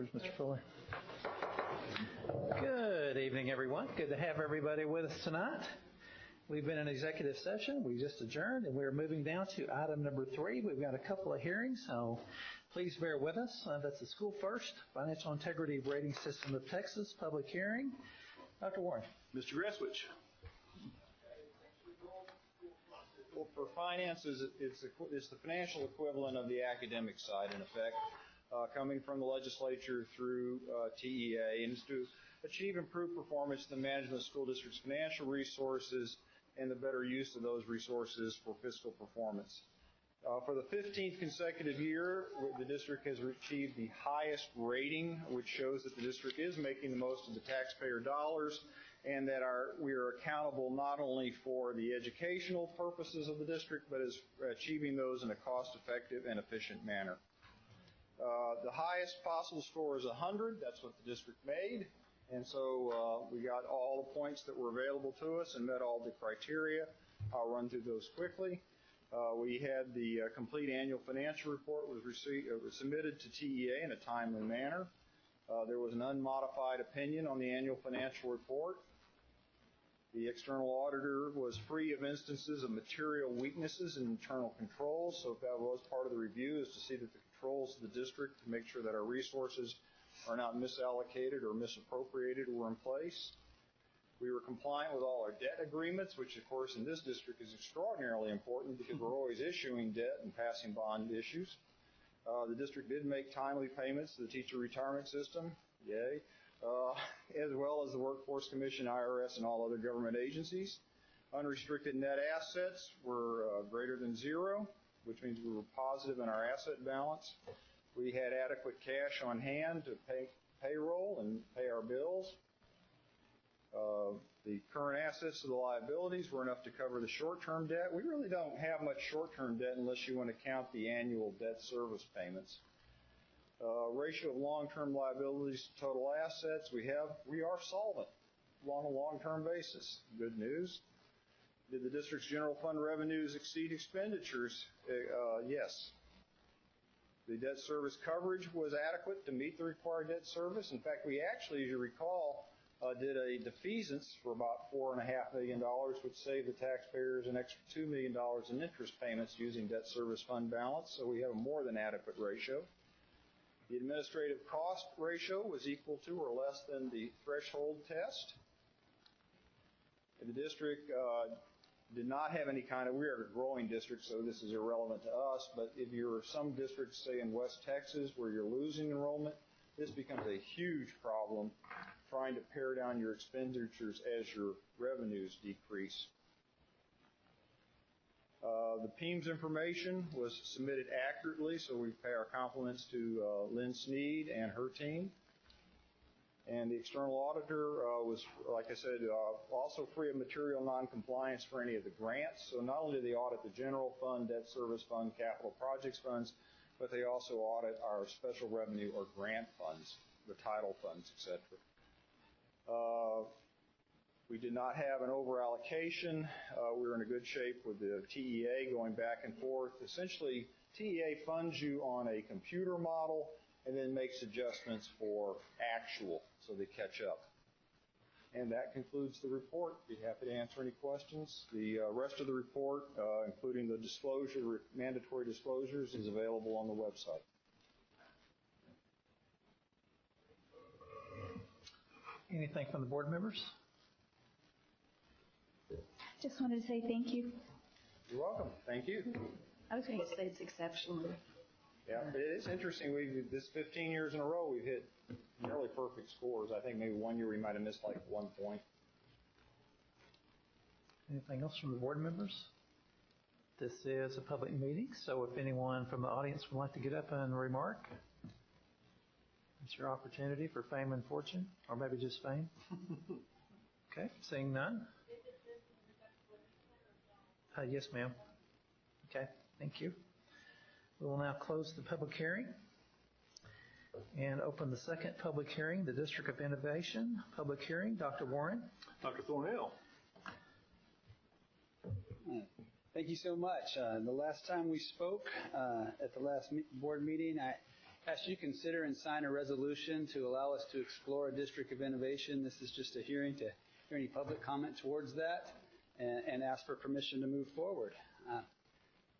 Where's Mr. Fuller? Good evening, everyone. Good to have everybody with us tonight. We've been in executive session. We just adjourned, and we're moving down to item number 3. We've got a couple of hearings, so please bear with us. That's the School First, Financial Integrity Rating System of Texas, public hearing. Dr. Warren. Mr. Gresswich. Well, for finances, it's the financial equivalent of the academic side, in effect, coming from the legislature through TEA, and it's to achieve improved performance in the management of school district's financial resources and the better use of those resources for fiscal performance. For the 15th consecutive year, the district has achieved the highest rating, which shows that the district is making the most of the taxpayer dollars and that we are accountable not only for the educational purposes of the district, but as achieving those in a cost-effective and efficient manner. The highest possible score is 100. That's what the district made. And so we got all the points that were available to us and met all the criteria. I'll run through those quickly. We had the complete annual financial report was submitted to TEA in a timely manner. There was an unmodified opinion on the annual financial report. The external auditor was free of instances of material weaknesses in internal controls, so that was part of the review, is to see that the controls of the district to make sure that our resources are not misallocated or misappropriated were in place. We were compliant with all our debt agreements, which of course in this district is extraordinarily important because we're always issuing debt and passing bond issues. The district did make timely payments to the teacher retirement system, yay, as well as the Workforce Commission, IRS, and all other government agencies. Unrestricted net assets were greater than zero, which means we were positive in our asset balance. We had adequate cash on hand to pay payroll and pay our bills. The current assets to the liabilities were enough to cover the short-term debt. We really don't have much short-term debt unless you want to count the annual debt service payments. Ratio of long-term liabilities to total assets, we are solvent on a long-term basis. Good news. Did the district's general fund revenues exceed expenditures? Yes. The debt service coverage was adequate to meet the required debt service. In fact, we actually, as you recall, did a defeasance for about $4.5 million, which saved the taxpayers an extra $2 million in interest payments using debt service fund balance, so we have a more than adequate ratio. The administrative cost ratio was equal to or less than the threshold test. The district did not have any kind of, we are a growing district, so this is irrelevant to us, but if you're some districts, say in West Texas, where you're losing enrollment, this becomes a huge problem trying to pare down your expenditures as your revenues decrease. The PEMS information was submitted accurately, so we pay our compliments to Lynn Sneed and her team. And the external auditor was, like I said, also free of material noncompliance for any of the grants. So not only do they audit the general fund, debt service fund, capital projects funds, but they also audit our special revenue or grant funds, the title funds, etc. We did not have an over-allocation. We were in a good shape with the TEA going back and forth. Essentially, TEA funds you on a computer model and then makes adjustments for actual, so they catch up. And that concludes the report. Be happy to answer any questions. The rest of the report, including the disclosure, mandatory disclosures, is available on the website. Anything from the board members? Just wanted to say thank you. You're welcome. Thank you. I was going to say it's exceptional. Yeah, it is interesting. This 15 years in a row, we've hit nearly perfect scores. I think maybe one year we might have missed like 1 point. Anything else from the board members? This is a public meeting, so if anyone from the audience would like to get up and remark, it's your opportunity for fame and fortune, or maybe just fame. Okay, seeing none. Yes, ma'am. Okay, thank you. We will now close the public hearing and open the second public hearing, the District of Innovation public hearing. Dr. Warren. Dr. Thornhill. Thank you so much. The last time we spoke at the last board meeting, ask you to consider and sign a resolution to allow us to explore a district of innovation. This is just a hearing to hear any public comment towards that and ask for permission to move forward.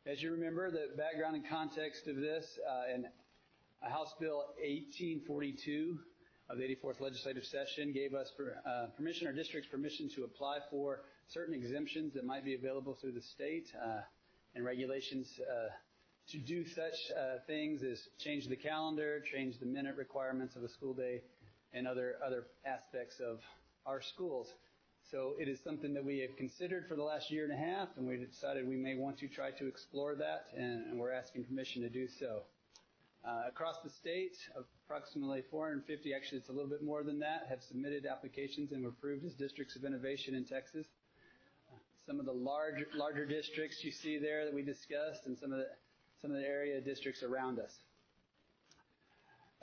As you remember, the background and context of this, in House Bill 1842 of the 84th Legislative Session gave us permission, our district's permission to apply for certain exemptions that might be available through the state and regulations to do such things as change the calendar, change the minute requirements of a school day, and other aspects of our schools. So it is something that we have considered for the last year and a half, and we decided we may want to try to explore that, and we're asking permission to do so. Across the state, approximately 450, actually it's a little bit more than that, have submitted applications and were approved as districts of innovation in Texas. Some of the larger districts you see there that we discussed, and some of the area districts around us.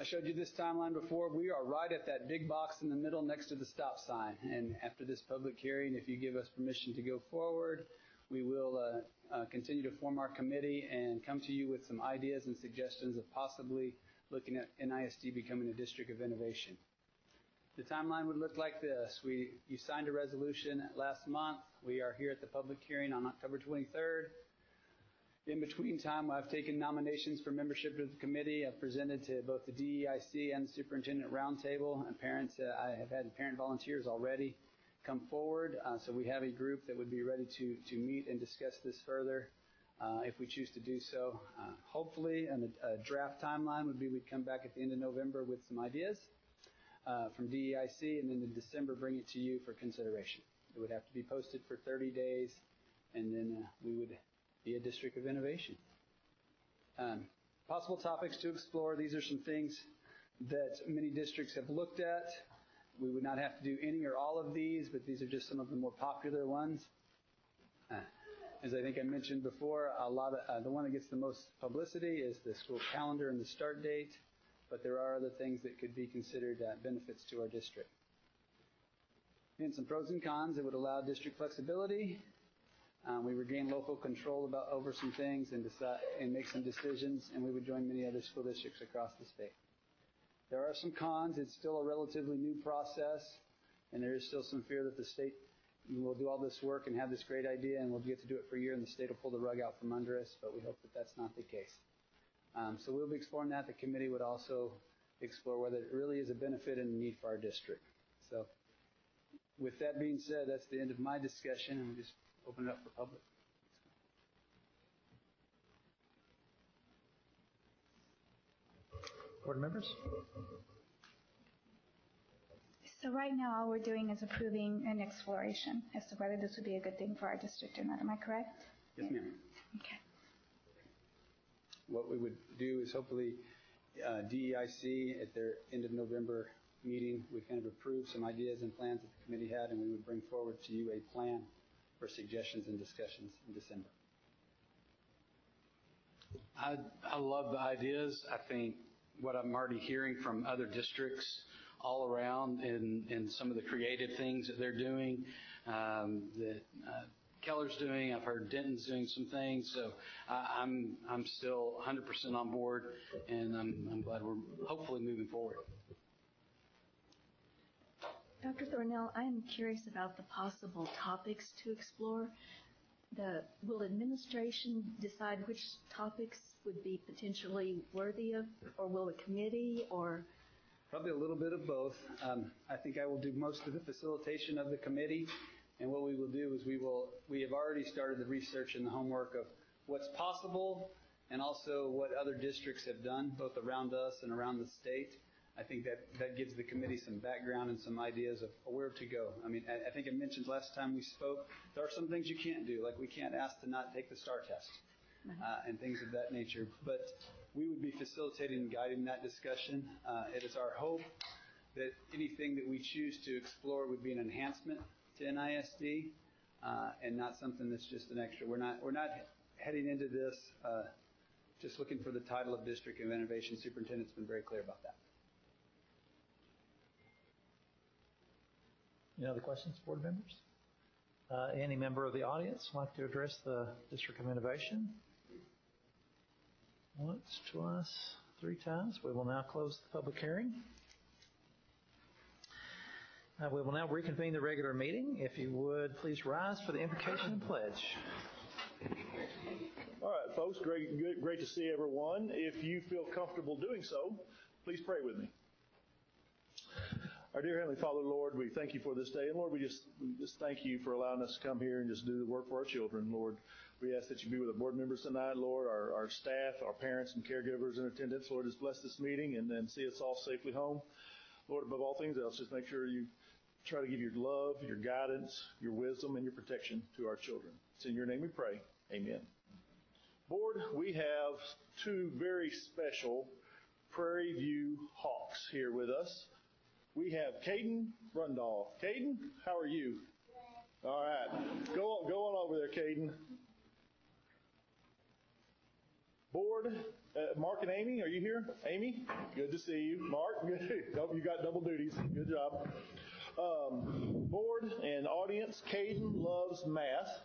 I showed you this timeline before. We are right at that big box in the middle next to the stop sign. And after this public hearing, if you give us permission to go forward, we will continue to form our committee and come to you with some ideas and suggestions of possibly looking at NISD becoming a district of innovation. The timeline would look like this. You signed a resolution last month. We are here at the public hearing on October 23rd. In between time, I've taken nominations for membership of the committee. I've presented to both the DEIC and the Superintendent Roundtable, and parents. I have had parent volunteers already come forward, so we have a group that would be ready to meet and discuss this further if we choose to do so. Hopefully, a draft timeline would be we'd come back at the end of November with some ideas from DEIC, and then in December bring it to you for consideration. It would have to be posted for 30 days, and then we would be a district of innovation. Possible topics to explore. These are some things that many districts have looked at. We would not have to do any or all of these, but these are just some of the more popular ones. As I think I mentioned before, the one that gets the most publicity is the school calendar and the start date, but there are other things that could be considered benefits to our district. And some pros and cons. It would allow district flexibility. We regain local control over some things and make some decisions, and we would join many other school districts across the state. There are some cons. It's still a relatively new process, and there is still some fear that the state will do all this work and have this great idea, and we'll get to do it for a year, and the state will pull the rug out from under us, but we hope that that's not the case. So we'll be exploring that. The committee would also explore whether it really is a benefit and a need for our district. So with that being said, that's the end of my discussion, and we'll just open it up for public. Board members? So right now, all we're doing is approving an exploration as to whether this would be a good thing for our district or not. Am I correct? Yes, ma'am. Okay. What we would do is hopefully DEIC at their end of November meeting would kind of approve some ideas and plans that the committee had, and we would bring forward to you a plan for suggestions and discussions in December. I love the ideas. I think what I'm already hearing from other districts all around and some of the creative things that they're doing, that Keller's doing. I've heard Denton's doing some things. So I'm still 100% on board, and I'm glad we're hopefully moving forward. Dr. Thornell, I'm curious about the possible topics to explore. Will administration decide which topics would be potentially worthy of, or will a committee, or? Probably a little bit of both. I think I will do most of the facilitation of the committee, and what we will do is we have already started the research and the homework of what's possible and also what other districts have done, both around us and around the state. I think that gives the committee some background and some ideas of where to go. I mean, I think I mentioned last time we spoke, there are some things you can't do, like we can't ask to not take the STAR test and things of that nature. But we would be facilitating and guiding that discussion. It is our hope that anything that we choose to explore would be an enhancement to NISD and not something that's just an extra. We're not heading into this just looking for the title of District of Innovation. Superintendent's been very clear about that. Any other questions, board members? Any member of the audience like to address the District of Innovation? Once, twice. 3 times. We will now close the public hearing. We will now reconvene the regular meeting. If you would, please rise for the invocation and pledge. All right, folks, great to see everyone. If you feel comfortable doing so, please pray with me. Our dear Heavenly Father, Lord, we thank you for this day. And Lord, we just thank you for allowing us to come here and just do the work for our children. Lord, we ask that you be with the board members tonight, Lord, our staff, our parents and caregivers in attendance. Lord, just bless this meeting and then see us all safely home. Lord, above all things else, just make sure you try to give your love, your guidance, your wisdom, and your protection to our children. It's in your name we pray. Amen. Board, we have 2 very special Prairie View Hawks here with us. We have Caden Rundall. Caden, how are you? All right. Go on over there, Caden. Board, Mark and Amy, are you here? Amy, good to see you. Mark, good. You got double duties. Good job. Board and audience, Caden loves math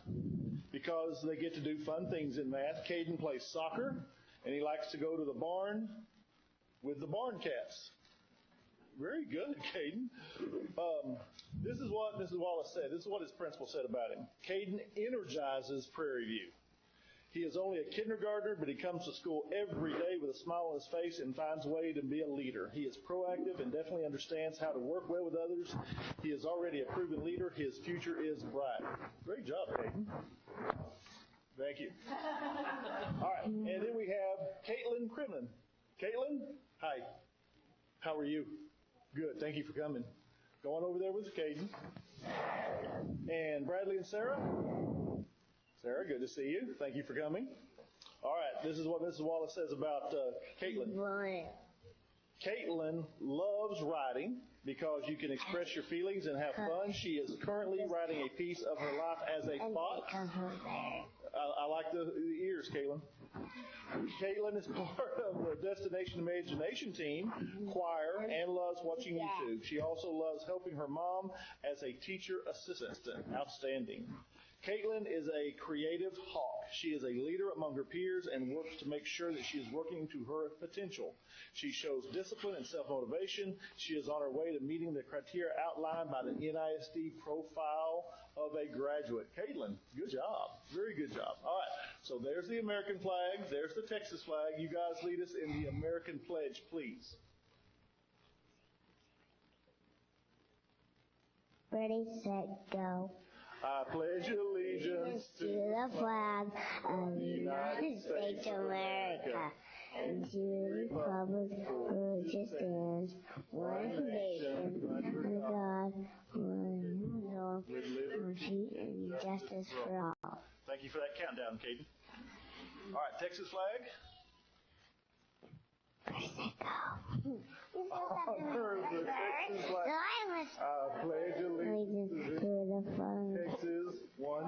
because they get to do fun things in math. Caden plays soccer, and he likes to go to the barn with the barn cats. Very good, Caden. This is what Mrs. Wallace said. This is what his principal said about him. Caden energizes Prairie View. He is only a kindergartner, but he comes to school every day with a smile on his face and finds a way to be a leader. He is proactive and definitely understands how to work well with others. He is already a proven leader. His future is bright. Great job, Caden. Thank you. All right, and then we have Caitlin Crimlin. Caitlin, hi. How are you? Good. Thank you for coming. Go on over there with Caden. And Bradley and Sarah. Sarah, good to see you. Thank you for coming. All right, this is what Mrs. Wallace says about Caitlin. Caitlin loves writing because you can express your feelings and have fun. She is currently writing a piece of her life as a thought. I like the ears, Caitlin. Caitlin is part of the Destination Imagination team, choir, and loves watching YouTube. She also loves helping her mom as a teacher assistant. Outstanding. Caitlin is a creative hawk. She is a leader among her peers and works to make sure that she is working to her potential. She shows discipline and self-motivation. She is on her way to meeting the criteria outlined by the NISD profile of a graduate. Caitlin, good job. Very good job. All right, so there's the American flag. There's the Texas flag. You guys lead us in the American pledge, please. Ready, set, go. I pledge allegiance to the flag of the United States of America and to the republic for which it stands, one nation, under God, one liberty and justice for all. Thank you for that countdown, Caden. All right, Texas flag. I pledge allegiance to the flag Texas, one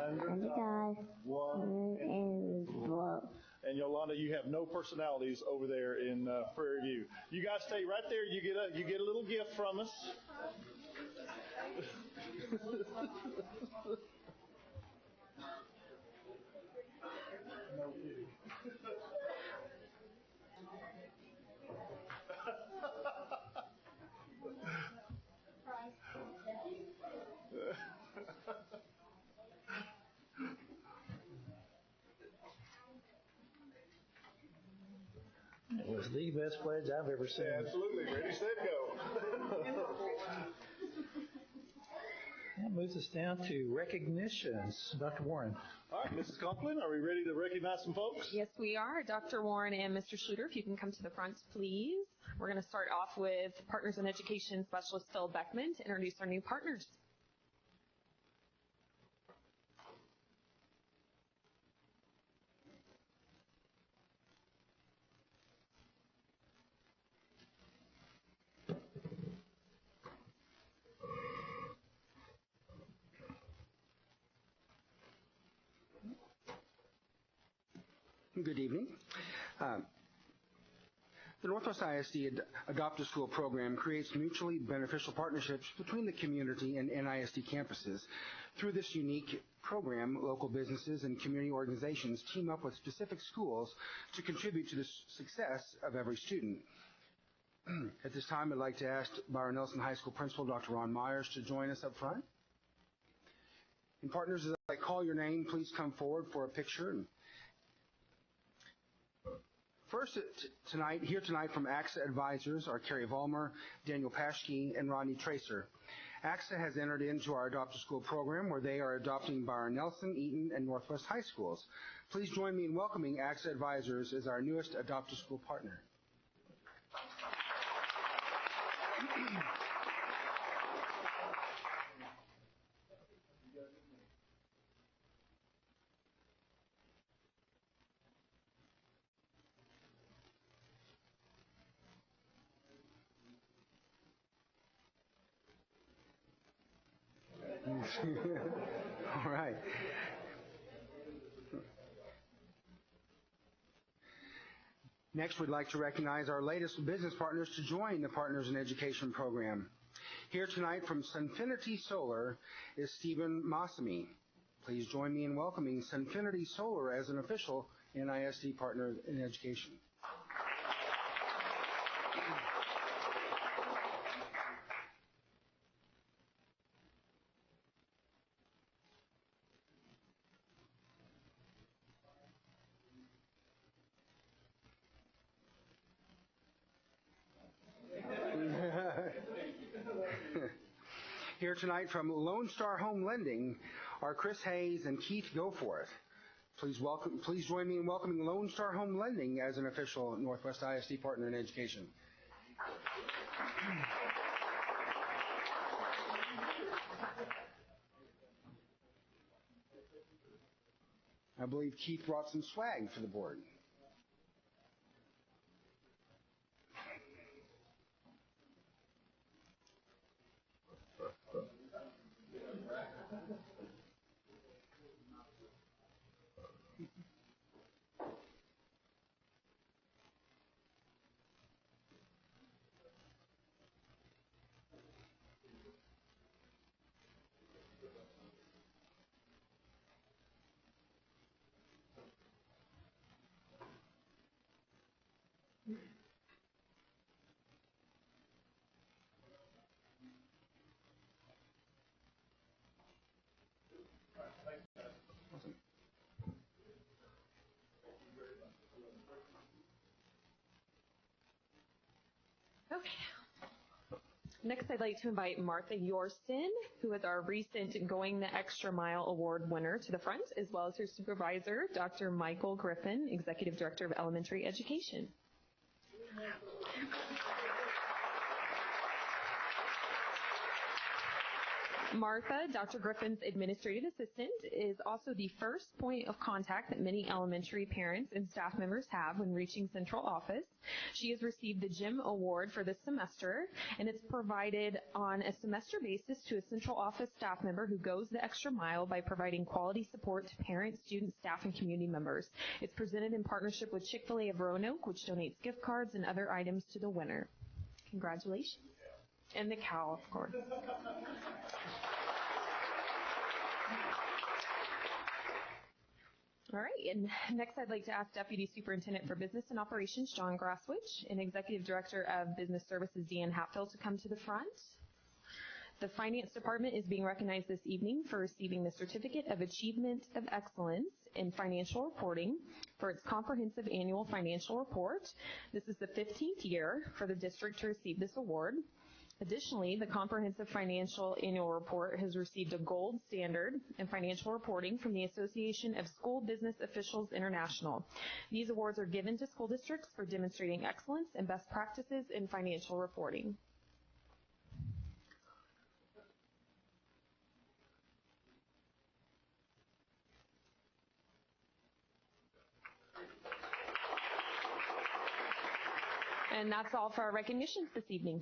under God, one and one. And Yolanda, you have no personalities over there in Prairie View. You guys stay right there. You get a little gift from us. No kidding. It was the best pledge I've ever seen. Yeah, absolutely. Ready, set, go. That moves us down to recognitions. Dr. Warren. All right, Mrs. Conklin, are we ready to recognize some folks? Yes, we are. Dr. Warren and Mr. Schluter, if you can come to the front, please. We're going to start off with Partners in Education Specialist Phil Beckman to introduce our new partners. Good evening. The Northwest ISD Adopt-a School program creates mutually beneficial partnerships between the community and NISD campuses. Through this unique program, local businesses and community organizations team up with specific schools to contribute to the success of every student. At this time, I'd like to ask Byron Nelson High School Principal Dr. Ron Myers to join us up front. And partners, as I call your name, please come forward for a picture. First here tonight from AXA Advisors are Carrie Vollmer, Daniel Paschke, and Rodney Tracer. AXA has entered into our Adopt a School program where they are adopting Byron Nelson, Eaton, and Northwest High Schools. Please join me in welcoming AXA Advisors as our newest Adopt a School partner. All right. Next, we'd like to recognize our latest business partners to join the Partners in Education program. Here tonight from Sunfinity Solar is Stephen Massamy. Please join me in welcoming Sunfinity Solar as an official NISD partner in education. Here tonight from Lone Star Home Lending are Chris Hayes and Keith Goforth. Please join me in welcoming Lone Star Home Lending as an official Northwest ISD partner in education. I believe Keith brought some swag for the board. Okay. Next, I'd like to invite Martha Yorston, who is our recent Going the Extra Mile Award winner, to the front, as well as her supervisor, Dr. Michael Griffin, Executive Director of Elementary Education. Martha, Dr. Griffin's administrative assistant, is also the first point of contact that many elementary parents and staff members have when reaching central office. She has received the GEM Award for this semester, and it's provided on a semester basis to a central office staff member who goes the extra mile by providing quality support to parents, students, staff, and community members. It's presented in partnership with Chick-fil-A of Roanoke, which donates gift cards and other items to the winner. Congratulations. And the cow, of course. All right, and next I'd like to ask Deputy Superintendent for Business and Operations, John Groswich, and Executive Director of Business Services, Deanne Hatfield, to come to the front. The Finance Department is being recognized this evening for receiving the Certificate of Achievement of Excellence in Financial Reporting for its comprehensive annual financial report. This is the 15th year for the district to receive this award. Additionally, the Comprehensive Financial Annual Report has received a gold standard in financial reporting from the Association of School Business Officials International. These awards are given to school districts for demonstrating excellence and best practices in financial reporting. And that's all for our recognitions this evening.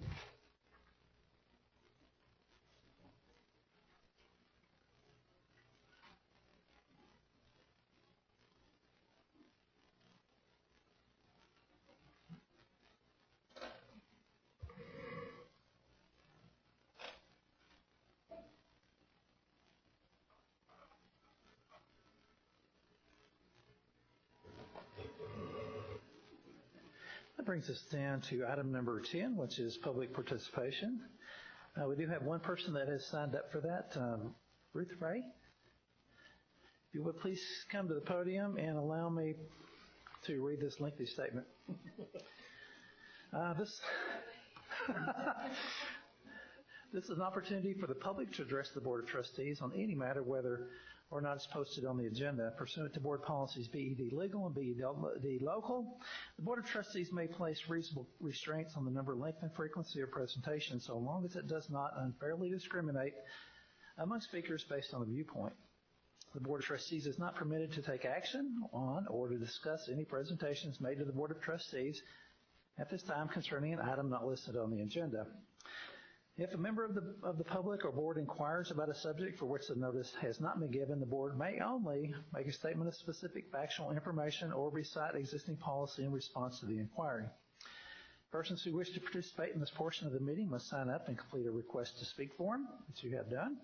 brings us down to item number 10, which is public participation. We do have one person that has signed up for that, Ruth Ray. If you would please come to the podium and allow me to read this lengthy statement. This is an opportunity for the public to address the Board of Trustees on any matter, whether or not it's posted on the agenda. Pursuant to Board Policies BED Legal and BED Local, the Board of Trustees may place reasonable restraints on the number, length, and frequency of presentation so long as it does not unfairly discriminate among speakers based on a viewpoint. The Board of Trustees is not permitted to take action on or to discuss any presentations made to the Board of Trustees at this time concerning an item not listed on the agenda. If a member of the public or board inquires about a subject for which the notice has not been given, the board may only make a statement of specific factual information or recite existing policy in response to the inquiry. Persons who wish to participate in this portion of the meeting must sign up and complete a request to speak form, which you have done,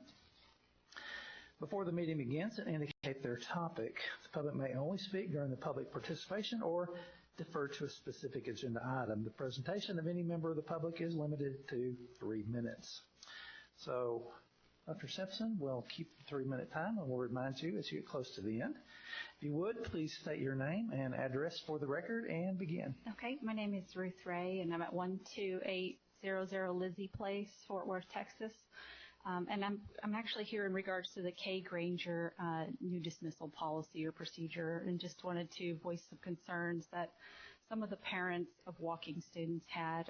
before the meeting begins, and indicate their topic. The public may only speak during the public participation or defer to a specific agenda item. The presentation of any member of the public is limited to 3 minutes. So, Dr. Simpson will keep the 3-minute time, and we'll remind you as you get close to the end. If you would, please state your name and address for the record and begin. Okay, my name is Ruth Ray, and I'm at 12800 Lizzie Place, Fort Worth, Texas. And I'm actually here in regards to the K. Granger new dismissal policy or procedure, and just wanted to voice some concerns that some of the parents of walking students had.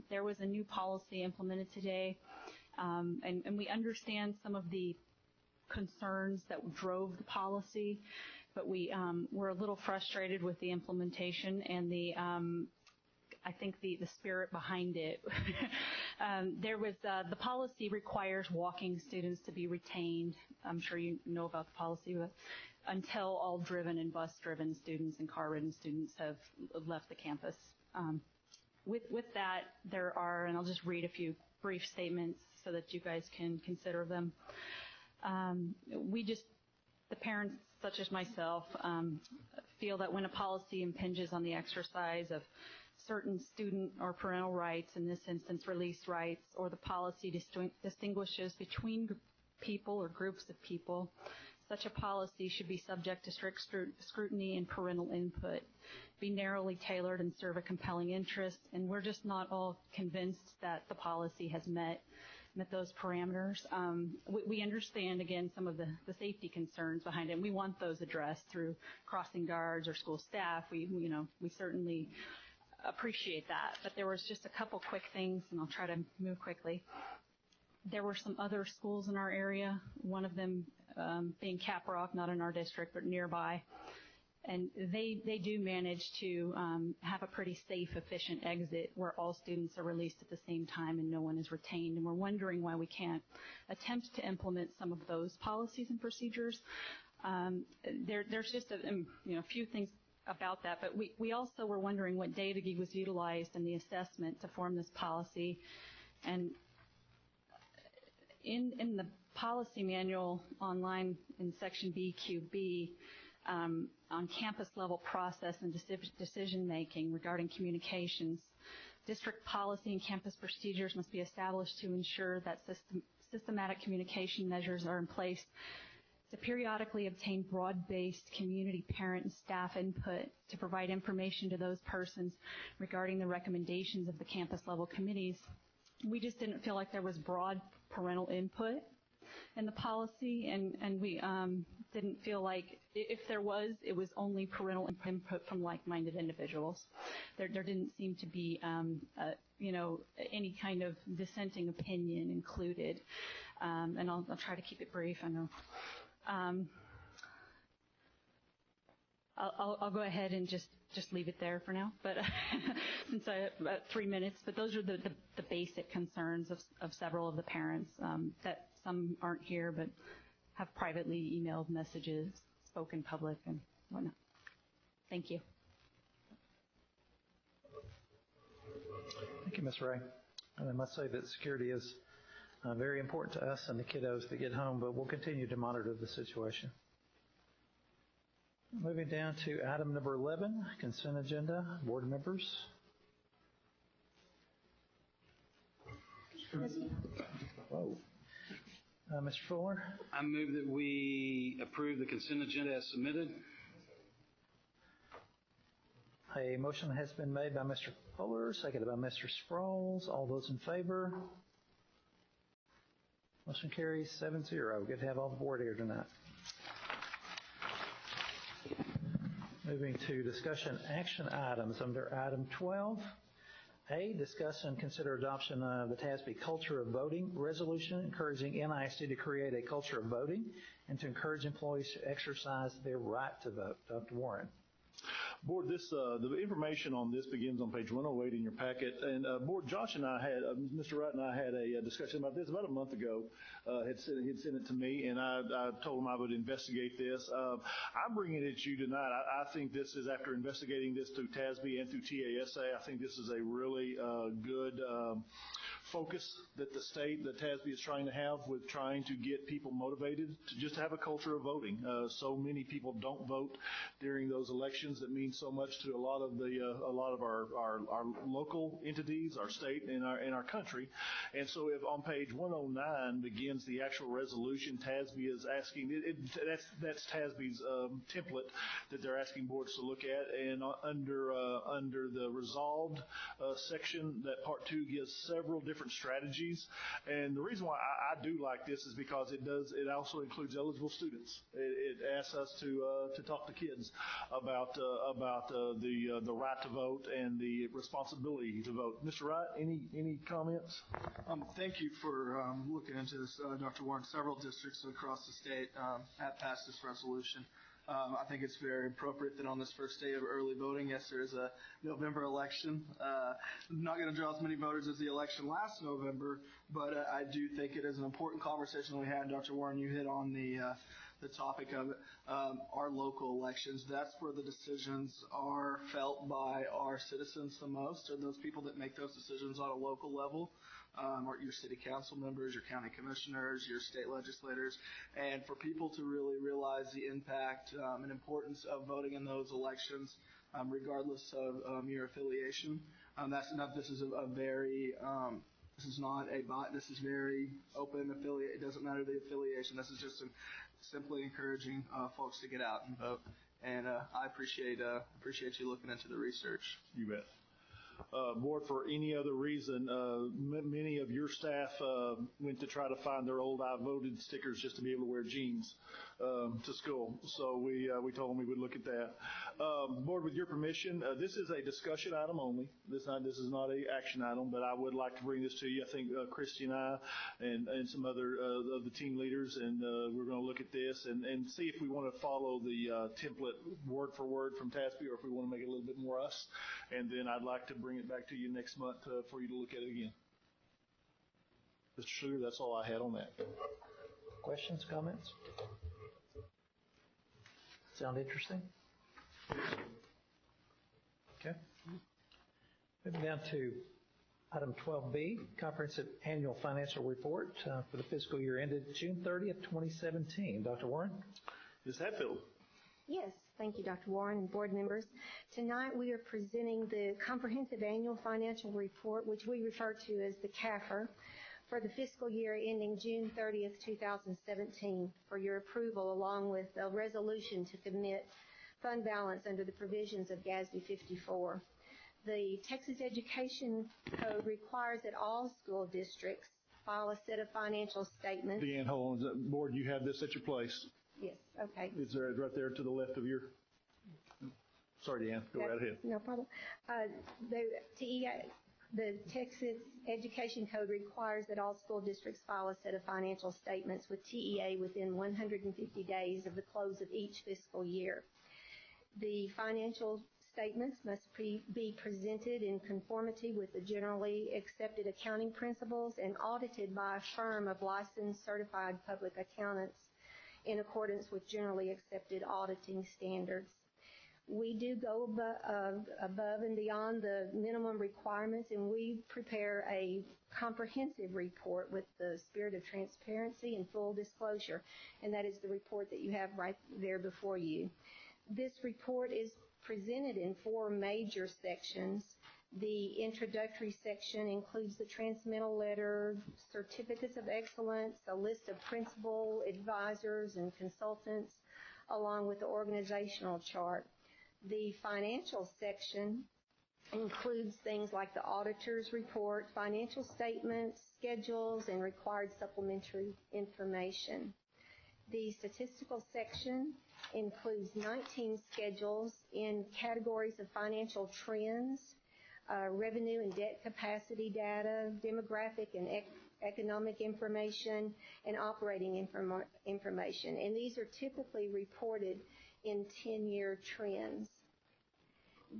There was a new policy implemented today, and we understand some of the concerns that drove the policy, but we were a little frustrated with the implementation and I think the spirit behind it. There was the policy requires walking students to be retained. I'm sure you know about the policy, but until all driven and bus-driven students and car-ridden students have left the campus. With that, there are, and I'll just read a few brief statements so that you guys can consider them. The parents, such as myself, feel that when a policy impinges on the exercise of certain student or parental rights, in this instance release rights, or the policy distinguishes between people or groups of people, such a policy should be subject to strict scrutiny and parental input, be narrowly tailored and serve a compelling interest, and we're just not all convinced that the policy has met those parameters. We understand, again, some of the safety concerns behind it, and we want those addressed through crossing guards or school staff. We certainly appreciate that, but there was just a couple quick things, and I'll try to move quickly. There were some other schools in our area, one of them being Caprock, not in our district, but nearby, and they do manage to have a pretty safe, efficient exit where all students are released at the same time and no one is retained, and we're wondering why we can't attempt to implement some of those policies and procedures. There's just a few things about that, but we also were wondering what data was utilized in the assessment to form this policy. And in the policy manual online in section BQB on campus level process and decision making regarding communications, district policy and campus procedures must be established to ensure that systematic communication measures are in place to periodically obtain broad-based community, parent, and staff input to provide information to those persons regarding the recommendations of the campus-level committees. We just didn't feel like there was broad parental input in the policy, and we didn't feel like, if there was, it was only parental input from like-minded individuals. There didn't seem to be, any kind of dissenting opinion included. And I'll try to keep it brief, I know. I'll go ahead and just leave it there for now, but since I have about 3 minutes. But those are the basic concerns of several of the parents that some aren't here, but have privately emailed messages, spoken public, and whatnot. Thank you. Thank you, Ms. Ray. And I must say that security is very important to us and the kiddos that get home, but we'll continue to monitor the situation. Moving down to item number 11, consent agenda. Board members. Whoa. Mr. Fuller? I move that we approve the consent agenda as submitted. A motion has been made by Mr. Fuller, seconded by Mr. Sproles. All those in favor? Motion carries 7-0. Good to have all the board here tonight. Moving to discussion action items under item 12. A, discuss and consider adoption of the TASB Culture of Voting Resolution, encouraging NISD to create a culture of voting and to encourage employees to exercise their right to vote. Dr. Warren. Board, the information on this begins on page 108 in your packet. And Board, Josh and I had, Mr. Wright and I had a discussion about this about a month ago. He'd sent it to me, and I told him I would investigate this. I'm bringing it to you tonight. I think this is, after investigating this through TASB and through TASA, I think this is a really good focus that the TASB is trying to have with trying to get people motivated to just have a culture of voting. So many people don't vote during those elections that mean so much to a lot of our local entities, our state, and our country. And so if on page 109 begins the actual resolution, TASB is asking, that's TASB's template that they're asking boards to look at. And under the resolved section, that part 2 gives several different strategies. And the reason why I do like this is because it also includes eligible students. It asks us to talk to kids about the right to vote and the responsibility to vote. Mr. Wright, any comments? Thank you for looking into this, Dr. Warren. Several districts across the state have passed this resolution. I think it's very appropriate that on this first day of early voting, yes, there is a November election. Not going to draw as many voters as the election last November, but I do think it is an important conversation we had. Dr. Warren, you hit on the topic of it. Our local elections, that's where the decisions are felt by our citizens the most, or those people that make those decisions on a local level. Or your city council members, your county commissioners, your state legislators, and for people to really realize the impact and importance of voting in those elections, regardless of your affiliation. This is a very this is not a bot. This is very open affiliate. It doesn't matter the affiliation. This is just simply encouraging folks to get out and vote. And I appreciate you looking into the research. You bet. Board, for any other reason, many of your staff went to try to find their old I voted stickers just to be able to wear jeans to school. So we told them we would look at that. Board, with your permission, this is a discussion item only. This is not an action item, but I would like to bring this to you. I think Christy and I and some other of the team leaders, and we're going to look at this and see if we want to follow the template word for word from TASB, or if we want to make it a little bit more us. And then I'd like to bring it back to you next month for you to look at it again. Mr. Sugar, that's all I had on that. Questions, comments? Sound interesting? Okay. Moving down to item 12B, Comprehensive Annual Financial Report for the fiscal year ended June 30th, 2017. Dr. Warren? Ms. Hatfield. Yes, thank you, Dr. Warren and board members. Tonight we are presenting the Comprehensive Annual Financial Report, which we refer to as the CAFR, for the fiscal year ending June 30th, 2017, for your approval, along with a resolution to commit fund balance under the provisions of GASB 54. The Texas Education Code requires that all school districts file a set of financial statements. Deanne, hold on. Board, you have this at your place. Yes, okay. It's right there to the left of your... Sorry, Deanne. Go right ahead. No problem. The Texas Education Code requires that all school districts file a set of financial statements with TEA within 150 days of the close of each fiscal year. The financial statements must be presented in conformity with the generally accepted accounting principles and audited by a firm of licensed certified public accountants in accordance with generally accepted auditing standards. We do go above and beyond the minimum requirements, and we prepare a comprehensive report with the spirit of transparency and full disclosure, and that is the report that you have right there before you. This report is presented in 4 major sections. The introductory section includes the transmittal letter, certificates of excellence, a list of principal advisors and consultants, along with the organizational chart. The financial section includes things like the auditor's report, financial statements, schedules, and required supplementary information. The statistical section includes 19 schedules in categories of financial trends, revenue and debt capacity data, demographic and economic information, and operating information. And these are typically reported in 10-year trends.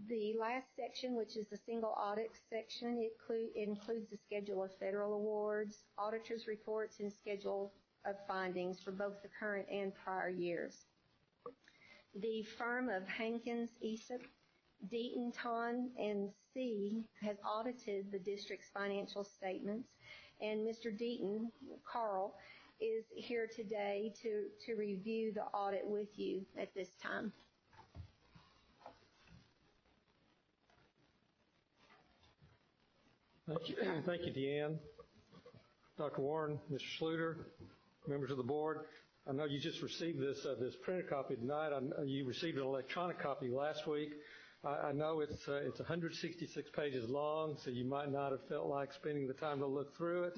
The last section, which is the single audit section, includes the schedule of federal awards, auditor's reports, and schedule of findings for both the current and prior years. The firm of Hankins, Aesop, Deaton, Ton, and C has audited the district's financial statements, and Mr. Deaton, Carl, is here today to review the audit with you at this time. Thank you, Deanne. Dr. Warren, Mr. Schluter, members of the board. I know you just received this printed copy tonight. You received an electronic copy last week. I know it's 166 pages long, so you might not have felt like spending the time to look through it.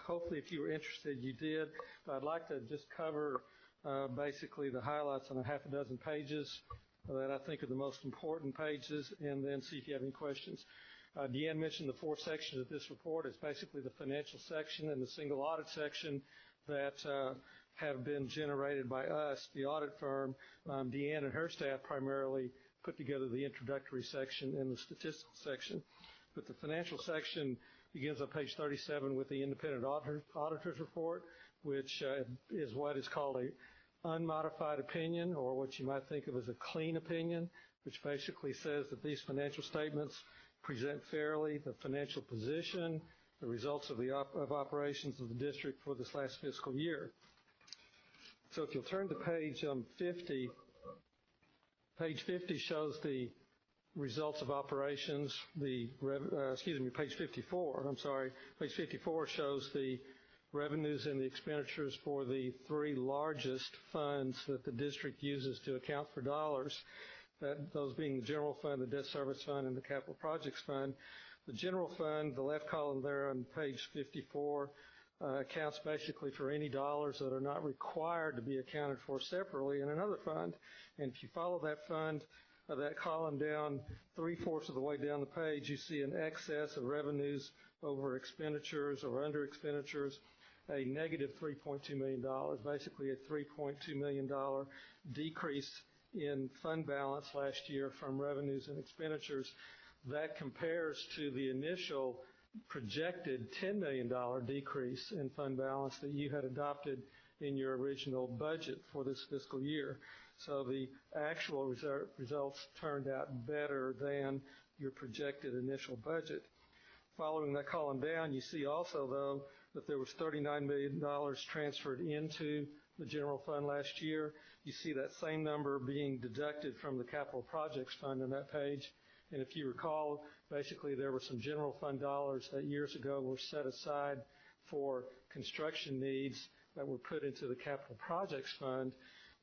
Hopefully, if you were interested, you did. But I'd like to just cover basically the highlights on a half a dozen pages that I think are the most important pages, and then see if you have any questions. Deanne mentioned the four sections of this report. It's basically the financial section and the single audit section that have been generated by us, the audit firm. Deanne and her staff primarily put together the introductory section and the statistical section. But the financial section begins on page 37 with the independent auditor's report, which is what is called a unmodified opinion, or what you might think of as a clean opinion, which basically says that these financial statements present fairly the financial position, the results of operations of the district for this last fiscal year. So if you'll turn to page 50, page 50 shows the results of operations. Page 54, I'm sorry. Page 54 shows the revenues and the expenditures for the three largest funds that the district uses to account for dollars. Those being the general fund, the debt service fund, and the capital projects fund. The general fund, the left column there on page 54, accounts basically for any dollars that are not required to be accounted for separately in another fund. And if you follow that fund, that column down 3/4 of the way down the page, you see an excess of revenues over expenditures or under expenditures, a negative $3.2 million, basically a $3.2 million decrease in fund balance last year from revenues and expenditures. That compares to the initial projected $10 million decrease in fund balance that you had adopted in your original budget for this fiscal year. So the actual results turned out better than your projected initial budget. Following that column down, you see also, though, that there was $39 million transferred into the general fund last year. You see that same number being deducted from the capital projects fund on that page. And if you recall, basically there were some general fund dollars that years ago were set aside for construction needs that were put into the capital projects fund.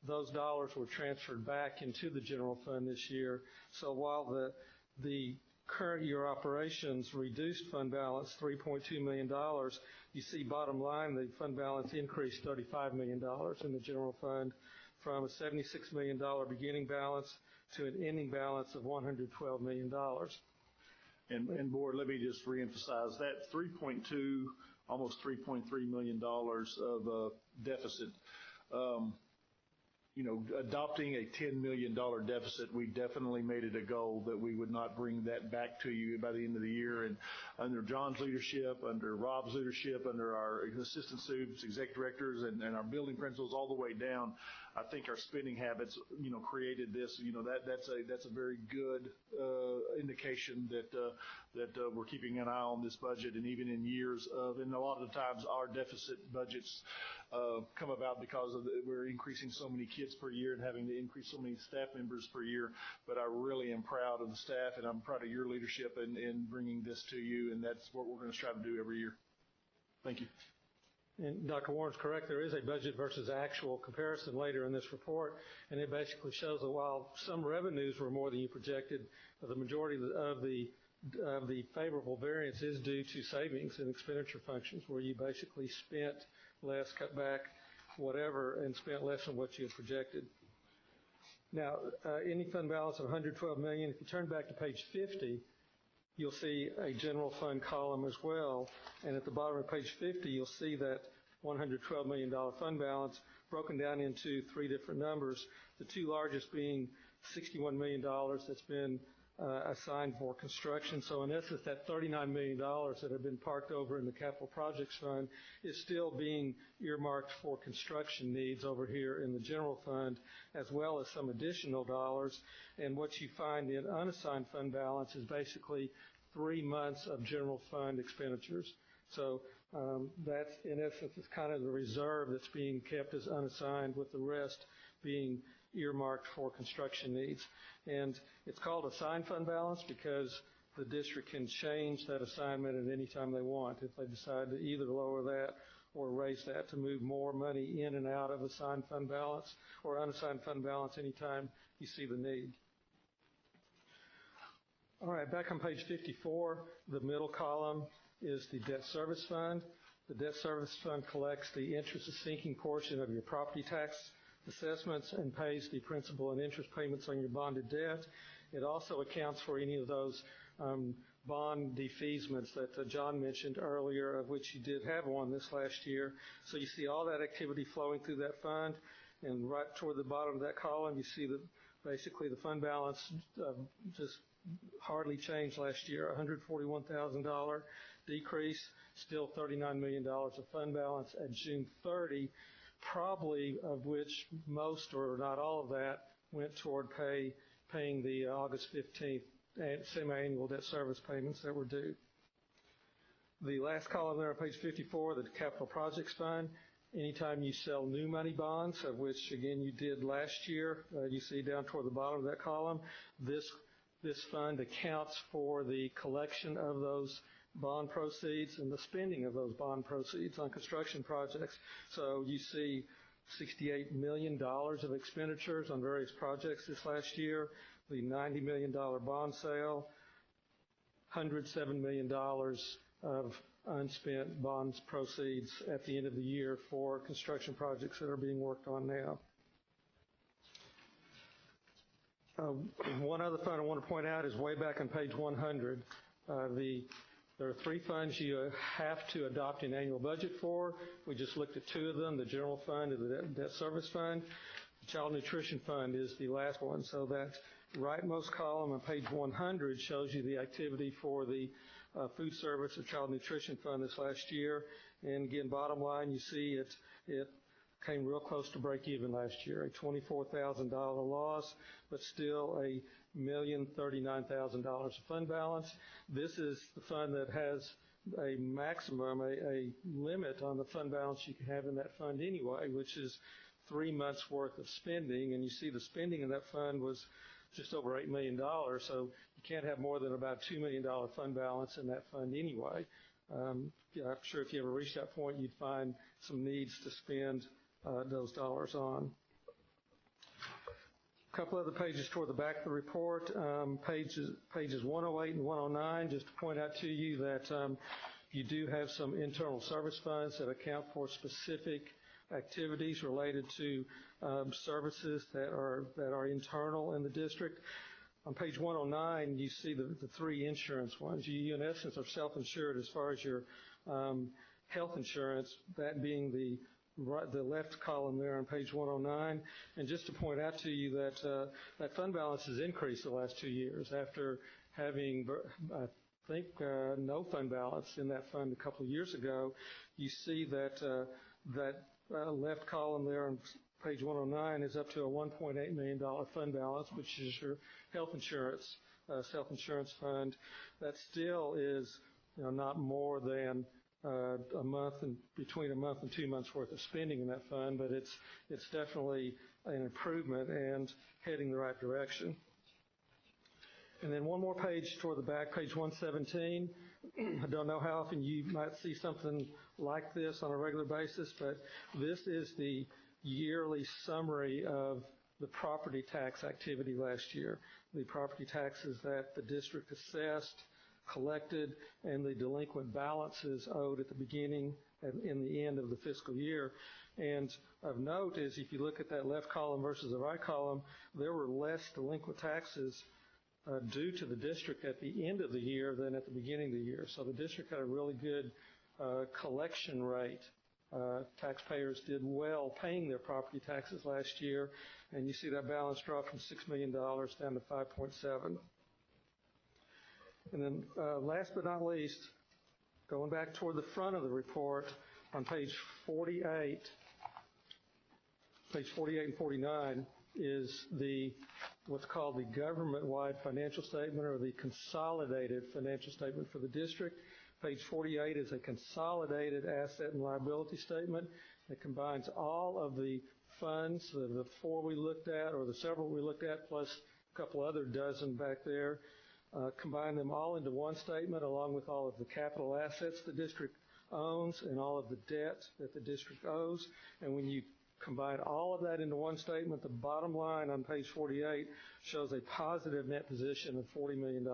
Those dollars were transferred back into the general fund this year. So while the current year operations reduced fund balance $3.2 million, you see bottom line the fund balance increased $35 million in the general fund from a $76 million beginning balance to an ending balance of $112 million. And board, let me just reemphasize that 3.2, almost $3.3 million of deficit. Adopting a $10 million deficit, we definitely made it a goal that we would not bring that back to you by the end of the year. And under John's leadership, under Rob's leadership, under our assistant subs, executive directors, and our building principals all the way down, I think our spending habits, created this. That's a very good indication that we're keeping an eye on this budget, and even in years of, and a lot of the times our deficit budgets come about because we're increasing so many kids per year and having to increase so many staff members per year. But I really am proud of the staff, and I'm proud of your leadership in bringing this to you, and that's what we're going to strive to do every year. Thank you. And Dr. Warren's correct. There is a budget versus actual comparison later in this report, and it basically shows that while some revenues were more than you projected, the majority of the favorable variance is due to savings in expenditure functions, where you basically spent less, cut back whatever, and spent less than what you had projected. Now, any fund balance of $112 million, if you turn back to page 50, you'll see a general fund column as well. And at the bottom of page 50, you'll see that $112 million fund balance broken down into three different numbers, the two largest being $61 million that's been assigned for construction. So in essence, that $39 million that have been parked over in the Capital Projects Fund is still being earmarked for construction needs over here in the general fund, as well as some additional dollars. And what you find in unassigned fund balance is basically 3 months of general fund expenditures. So that's, in essence, is kind of the reserve that's being kept as unassigned, with the rest being earmarked for construction needs. And it's called assigned fund balance because the district can change that assignment at any time they want if they decide to either lower that or raise that to move more money in and out of assigned fund balance or unassigned fund balance anytime you see the need. All right, back on page 54, the middle column is the debt service fund. The debt service fund collects the interest sinking portion of your property tax assessments and pays the principal and interest payments on your bonded debt. It also accounts for any of those bond defeasements that John mentioned earlier, of which you did have one this last year. So you see all that activity flowing through that fund, and right toward the bottom of that column, you see that basically the fund balance just hardly changed last year, $141,000 decrease, still $39 million of fund balance at June 30, probably of which most or not all of that went toward paying the August 15th semi-annual debt service payments that were due. The last column there on page 54, the Capital Projects Fund, anytime you sell new money bonds, of which, again, you did last year, you see down toward the bottom of that column, this fund accounts for the collection of those bond proceeds and the spending of those bond proceeds on construction projects. So you see $68 million of expenditures on various projects this last year, the $90 million bond sale, $107 million of unspent bonds proceeds at the end of the year for construction projects that are being worked on now. One other fund I want to point out is way back on page 100. There are three funds you have to adopt an annual budget for. We just looked at two of them, the general fund and the debt service fund. The child nutrition fund is the last one. So that rightmost column on page 100 shows you the activity for the food service or child nutrition fund this last year. And again, bottom line, you see it came real close to break even last year, a $24,000 loss, but still a $1,039,000 of fund balance. This is the fund that has a maximum, a limit on the fund balance you can have in that fund anyway, which is 3 months worth of spending. And you see the spending in that fund was just over $8 million, so you can't have more than about $2 million fund balance in that fund anyway. I'm sure if you ever reach that point, you'd find some needs to spend those dollars on. A couple other pages toward the back of the report, pages 108 and 109, just to point out to you that you do have some internal service funds that account for specific activities related to services that are internal in the district. On page 109, you see the three insurance ones. You, in essence, are self-insured as far as your health insurance, that being the left column there on page 109. And just to point out to you that that fund balance has increased the last 2 years after having, I think, no fund balance in that fund a couple of years ago. You see that left column there on page 109, is up to a $1.8 million fund balance, which is your health insurance, self-insurance fund. That still is, not more than between a month and 2 months worth of spending in that fund, but it's definitely an improvement and heading the right direction. And then one more page toward the back, page 117. I don't know how often you might see something like this on a regular basis, but this is the yearly summary of the property tax activity last year. The property taxes that the district assessed, collected, and the delinquent balances owed at the beginning and in the end of the fiscal year. And of note is if you look at that left column versus the right column, there were less delinquent taxes due to the district at the end of the year than at the beginning of the year. So the district had a really good collection rate. Taxpayers did well paying their property taxes last year, and you see that balance drop from $6 million down to 5.7. And then last but not least, going back toward the front of the report on page 48 and 49 is what's called the government-wide financial statement, or the consolidated financial statement for the district. Page 48 is a consolidated asset and liability statement that combines all of the funds, the four we looked at, or the several we looked at, plus a couple other dozen back there, combine them all into one statement along with all of the capital assets the district owns and all of the debt that the district owes. And when you combine all of that into one statement, the bottom line on page 48 shows a positive net position of $40 million.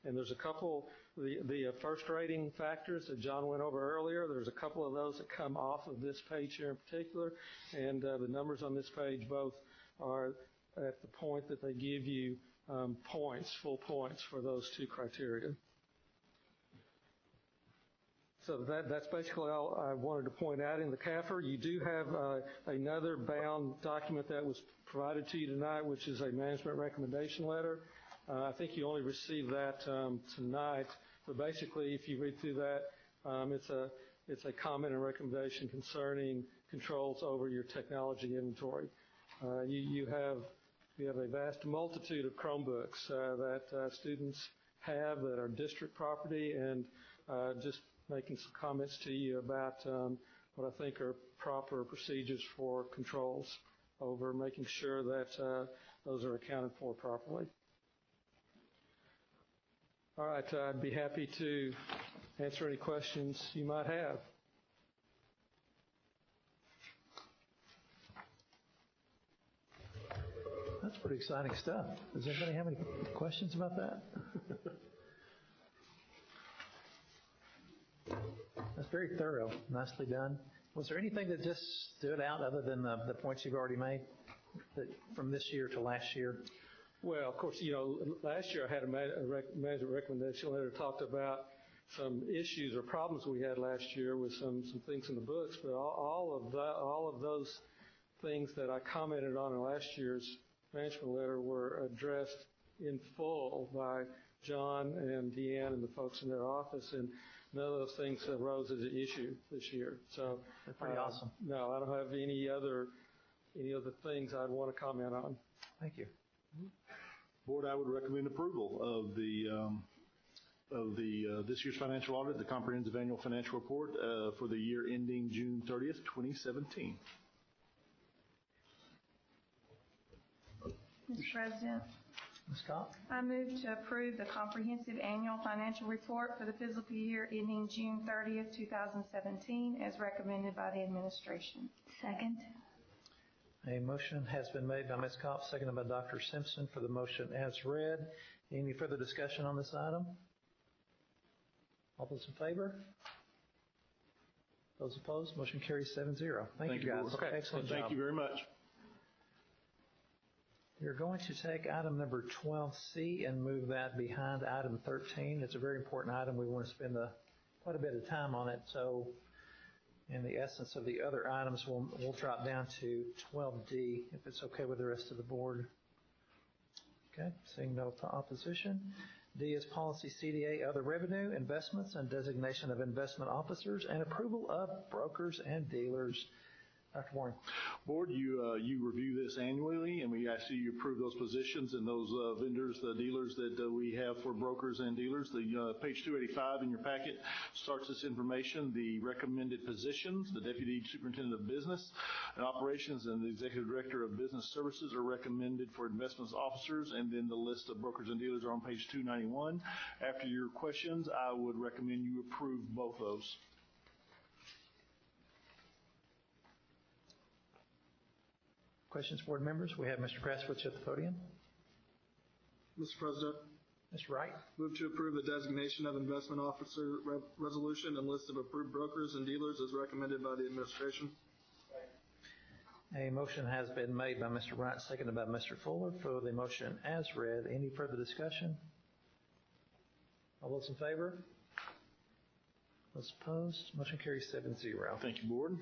And there's a couple, the first rating factors that John went over earlier, there's a couple of those that come off of this page here in particular. And the numbers on this page both are at the point that they give you full points for those two criteria. So that's basically all I wanted to point out. In the CAFR, you do have another bound document that was provided to you tonight, which is a management recommendation letter. I think you only received that tonight, but basically, if you read through that, it's a comment and recommendation concerning controls over your technology inventory. You have a vast multitude of Chromebooks that students have that are district property, and just making some comments to you about what I think are proper procedures for controls over making sure that those are accounted for properly. All right, I'd be happy to answer any questions you might have. That's pretty exciting stuff. Does anybody have any questions about that? That's very thorough. Nicely done. Was there anything that just stood out other than the points you've already made from this year to last year? Well, of course, last year I had a management recommendation letter that talked about some issues or problems we had last year with some things in the books, but all of those things that I commented on in last year's management letter were addressed in full by John and Deanne and the folks in their office, and none of those things arose as an issue this year. So that's pretty awesome. No, I don't have any other things I'd want to comment on. Thank you. Board, I would recommend approval of this year's financial audit, the comprehensive annual financial report for the year ending June 30th, 2017. Mr. President, Ms. Cox? I move to approve the comprehensive annual financial report for the fiscal year ending June 30th, 2017, as recommended by the administration. Second. A motion has been made by Ms. Cox, seconded by Dr. Simpson for the motion as read. Any further discussion on this item? All those in favor? Those opposed? Motion carries 7-0. Thank you, guys. Okay. Excellent job. Thank you very much. We're going to take item number 12C and move that behind item 13. It's a very important item. We want to spend quite a bit of time on it. So in the essence of the other items, we'll drop down to 12D, if it's okay with the rest of the board. Okay, seeing no opposition. D is policy CDA, other revenue, investments, and designation of investment officers, and approval of brokers and dealers. Dr. Warren. Board, you review this annually, and we ask you approve those positions and those vendors, the dealers that we have for brokers and dealers. The page 285 in your packet starts this information. The recommended positions, the Deputy Superintendent of Business and Operations and the Executive Director of Business Services are recommended for investments officers, and then the list of brokers and dealers are on page 291. After your questions, I would recommend you approve both those. Questions, board members? We have Mr. Kraswich at the podium. Mr. President. Mr. Wright. Move to approve the designation of investment officer resolution and list of approved brokers and dealers as recommended by the administration. A motion has been made by Mr. Wright, seconded by Mr. Fuller for the motion as read. Any further discussion? All those in favor? Those opposed? Motion carries 7-0. Thank you, Board.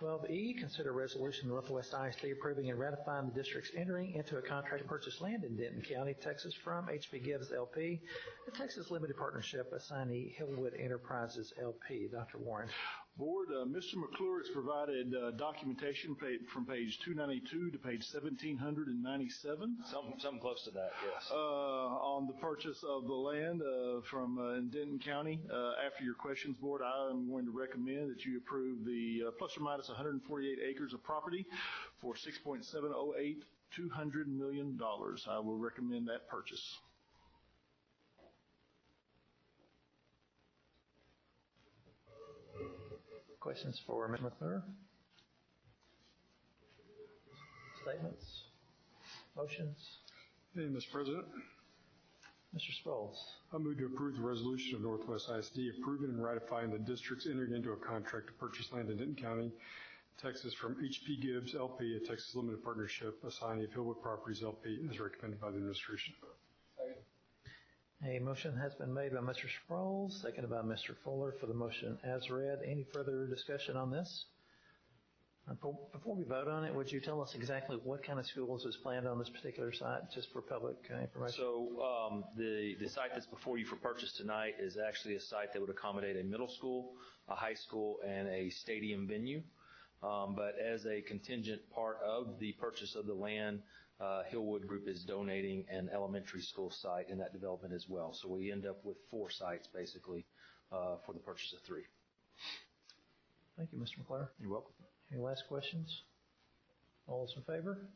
12E, consider resolution Northwest ISD approving and ratifying the district's entering into a contract to purchase land in Denton County, Texas from H.P. Gibbs, L.P., the Texas Limited Partnership assignee Hillwood Enterprises, L.P. Dr. Warren. Board, Mr. McClure has provided documentation from page 292 to page 1797. Something close to that, yes. On the purchase of the land from in Denton County. After your questions, Board, I am going to recommend that you approve the plus or minus 148 acres of property for $6.708 $200 million. I will recommend that purchase. Questions for Mr. McClure? Statements? Motions? Hey, Mr. President. Mr. Sproles. I move to approve the resolution of Northwest ISD approving and ratifying the district's entering into a contract to purchase land in Denton County, Texas from H.P. Gibbs, L.P., a Texas Limited Partnership assignee of Hillwood Properties, L.P., as recommended by the administration. A motion has been made by Mr. Sproles, seconded by Mr. Fuller for the motion as read. Any further discussion on this? Before we vote on it, would you tell us exactly what kind of schools is planned on this particular site, just for public information? So the site that's before you for purchase tonight is actually a site that would accommodate a middle school, a high school, and a stadium venue. But as a contingent part of the purchase of the land, Hillwood Group is donating an elementary school site in that development as well. So we end up with 4 sites, basically, for the purchase of 3. Thank you, Mr. McClure. You're welcome. Any last questions? All those in favor?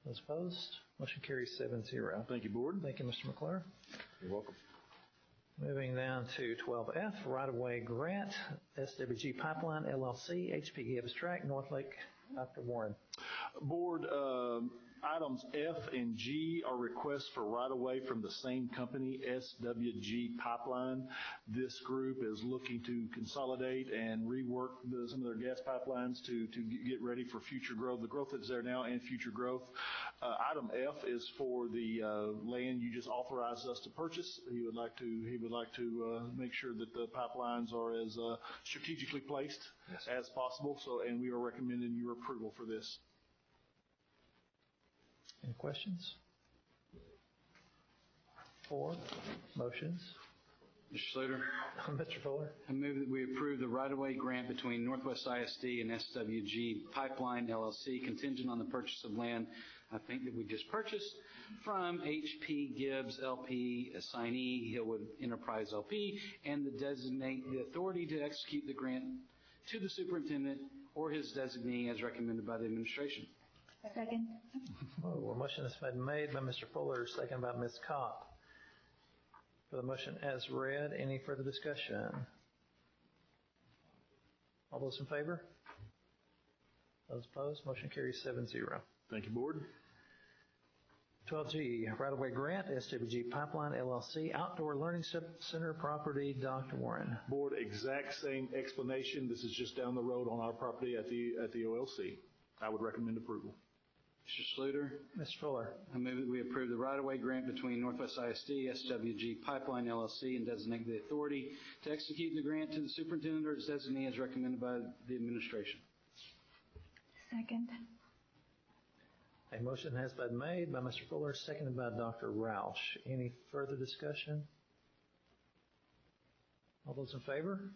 Those opposed? Motion carries 7-0. Thank you, Board. Thank you, Mr. McClure. You're welcome. Moving down to 12F, right-of-way grant, SWG Pipeline, LLC, H.P. Gibbs Tract, North Lake. Dr. Warren. Board, items F and G are requests for right-of-way from the same company, SWG Pipeline. This group is looking to consolidate and rework some of their gas pipelines to get ready for future growth, the growth that's there now and future growth. Item F is for the land you just authorized us to purchase. He would like to make sure that the pipelines are as strategically placed as possible. And we are recommending your approval for this. Any questions? 4 motions. Mr. Sluter. Mr. Fuller. I move that we approve the right-of-way grant between Northwest ISD and SWG Pipeline, LLC, contingent on the purchase of land, I think that we just purchased, from H.P. Gibbs, L.P., assignee, Hillwood Enterprise, L.P., and to designate the authority to execute the grant to the superintendent or his designee as recommended by the administration. Second. A motion has been made by Mr. Fuller, second by Ms. Kopp. For the motion as read, any further discussion? All those in favor? Those opposed? Motion carries 7-0. Thank you, Board. 12G, right-of-way grant, SWG Pipeline, LLC, Outdoor Learning Center property. Dr. Warren. Board, exact same explanation. This is just down the road on our property at the OLC. I would recommend approval. Mr. Sluter. Mr. Fuller. I move that we approve the right-of-way grant between Northwest ISD, SWG Pipeline, LLC, and designate the authority to execute the grant to the superintendent or his designee as recommended by the administration. Second. A motion has been made by Mr. Fuller, seconded by Dr. Roush. Any further discussion? All those in favor?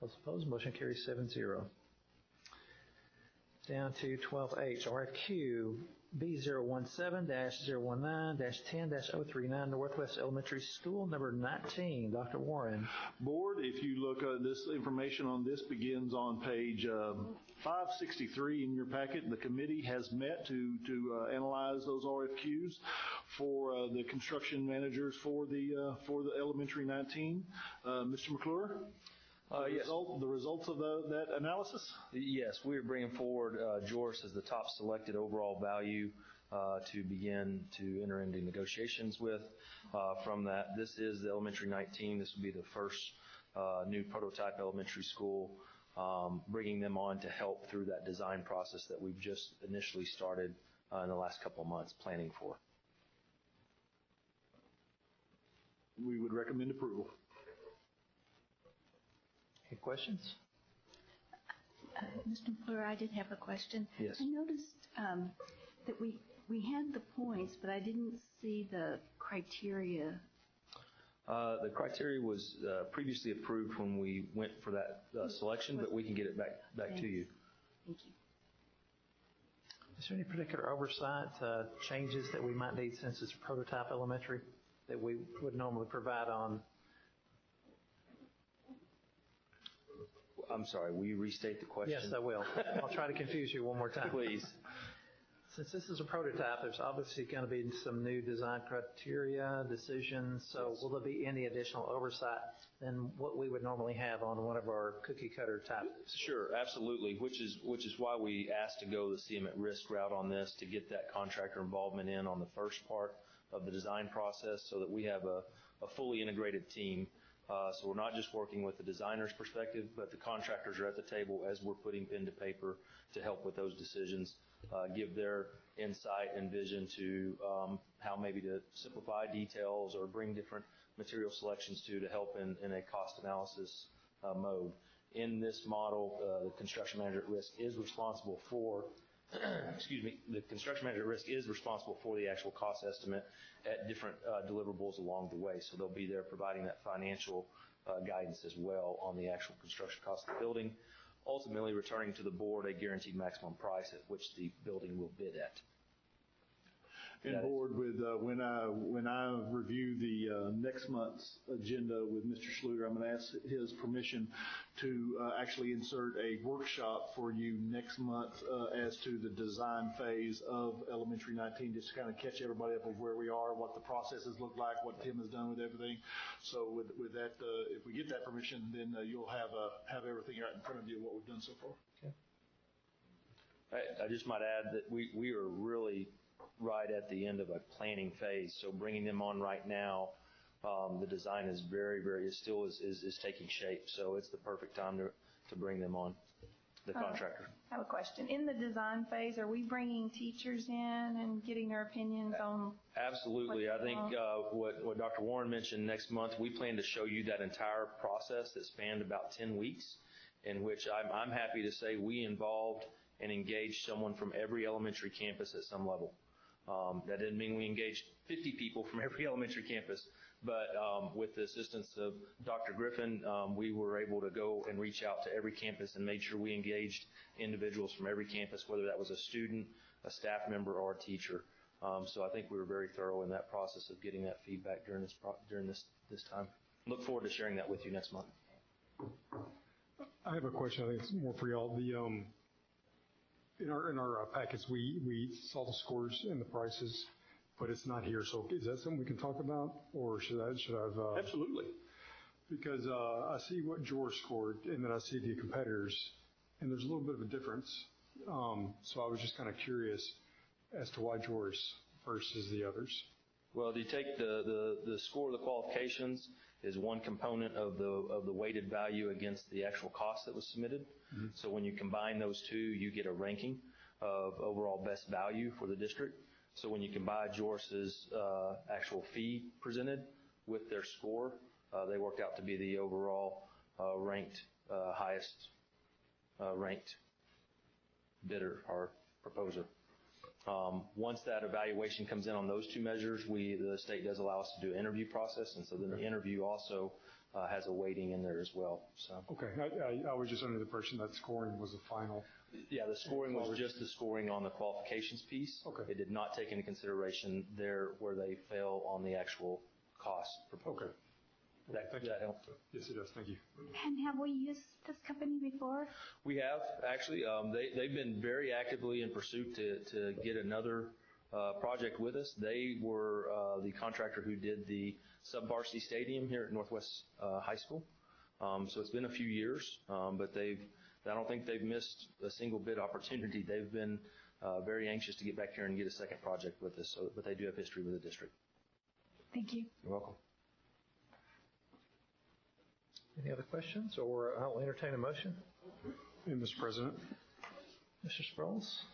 Those opposed, motion carries 7-0. Down to 12H, RFQ B017-019-10-039, Northwest Elementary School, number 19. Dr. Warren. Board, if you look, this information on this begins on page 563 in your packet. The committee has met to analyze those RFQs for the construction managers for the elementary 19. Mr. McClure? Yes. The results of that analysis? Yes, we are bringing forward Joris as the top selected overall value to begin to enter into negotiations with. From that, this is the elementary 19. This will be the first new prototype elementary school, bringing them on to help through that design process that we've just initially started in the last couple of months planning for. We would recommend approval. Any questions? Mr. McClure, I did have a question. Yes. I noticed that we had the points, but I didn't see the criteria. The criteria was previously approved when we went for that selection, but we can get it back to you. Thank you. Is there any particular oversight changes that we might need since it's a prototype elementary that we would normally provide on? I'm sorry, will you restate the question? Yes, I will. I'll try to confuse you one more time. Please. Since this is a prototype, there's obviously going to be some new design criteria, decisions. So will there be any additional oversight than what we would normally have on one of our cookie cutter type? Sure, absolutely, which is why we asked to go the CM at risk route on this, to get that contractor involvement in on the first part of the design process so that we have a fully integrated team. So we're not just working with the designer's perspective, but the contractors are at the table as we're putting pen to paper to help with those decisions, give their insight and vision to how maybe to simplify details or bring different material selections to help in a cost analysis mode. In this model, the construction manager at risk is responsible for the construction manager at risk is responsible for the actual cost estimate at different deliverables along the way. So they'll be there providing that financial guidance as well on the actual construction cost of the building, ultimately returning to the board a guaranteed maximum price at which the building will bid at. And board, with when I review the next month's agenda with Mr. Schluter, I'm going to ask his permission to actually insert a workshop for you next month as to the design phase of elementary 19, just to kind of catch everybody up with where we are, what the processes look like, what Tim has done with everything. So with that, if we get that permission, then you'll have everything right in front of you what we've done so far. Okay. I just might add that we are really right at the end of a planning phase. So bringing them on right now, the design is is taking shape. So it's the perfect time to bring them on, the contractor. I have a question. In the design phase, are we bringing teachers in and getting their opinions on? Absolutely. I think what Dr. Warren mentioned, next month, we plan to show you that entire process that spanned about 10 weeks, in which I'm happy to say we involved and engaged someone from every elementary campus at some level. That didn't mean we engaged 50 people from every elementary campus, but with the assistance of Dr. Griffin, we were able to go and reach out to every campus and made sure we engaged individuals from every campus, whether that was a student, a staff member, or a teacher. So I think we were very thorough in that process of getting that feedback during this time. Look forward to sharing that with you next month. I have a question. I think it's more for y'all. In our packets, we saw the scores and the prices, but it's not here. So is that something we can talk about, or should I have? Absolutely. Because I see what George scored, and then I see the competitors, and there's a little bit of a difference. So I was just kind of curious as to why George versus the others. Well, you take the score of the qualifications is one component of the weighted value against the actual cost that was submitted. Mm-hmm. So when you combine those two, you get a ranking of overall best value for the district. So when you combine Joris's actual fee presented with their score, they worked out to be the overall highest ranked bidder or proposer. Once that evaluation comes in on those two measures, the state does allow us to do an interview process, and so then the interview also has a weighting in there as well. So. Okay, I was just under the impression that scoring was the final. Yeah, the scoring was just the scoring on the qualifications piece. Okay. It did not take into consideration where they fell on the actual cost proposal. Okay. That helped? Yes, it does. Thank you. And have we used this company before? We have, actually. They've been very actively in pursuit to get another project with us. They were the contractor who did the sub-varsity stadium here at Northwest High School. So it's been a few years, but I don't think they've missed a single bid opportunity. They've been very anxious to get back here and get a second project with us, but they do have history with the district. Thank you. You're welcome. Any other questions, or I'll entertain a motion? Mr. President. Mr. Sproles.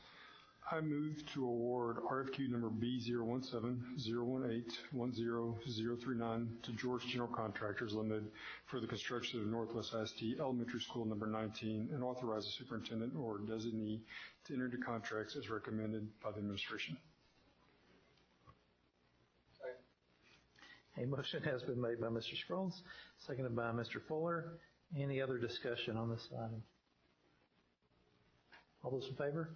I move to award RFQ number B017-018-10039 to George General Contractors Limited for the construction of Northwest ISD Elementary School number 19 and authorize the superintendent or designee to enter into contracts as recommended by the administration. A motion has been made by Mr. Sproles, seconded by Mr. Fuller. Any other discussion on this item? All those in favor?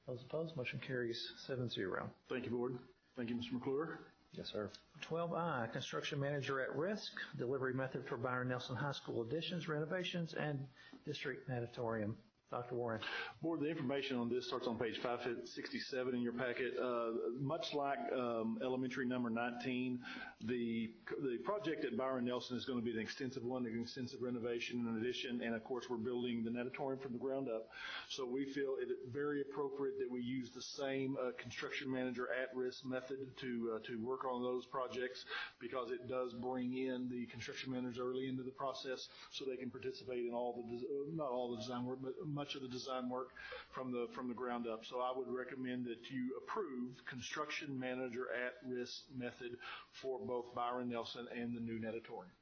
Those opposed? Motion carries 7-0. Thank you, Board. Thank you, Mr. McClure. Yes, sir. 12I, Construction Manager at Risk, Delivery Method for Byron Nelson High School additions, renovations, and District Natatorium. Dr. Warren. Board, the information on this starts on page 567 in your packet. Much like elementary number 19, the project at Byron Nelson is going to be an extensive one, an extensive renovation and addition, and of course we're building the natatorium from the ground up. So we feel it very appropriate that we use the same construction manager at-risk method to work on those projects, because it does bring in the construction managers early into the process so they can participate in not all the design work, but much of the design work from the ground up. So I would recommend that you approve construction manager at-risk method for both Byron Nelson and the new natatorium.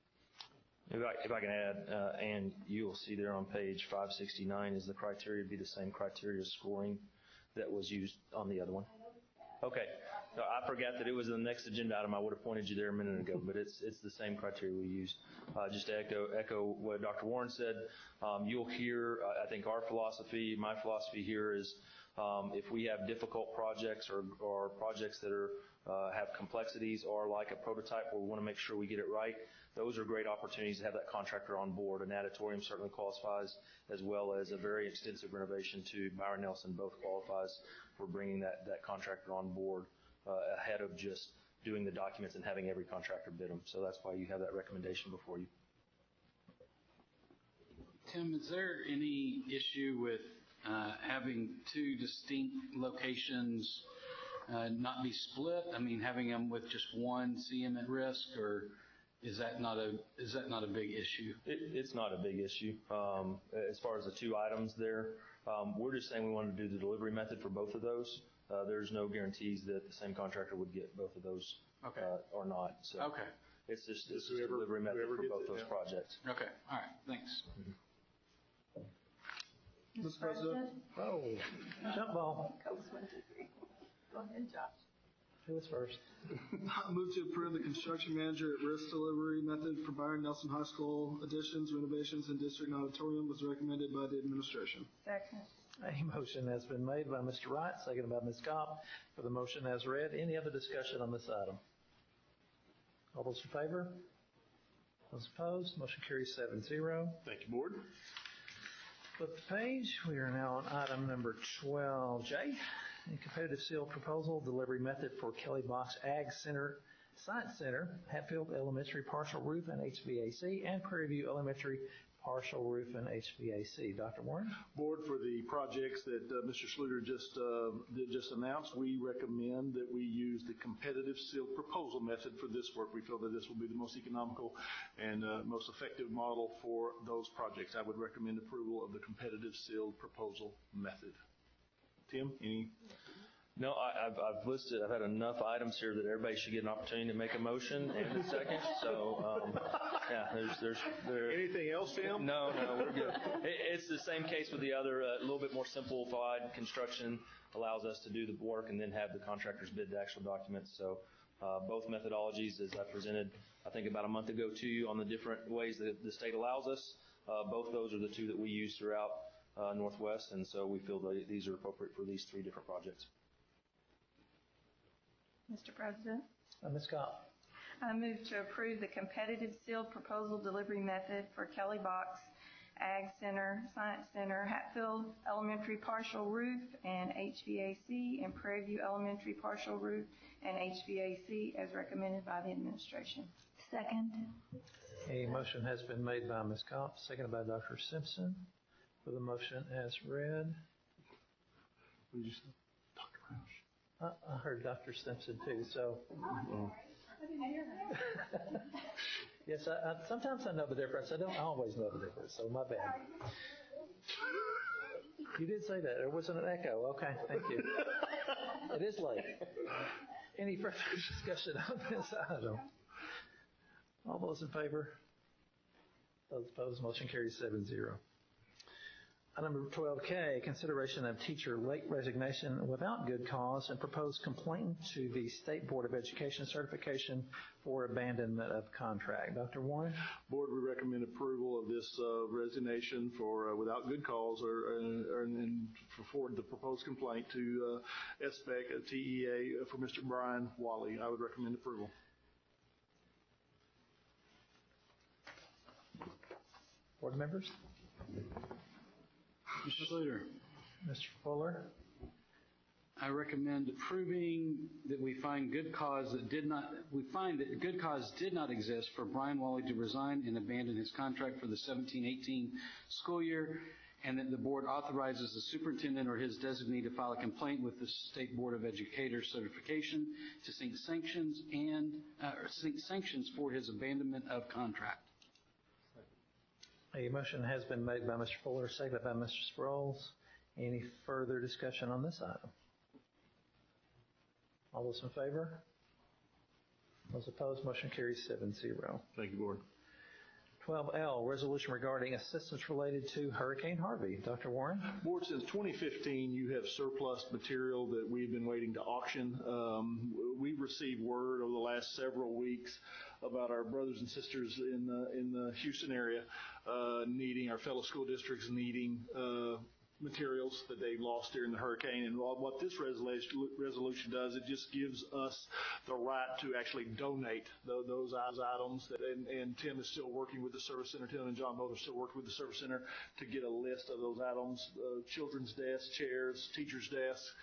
If I can add, and you'll see there on page 569 is the criteria, be the same criteria scoring that was used on the other one. Okay. So I forgot that it was the next agenda item. I would have pointed you there a minute ago, but it's the same criteria we used. Just to echo what Dr. Warren said, you'll hear, I think our philosophy, my philosophy here is if we have difficult projects or projects that have complexities or like a prototype where we want to make sure we get it right, those are great opportunities to have that contractor on board. An natatorium certainly qualifies, as well as a very extensive renovation to Byron Nelson both qualifies for bringing that contractor on board ahead of just doing the documents and having every contractor bid them. So that's why you have that recommendation before you. Tim, is there any issue with having two distinct locations not be split? I mean, having them with just one CM at risk, or is that not a big issue? It's not a big issue. As far as the two items there, we're just saying we want to do the delivery method for both of those. There's no guarantees that the same contractor would get both of those or not. So okay. It's just a delivery method for both those projects. Okay. All right. Thanks. Mm-hmm. Mr. President? Oh, jump ball. Go ahead, Josh. Who was first? I move to approve the construction manager at risk delivery method for Byron Nelson High School additions, renovations, and district auditorium was recommended by the administration. Second. A motion has been made by Mr. Wright, seconded by Ms. Cobb for the motion as read. Any other discussion on this item? All those in favor? Those opposed? Motion carries 7-0. Thank you, Board. Flip the page. We are now on item number 12J. A competitive seal proposal, delivery method for Kelly Box Ag Center, Science Center, Hatfield Elementary partial roof and HVAC, and Prairie View Elementary partial roof and HVAC. Dr. Warren? Board, for the projects that Mr. Schluter just announced, we recommend that we use the competitive sealed proposal method for this work. We feel that this will be the most economical and most effective model for those projects. I would recommend approval of the competitive sealed proposal method. Tim, any? No, I've listed, I've had enough items here that everybody should get an opportunity to make a motion in a second. So, yeah, there's anything else, Tim? No, we're good. It's the same case with the other, a little bit more simplified construction, allows us to do the work and then have the contractors bid the actual documents. So both methodologies, as I presented, I think about a month ago to you on the different ways that the state allows us, both those are the two that we use throughout Northwest, and so we feel that these are appropriate for these three different projects. Mr. President, Ms. Kopp. I move to approve the competitive sealed proposal delivery method for Kelly Box Ag Center, Science Center, Hatfield Elementary partial roof and HVAC, and Prairie View Elementary partial roof and HVAC as recommended by the administration. Second. A motion has been made by Ms. Kopp, seconded by Dr. Simpson. For the motion as read. What did you say? Dr. Roush. I heard Dr. Simpson too, so. Yes, sometimes I know the difference. I don't always know the difference, so my bad. You did say that. There wasn't an echo. Okay, thank you. It is late. Any further discussion on this item? All those in favor? Those opposed, motion carries 7-0. Item number 12K, consideration of teacher late resignation without good cause and proposed complaint to the State Board of Education certification for abandonment of contract. Dr. Warren? Board, we recommend approval of this resignation for without good cause and forward the proposed complaint to SBEC, TEA for Mr. Brian Wally. I would recommend approval. Board members? Mr. Sluter. Mr. Fuller? I recommend approving that we find good cause that did not exist for Brian Wally to resign and abandon his contract for the 17-18 school year, and that the board authorizes the superintendent or his designee to file a complaint with the State Board of Educators certification to seek sanctions for his abandonment of contract. A motion has been made by Mr. Fuller, seconded by Mr. Sproles. Any further discussion on this item? All those in favor? Those opposed, motion carries 7-0. Thank you, Board. 12L, resolution regarding assistance related to Hurricane Harvey. Dr. Warren? Board, since 2015, you have surplus material that we've been waiting to auction. We've received word over the last several weeks about our brothers and sisters in the Houston area needing, our fellow school districts needing materials that they lost during the hurricane. And what this resolution does, it just gives us the right to actually donate those items. And Tim is still working with the Service Center. Tim and John both are still working with the Service Center to get a list of those items, children's desks, chairs, teachers' desks,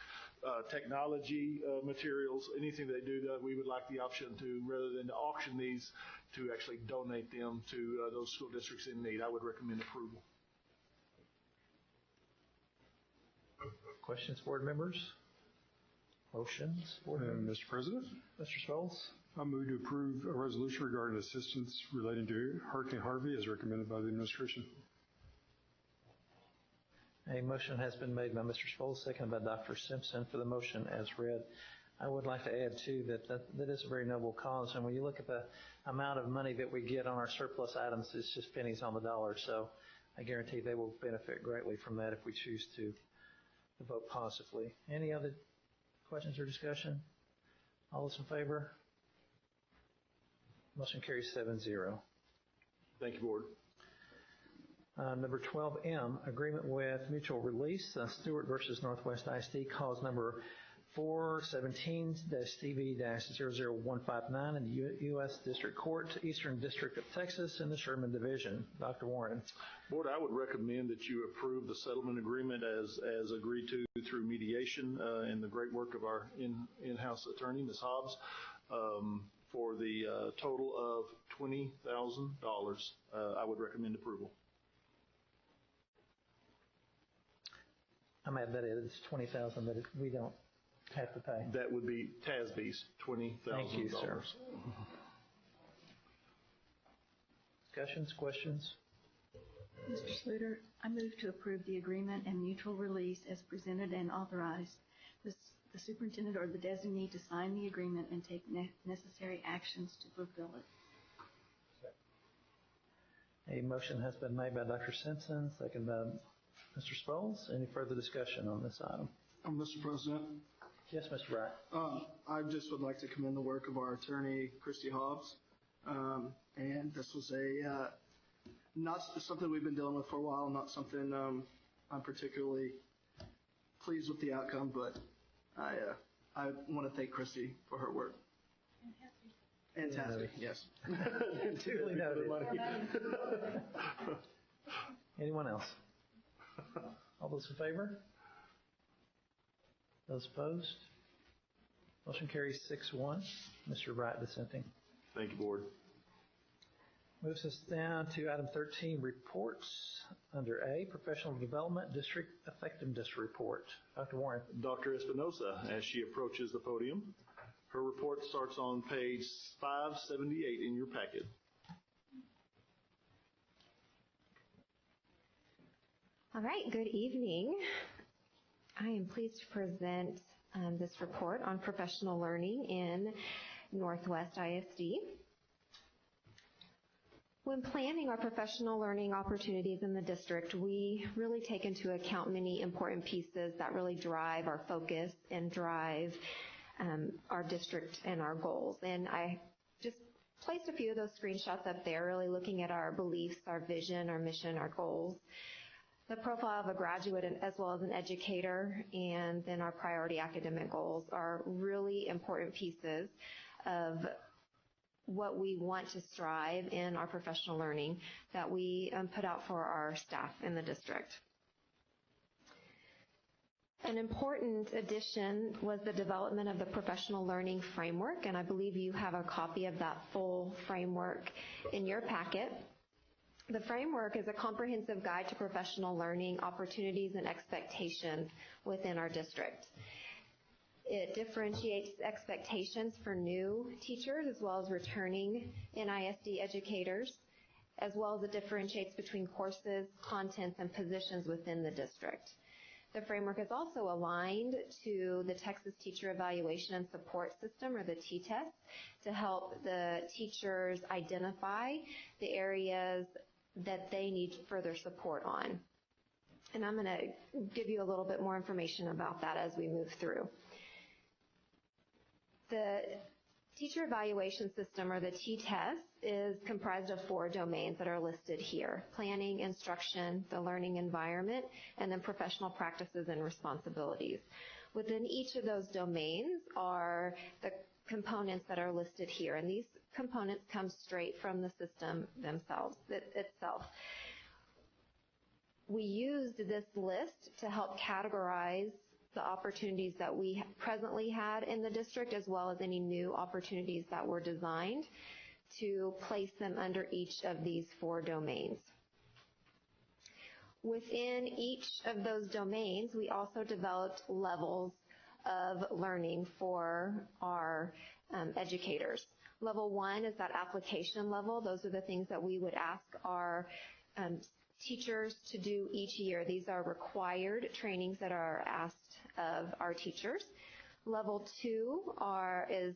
technology materials, anything they do that we would like the option to, rather than to auction these, to actually donate them to those school districts in need. I would recommend approval. Questions, board members? Motions, board members? Mr. President? Mr. Scholes? I move to approve a resolution regarding assistance relating to Hurricane Harvey as recommended by the administration. A motion has been made by Mr. Scholes, seconded by Dr. Simpson for the motion as read. I would like to add, too, that is a very noble cause. And when you look at the amount of money that we get on our surplus items, it's just pennies on the dollar. So I guarantee they will benefit greatly from that if we choose to vote positively. Any other questions or discussion? All those in favor? Motion carries 7-0. Thank you, Board. Number 12M, agreement with mutual release, Stewart versus Northwest ISD, cause number 417-CV-00159 in the U.S. District Court, Eastern District of Texas, in the Sherman Division. Dr. Warren. Board, I would recommend that you approve the settlement agreement as agreed to through mediation and the great work of our in-house attorney, Ms. Hobbs, for the total of $20,000. I would recommend approval. I'm mad that it's $20,000 that we don't have to pay. That would be TASB's $20,000. Thank you, sir. Discussions, questions? Mr. Sluter, I move to approve the agreement and mutual release as presented and authorized the superintendent or the designee to sign the agreement and take necessary actions to fulfill it. A motion has been made by Dr. Simpson, second by Mr. Sproles. Any further discussion on this item? Mr. President. Yes, Mr. Wright. I just would like to commend the work of our attorney, Christy Hobbs. And this was not something we've been dealing with for a while, not something I'm particularly pleased with the outcome, but I want to thank Christy for her work. Fantastic, yes. Duly noted. Anyone else? All those in favor? Those opposed? Motion carries 6-1. Mr. Wright dissenting. Thank you, Board. Moves us down to item 13, reports. Under A, Professional Development District Effectiveness Report. Dr. Warren. Dr. Espinosa, as she approaches the podium, her report starts on page 578 in your packet. All right, good evening. I am pleased to present this report on professional learning in Northwest ISD. When planning our professional learning opportunities in the district, we really take into account many important pieces that really drive our focus and drive our district and our goals. And I just placed a few of those screenshots up there, really looking at our beliefs, our vision, our mission, our goals, the profile of a graduate as well as an educator, and then our priority academic goals are really important pieces of what we want to strive in our professional learning that we put out for our staff in the district. An important addition was the development of the professional learning framework, and I believe you have a copy of that full framework in your packet. The framework is a comprehensive guide to professional learning opportunities and expectations within our district. It differentiates expectations for new teachers as well as returning NISD educators, as well as it differentiates between courses, contents, and positions within the district. The framework is also aligned to the Texas Teacher Evaluation and Support System, or the T-TESS, to help the teachers identify the areas that they need further support on. And I'm going to give you a little bit more information about that as we move through. The Teacher Evaluation System, or the T-TESS, is comprised of 4 domains that are listed here: planning, instruction, the learning environment, and then professional practices and responsibilities. Within each of those domains are the components that are listed here, and these components come straight from the system itself. We used this list to help categorize the opportunities that we presently had in the district, as well as any new opportunities that were designed to place them under each of these 4 domains. Within each of those domains, we also developed levels of learning for our educators. Level 1 is that application level. Those are the things that we would ask our teachers to do each year. These are required trainings that are asked of our teachers. Level 2 is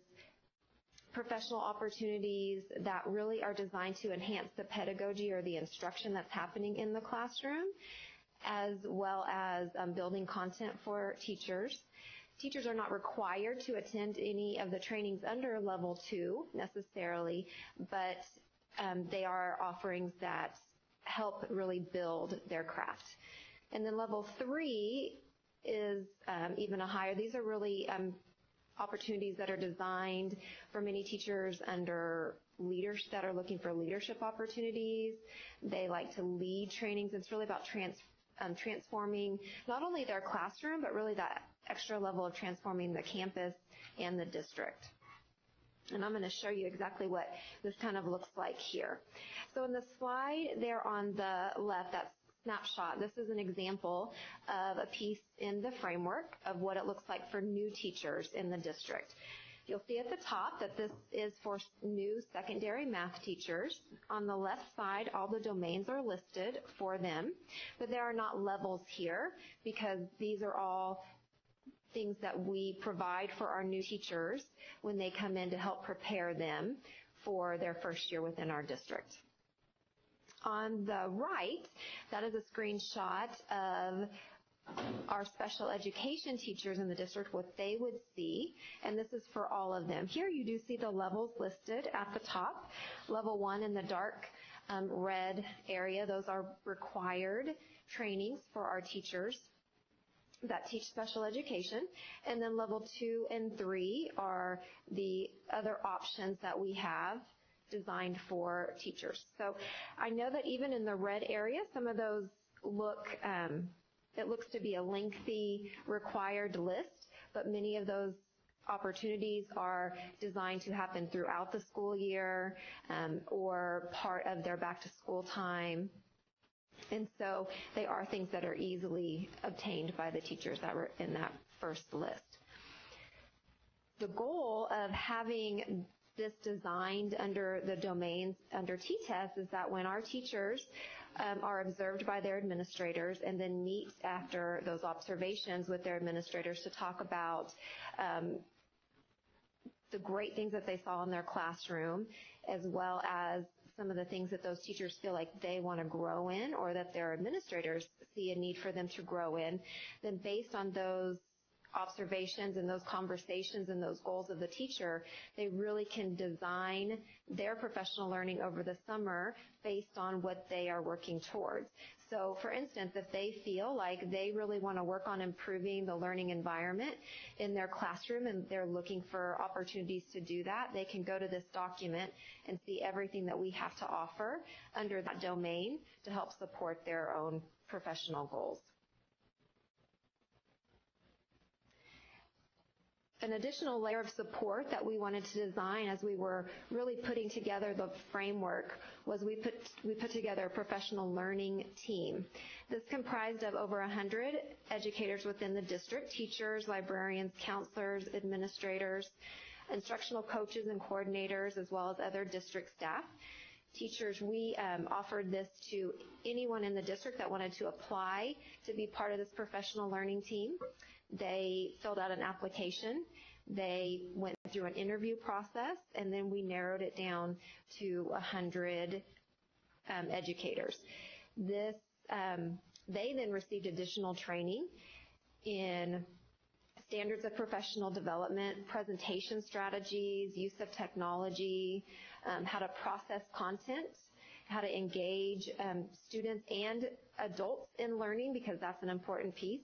professional opportunities that really are designed to enhance the pedagogy or the instruction that's happening in the classroom, as well as building content for teachers. Teachers are not required to attend any of the trainings under Level 2 necessarily, but they are offerings that help really build their craft. And then Level 3 is even a higher. These are really opportunities that are designed for many teachers under leaders that are looking for leadership opportunities. They like to lead trainings. It's really about transforming not only their classroom, but really that extra level of transforming the campus and the district. And I'm going to show you exactly what this kind of looks like here. So in the slide there on the left, that snapshot, this is an example of a piece in the framework of what it looks like for new teachers in the district. You'll see at the top that this is for new secondary math teachers. On the left side, all the domains are listed for them, but there are not levels here because these are all things that we provide for our new teachers when they come in to help prepare them for their first year within our district. On the right, that is a screenshot of our special education teachers in the district what they would see, and this is for all of them. Here you do see the levels listed at the top. Level 1 in the dark red area, those are required trainings for our teachers that teach special education. And then level 2 and 3 are the other options that we have designed for teachers. So I know that even in the red area, some of those look, it looks to be a lengthy required list, but many of those opportunities are designed to happen throughout the school year or part of their back to school time. And so they are things that are easily obtained by the teachers that were in that first list. The goal of having this designed under the domains under T-TEST is that when our teachers are observed by their administrators and then meet after those observations with their administrators to talk about the great things that they saw in their classroom, as well as some of the things that those teachers feel like they want to grow in or that their administrators see a need for them to grow in, then based on those observations and those conversations and those goals of the teacher, they really can design their professional learning over the summer based on what they are working towards. So, for instance, if they feel like they really want to work on improving the learning environment in their classroom and they're looking for opportunities to do that, they can go to this document and see everything that we have to offer under that domain to help support their own professional goals. An additional layer of support that we wanted to design as we were really putting together the framework was we put together a professional learning team. This comprised of over 100 educators within the district, teachers, librarians, counselors, administrators, instructional coaches and coordinators, as well as other district staff. Teachers, we offered this to anyone in the district that wanted to apply to be part of this professional learning team. They filled out an application, they went through an interview process, and then we narrowed it down to 100 educators. They then received additional training in standards of professional development, presentation strategies, use of technology, how to process content, how to engage students and adults in learning, because that's an important piece.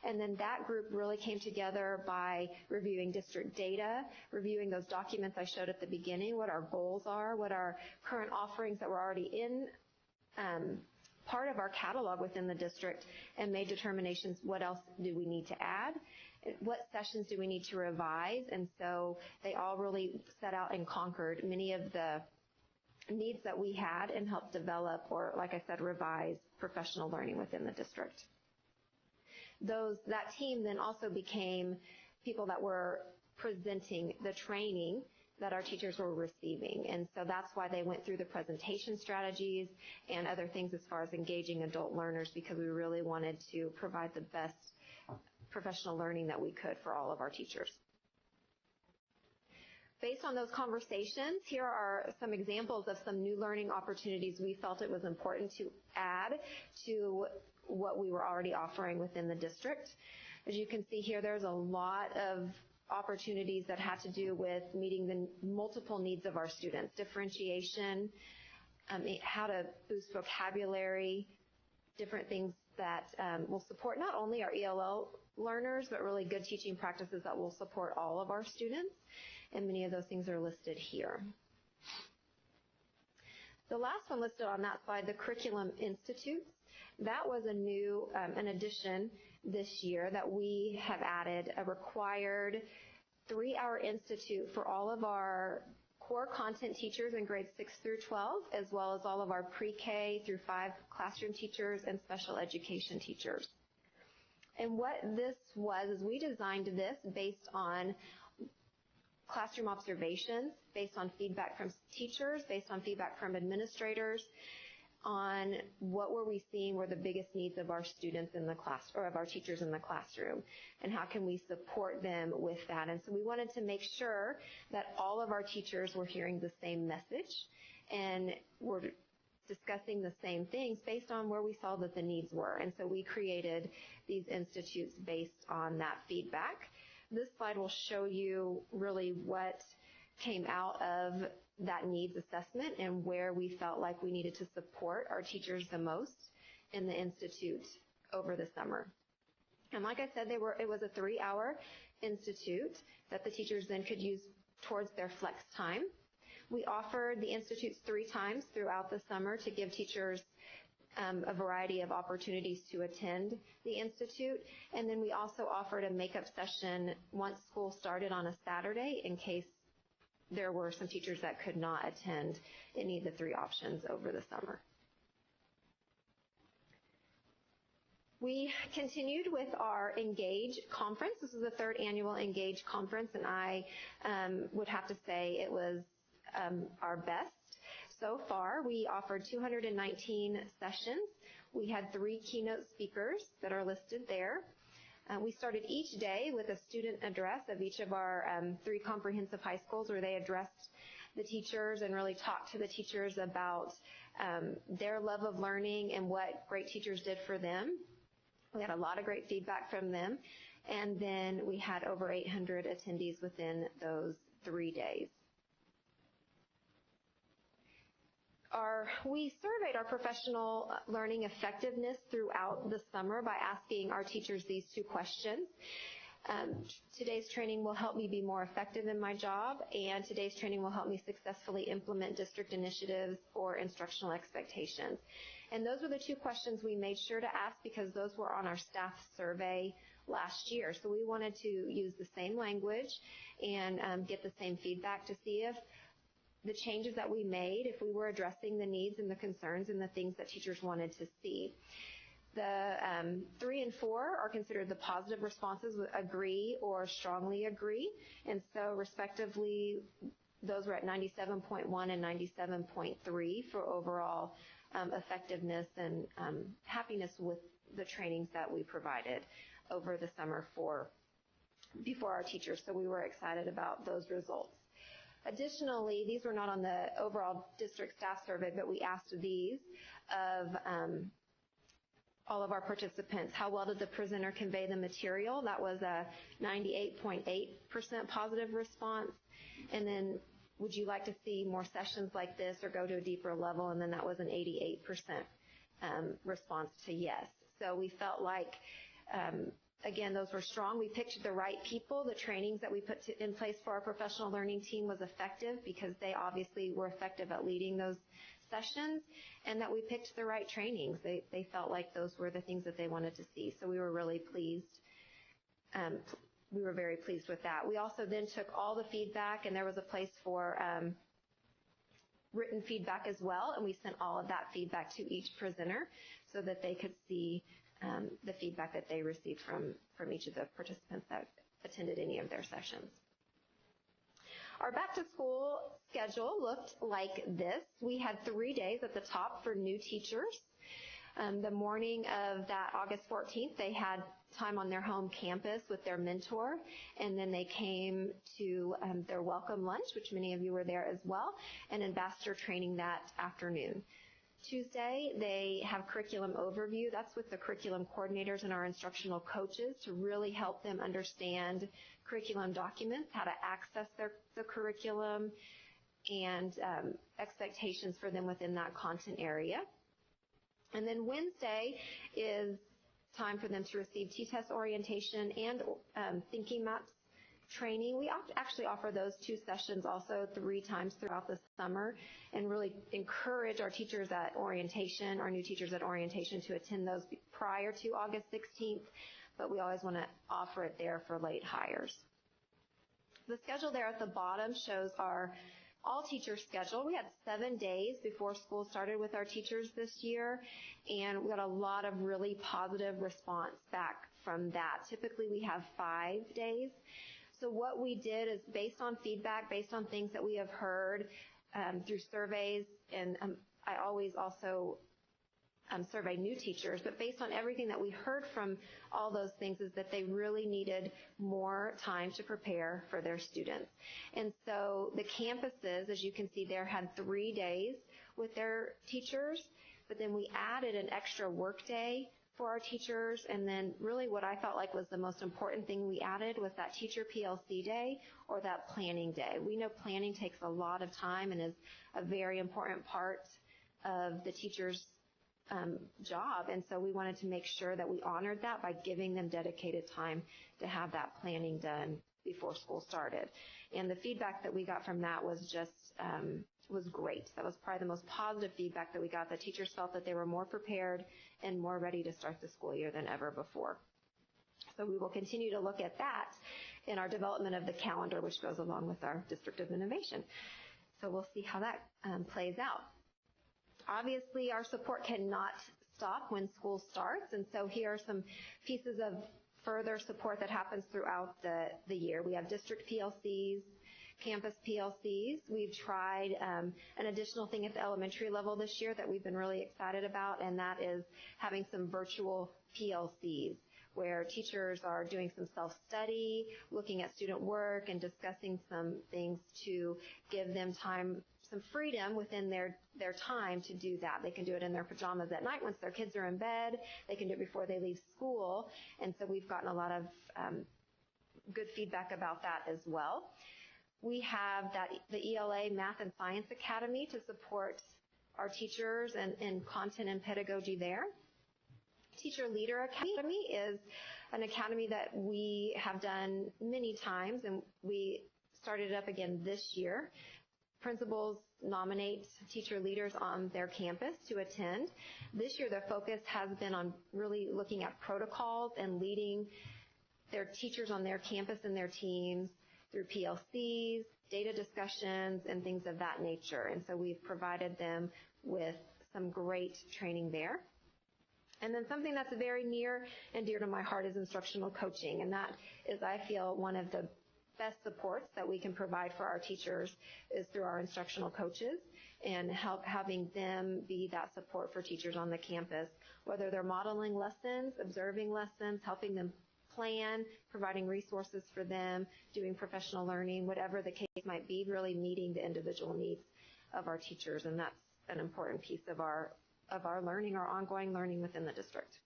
And then that group really came together by reviewing district data, reviewing those documents I showed at the beginning, what our goals are, what our current offerings that were already in part of our catalog within the district, and made determinations what else do we need to add, what sessions do we need to revise. And so they all really set out and conquered many of the needs that we had and helped develop, or like I said, revise professional learning within the district. That team then also became people that were presenting the training that our teachers were receiving. And so that's why they went through the presentation strategies and other things as far as engaging adult learners, because we really wanted to provide the best professional learning that we could for all of our teachers. Based on those conversations, here are some examples of some new learning opportunities we felt it was important to add to what we were already offering within the district. As you can see here, there's a lot of opportunities that had to do with meeting the multiple needs of our students, differentiation, how to boost vocabulary, different things that will support not only our ELL learners, but really good teaching practices that will support all of our students. And many of those things are listed here. The last one listed on that slide, the Curriculum Institutes, that was an addition this year that we have added, a required 3-hour institute for all of our core content teachers in grades 6 through 12, as well as all of our pre-K through 5 classroom teachers and special education teachers. And what this was is we designed this based on classroom observations, based on feedback from teachers, based on feedback from administrators, on what were we seeing were the biggest needs of our students in the class, or of our teachers in the classroom, and how can we support them with that. And so we wanted to make sure that all of our teachers were hearing the same message and were discussing the same things based on where we saw that the needs were. And so we created these institutes based on that feedback. This slide will show you really what came out of that needs assessment and where we felt like we needed to support our teachers the most in the institute over the summer. And like I said, it was a 3-hour institute that the teachers then could use towards their flex time. We offered the institutes 3 times throughout the summer to give teachers a variety of opportunities to attend the institute. And then we also offered a makeup session once school started on a Saturday in case there were some teachers that could not attend any of the 3 options over the summer. We continued with our Engage conference. This is the 3rd annual Engage conference, and I would have to say it was our best so far. We offered 219 sessions. We had 3 keynote speakers that are listed there. We started each day with a student address of each of our 3 comprehensive high schools where they addressed the teachers and really talked to the teachers about their love of learning and what great teachers did for them. We had a lot of great feedback from them. And then we had over 800 attendees within those 3 days. We surveyed our professional learning effectiveness throughout the summer by asking our teachers these 2 questions. Today's training will help me be more effective in my job, and today's training will help me successfully implement district initiatives or instructional expectations. And those were the 2 questions we made sure to ask because those were on our staff survey last year. So we wanted to use the same language and get the same feedback to see if the changes that we made, if we were addressing the needs and the concerns and the things that teachers wanted to see. The 3 and 4 are considered the positive responses with agree or strongly agree. And so respectively, those were at 97.1 and 97.3 for overall effectiveness and happiness with the trainings that we provided over the summer before our teachers. So we were excited about those results. Additionally, these were not on the overall district staff survey, but we asked these of all of our participants. How well did the presenter convey the material? That was a 98.8% positive response. And then, would you like to see more sessions like this or go to a deeper level? And then that was an 88% response to yes. So we felt like, again, those were strong. We picked the right people. The trainings that we put in place for our professional learning team was effective because they obviously were effective at leading those sessions, and that we picked the right trainings. They felt like those were the things that they wanted to see. So we were really pleased. We were very pleased with that. We also then took all the feedback, and there was a place for written feedback as well, and we sent all of that feedback to each presenter so that they could see the feedback that they received from each of the participants that attended any of their sessions. Our back-to-school schedule looked like this. We had 3 days at the top for new teachers. The morning of that August 14th, they had time on their home campus with their mentor, and then they came to their welcome lunch, which many of you were there as well, and ambassador training that afternoon. Tuesday, they have curriculum overview. That's with the curriculum coordinators and our instructional coaches to really help them understand curriculum documents, how to access the curriculum, and expectations for them within that content area. And then Wednesday is time for them to receive T-test orientation and thinking maps training. We actually offer those 2 sessions also 3 times throughout the summer and really encourage our teachers at orientation, our new teachers at orientation, to attend those prior to August 16th, but we always want to offer it there for late hires. The schedule there at the bottom shows our all-teacher schedule. We had 7 days before school started with our teachers this year, and we got a lot of really positive response back from that. Typically, we have 5 days. So what we did is based on feedback, based on things that we have heard through surveys, and I always also survey new teachers, but based on everything that we heard from all those things is that they really needed more time to prepare for their students. And so the campuses, as you can see there, had 3 days with their teachers, but then we added an extra work day for our teachers, and then really what I felt like was the most important thing we added was that teacher PLC day or that planning day. We know planning takes a lot of time and is a very important part of the teacher's job, and so we wanted to make sure that we honored that by giving them dedicated time to have that planning done before school started. And the feedback that we got from that was just was great. That was probably the most positive feedback that we got. The teachers felt that they were more prepared and more ready to start the school year than ever before. So we will continue to look at that in our development of the calendar, which goes along with our District of Innovation. So we'll see how that plays out. Obviously, our support cannot stop when school starts, and so here are some pieces of further support that happens throughout the year. We have district PLCs, campus PLCs. We've tried an additional thing at the elementary level this year that we've been really excited about, and that is having some virtual PLCs where teachers are doing some self-study, looking at student work, and discussing some things to give them time, some freedom within their time to do that. They can do it in their pajamas at night once their kids are in bed. They can do it before they leave school. And so we've gotten a lot of good feedback about that as well. We have the ELA Math and Science Academy to support our teachers and content and pedagogy there. Teacher Leader Academy is an academy that we have done many times, and we started it up again this year. Principals nominate teacher leaders on their campus to attend. This year, their focus has been on really looking at protocols and leading their teachers on their campus and their teams through PLCs, data discussions, and things of that nature. And so we've provided them with some great training there. And then something that's very near and dear to my heart is instructional coaching. And that is, I feel, one of the best supports that we can provide for our teachers is through our instructional coaches and having them be that support for teachers on the campus, whether they're modeling lessons, observing lessons, helping them plan, providing resources for them, doing professional learning, whatever the case might be, really meeting the individual needs of our teachers. And that's an important piece of our learning, our ongoing learning within the district.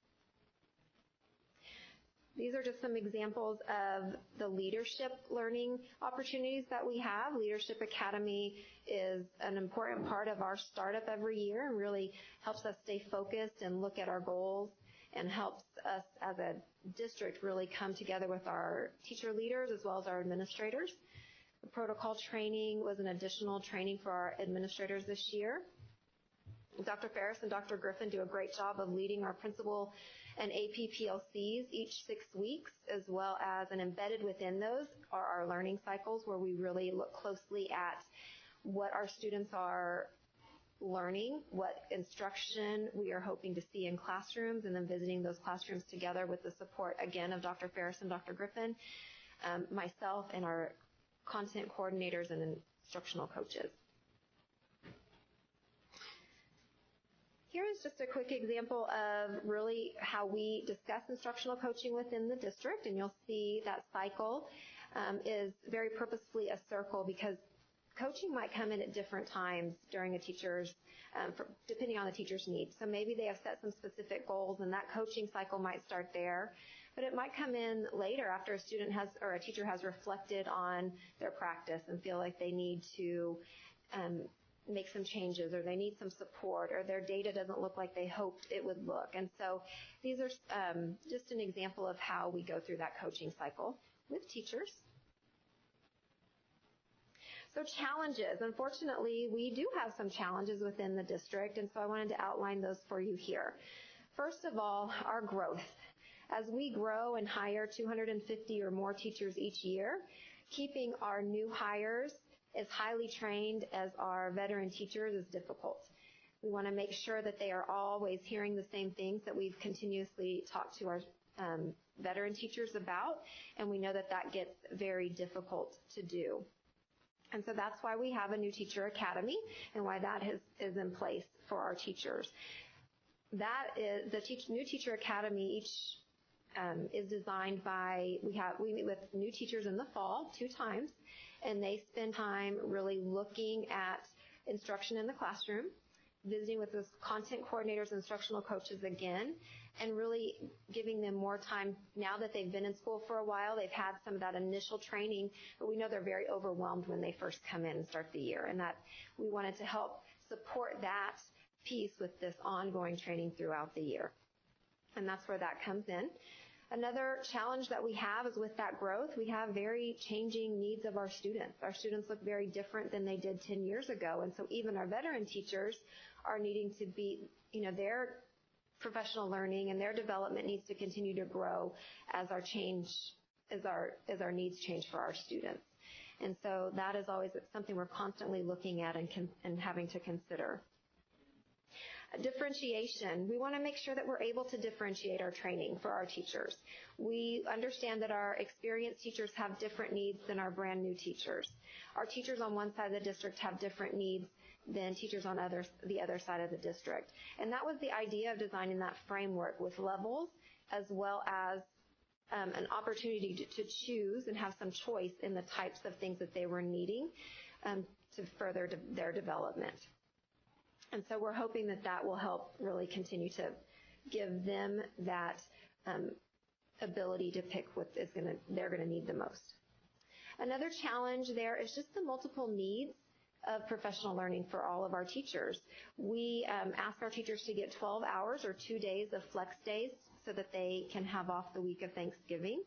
These are just some examples of the leadership learning opportunities that we have. Leadership Academy is an important part of our startup every year and really helps us stay focused and look at our goals and helps us as a district really come together with our teacher leaders as well as our administrators. The protocol training was an additional training for our administrators this year. Dr. Ferris and Dr. Griffin do a great job of leading our principal and AP PLCs each 6 weeks, as well as, and embedded within those are our learning cycles where we really look closely at what our students are learning, what instruction we are hoping to see in classrooms, and then visiting those classrooms together with the support, again, of Dr. Ferris and Dr. Griffin, myself, and our content coordinators and instructional coaches. Here is just a quick example of really how we discuss instructional coaching within the district, and you'll see that cycle is very purposefully a circle because coaching might come in at different times during a teacher's, depending on the teacher's needs. So maybe they have set some specific goals, and that coaching cycle might start there, but it might come in later after a student has or a teacher has reflected on their practice and feel like they need to make some changes, or they need some support, or their data doesn't look like they hoped it would look. And so these are just an example of how we go through that coaching cycle with teachers. So challenges. Unfortunately, we do have some challenges within the district, and so I wanted to outline those for you here. First of all, our growth. As we grow and hire 250 or more teachers each year, keeping our new hires as highly trained as our veteran teachers is difficult. We want to make sure that they are always hearing the same things that we've continuously talked to our veteran teachers about, and we know that that gets very difficult to do. And so that's why we have a new teacher academy and why that is in place for our teachers. that is the New Teacher Academy. Each is designed by, we meet with new teachers in the fall 2 times, and they spend time really looking at instruction in the classroom, visiting with those content coordinators, instructional coaches again, and really giving them more time now that they've been in school for a while. They've had some of that initial training, but we know they're very overwhelmed when they first come in and start the year, and that we wanted to help support that piece with this ongoing training throughout the year. And that's where that comes in. Another challenge that we have is with that growth, we have very changing needs of our students. Our students look very different than they did 10 years ago, and so even our veteran teachers are needing to be, their professional learning and their development needs to continue to grow as our needs change for our students. And so that is always something we're constantly looking at and having to consider. Differentiation. We want to make sure that we're able to differentiate our training for our teachers. We understand that our experienced teachers have different needs than our brand new teachers. Our teachers on one side of the district have different needs than teachers on the other side of the district. And that was the idea of designing that framework with levels as well as an opportunity to choose and have some choice in the types of things that they were needing to further their development. And so we're hoping that that will help really continue to give them that ability to pick what they're going to need the most. Another challenge there is just the multiple needs of professional learning for all of our teachers. We ask our teachers to get 12 hours or 2 days of flex days so that they can have off the week of Thanksgiving.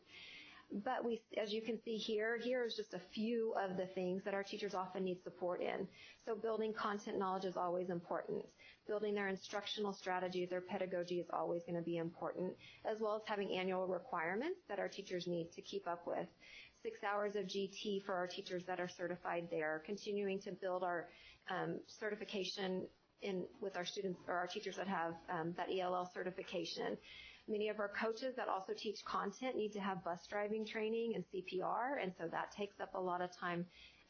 But as you can see here is just a few of the things that our teachers often need support in. So building content knowledge is always important. Building their instructional strategies, their pedagogy is always going to be important, as well as having annual requirements that our teachers need to keep up with. 6 hours of GT for our teachers that are certified there, continuing to build our certification with our students or our teachers that have that ELL certification. Many of our coaches that also teach content need to have bus driving training and CPR, and so that takes up a lot of time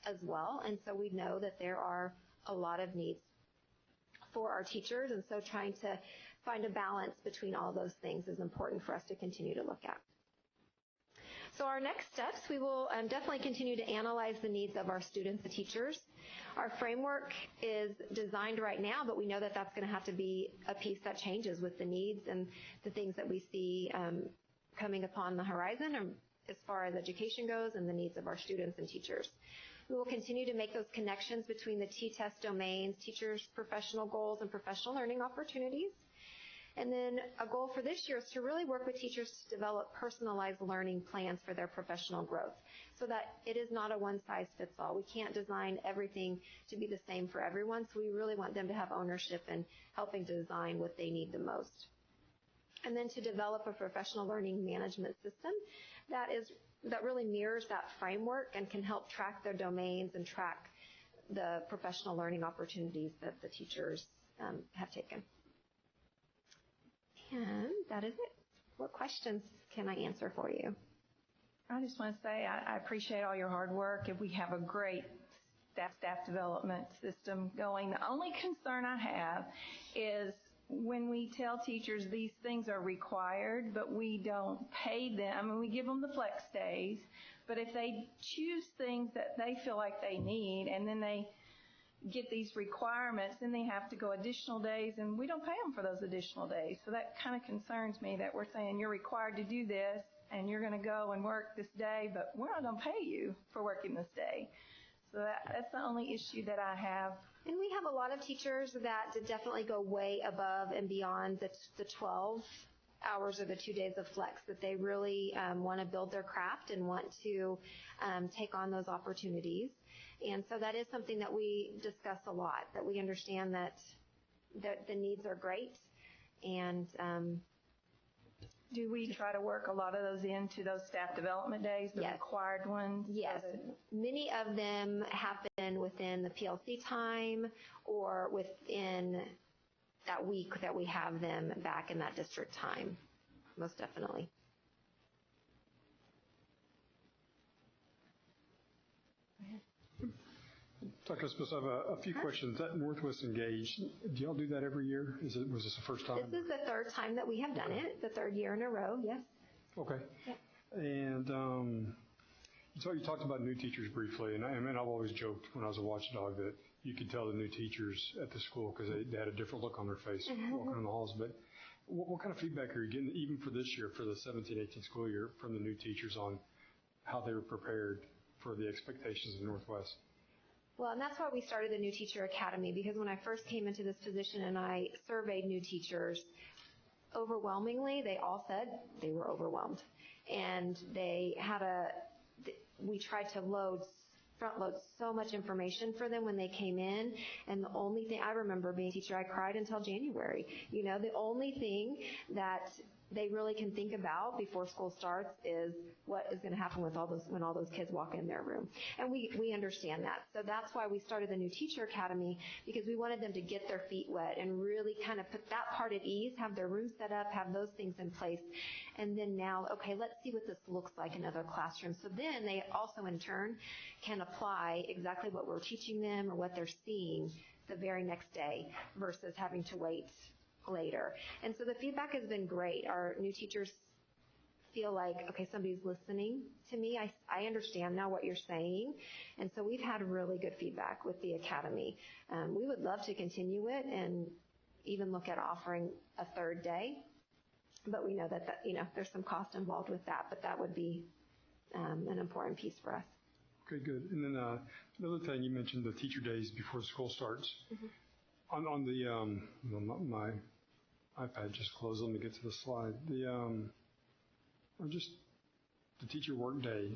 as well. And so we know that there are a lot of needs for our teachers, and so trying to find a balance between all those things is important for us to continue to look at. So our next steps, we will definitely continue to analyze the needs of our students and teachers. Our framework is designed right now, but we know that that's going to have to be a piece that changes with the needs and the things that we see coming upon the horizon as far as education goes and the needs of our students and teachers. We will continue to make those connections between the T-test domains, teachers' professional goals, and professional learning opportunities. And then a goal for this year is to really work with teachers to develop personalized learning plans for their professional growth so that it is not a one-size-fits-all. We can't design everything to be the same for everyone, so we really want them to have ownership in helping to design what they need the most. And then to develop a professional learning management system that really mirrors that framework and can help track their domains and track the professional learning opportunities that the teachers have taken. And that is it. What questions can I answer for you? I just want to say I appreciate all your hard work, and we have a great staff development system going. The only concern I have is when we tell teachers these things are required, but we don't pay them. I mean, we give them the flex days, but if they choose things that they feel like they need, and then they get these requirements, then they have to go additional days, and we don't pay them for those additional days. So that kind of concerns me that we're saying you're required to do this, and you're going to go and work this day, but we're not going to pay you for working this day. So that's the only issue that I have. And we have a lot of teachers that definitely go way above and beyond the 12 hours or the 2 days of flex, that they really want to build their craft and want to take on those opportunities. And so that is something that we discuss a lot, that we understand that the needs are great. And do we try to work a lot of those into those staff development days, the required ones? Yes. Many of them happen within the PLC time or within that week that we have them back in that district time, most definitely. Dr. Smith, I have a few questions. That Northwest Engage, do y'all do that every year? Was this the first time? This is the third time that we have done it, the third year in a row, yes. Okay. Yep. And so you talked about new teachers briefly, and I've always joked when I was a watchdog that you could tell the new teachers at the school because they had a different look on their face walking in the halls. But what kind of feedback are you getting, even for this year, for the 17-18 school year, from the new teachers on how they were prepared for the expectations of Northwest? Well, and that's why we started the New Teacher Academy, because when I first came into this position and I surveyed new teachers, overwhelmingly, they all said they were overwhelmed. And we tried to front load so much information for them when they came in. And the only thing, I remember being a teacher, I cried until January. The only thing that they really can think about before school starts is what is going to happen with when all those kids walk in their room. And we understand that. So that's why we started the New Teacher Academy, because we wanted them to get their feet wet and really kind of put that part at ease, have their room set up, have those things in place. And then now, okay, let's see what this looks like in other classrooms. So then they also in turn can apply exactly what we're teaching them or what they're seeing the very next day versus having to wait later. And so the feedback has been great. Our new teachers feel like, okay, somebody's listening to me. I understand now what you're saying. And so we've had really good feedback with the academy. We would love to continue it and even look at offering a third day. But we know that there's some cost involved with that, but that would be an important piece for us. Okay, good. And then another thing, you mentioned the teacher days before school starts. Mm-hmm. On the my iPad just closed. Let me get to the slide. The teacher work day.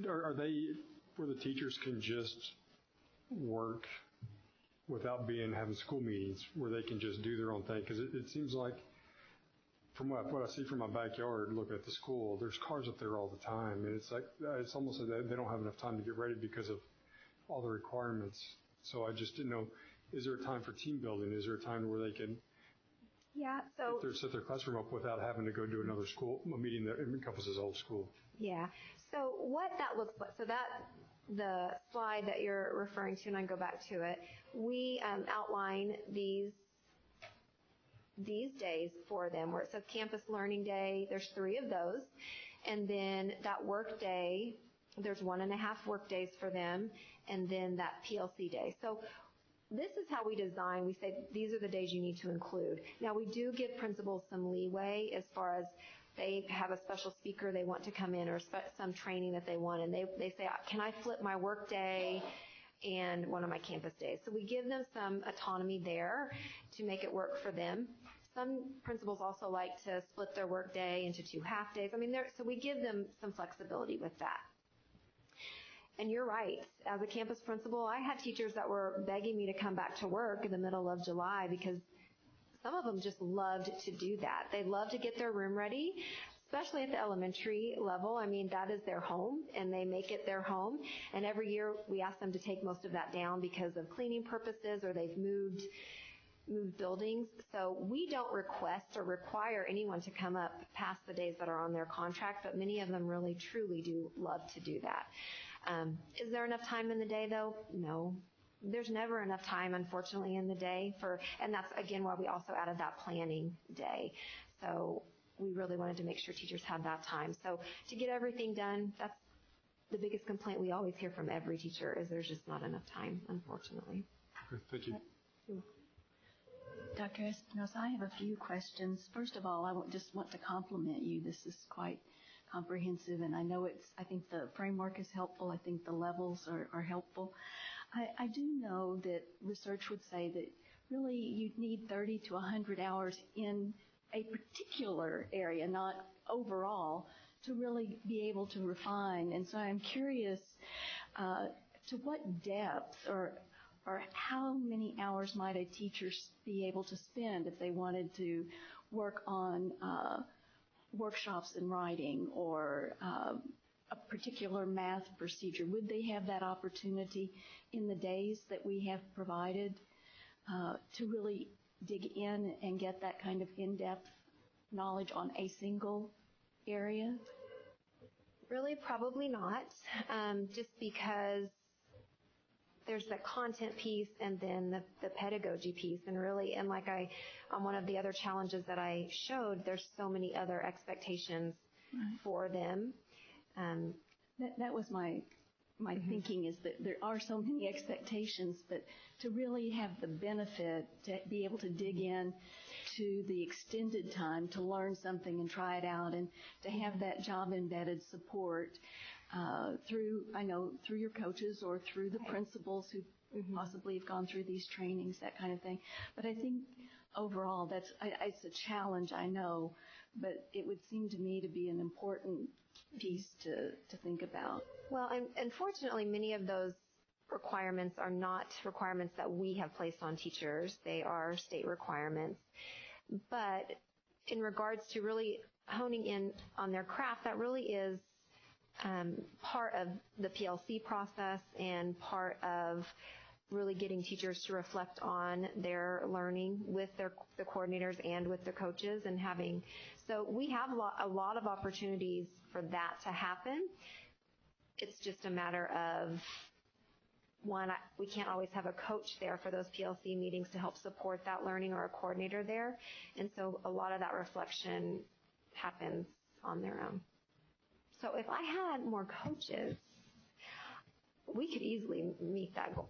Are they where the teachers can just work without having school meetings, where they can just do their own thing? Because it seems like, from what I see from my backyard, looking at the school, there's cars up there all the time, and it's almost like they don't have enough time to get ready because of all the requirements. So I just didn't know, is there a time for team building? Is there a time where they can set their classroom up without having to go to another school, a meeting that encompasses the whole school? Yeah. So what that looks like, the slide that you're referring to, and I go back to it, we outline these days for them where it says Campus Learning Day. There's 3 of those. And then that work day, there's 1.5 work days for them, and then that PLC day. So this is how we design. We say these are the days you need to include. Now, we do give principals some leeway as far as they have a special speaker they want to come in or some training that they want, and they say, can I flip my work day and one of my campus days? So we give them some autonomy there to make it work for them. Some principals also like to split their work day into 2 half days. So we give them some flexibility with that. And you're right. As a campus principal, I had teachers that were begging me to come back to work in the middle of July because some of them just loved to do that. They love to get their room ready, especially at the elementary level. That is their home, and they make it their home. And every year we ask them to take most of that down because of cleaning purposes, or they've moved buildings. So we don't request or require anyone to come up past the days that are on their contract, but many of them really, truly do love to do that. Is there enough time in the day, though? No. There's never enough time, unfortunately, in the day and that's, again, why we also added that planning day. So we really wanted to make sure teachers had that time. So to get everything done, that's the biggest complaint we always hear from every teacher is there's just not enough time, unfortunately. Okay, thank you. Dr. Espinosa, I have a few questions. First of all, I just want to compliment you. This is quite comprehensive, and I think the framework is helpful. I think the levels are helpful. I do know that research would say that really you need 30 to 100 hours in a particular area, not overall, to really be able to refine. And so I'm curious to what depth or how many hours might a teacher be able to spend if they wanted to work on workshops in writing or a particular math procedure? Would they have that opportunity in the days that we have provided to really dig in and get that kind of in-depth knowledge on a single area? Really, probably not, just because there's the content piece and then the pedagogy piece, and really, and like on one of the other challenges that I showed, there's so many other expectations for them. That was my thinking, is that there are so many expectations, but to really have the benefit to be able to dig in to the extended time to learn something and try it out, and to have that job embedded support through your coaches or through the principals who possibly have gone through these trainings, that kind of thing. But I think overall it's a challenge, I know, but it would seem to me to be an important piece to think about. Well, and unfortunately, many of those requirements are not requirements that we have placed on teachers. They are state requirements. But in regards to really honing in on their craft, that really is part of the PLC process and part of really getting teachers to reflect on their learning with the coordinators and with the coaches, and so we have a lot of opportunities for that to happen. It's just a matter of, one, we can't always have a coach there for those PLC meetings to help support that learning, or a coordinator there, and so a lot of that reflection happens on their own. So if I had more coaches, we could easily meet that goal.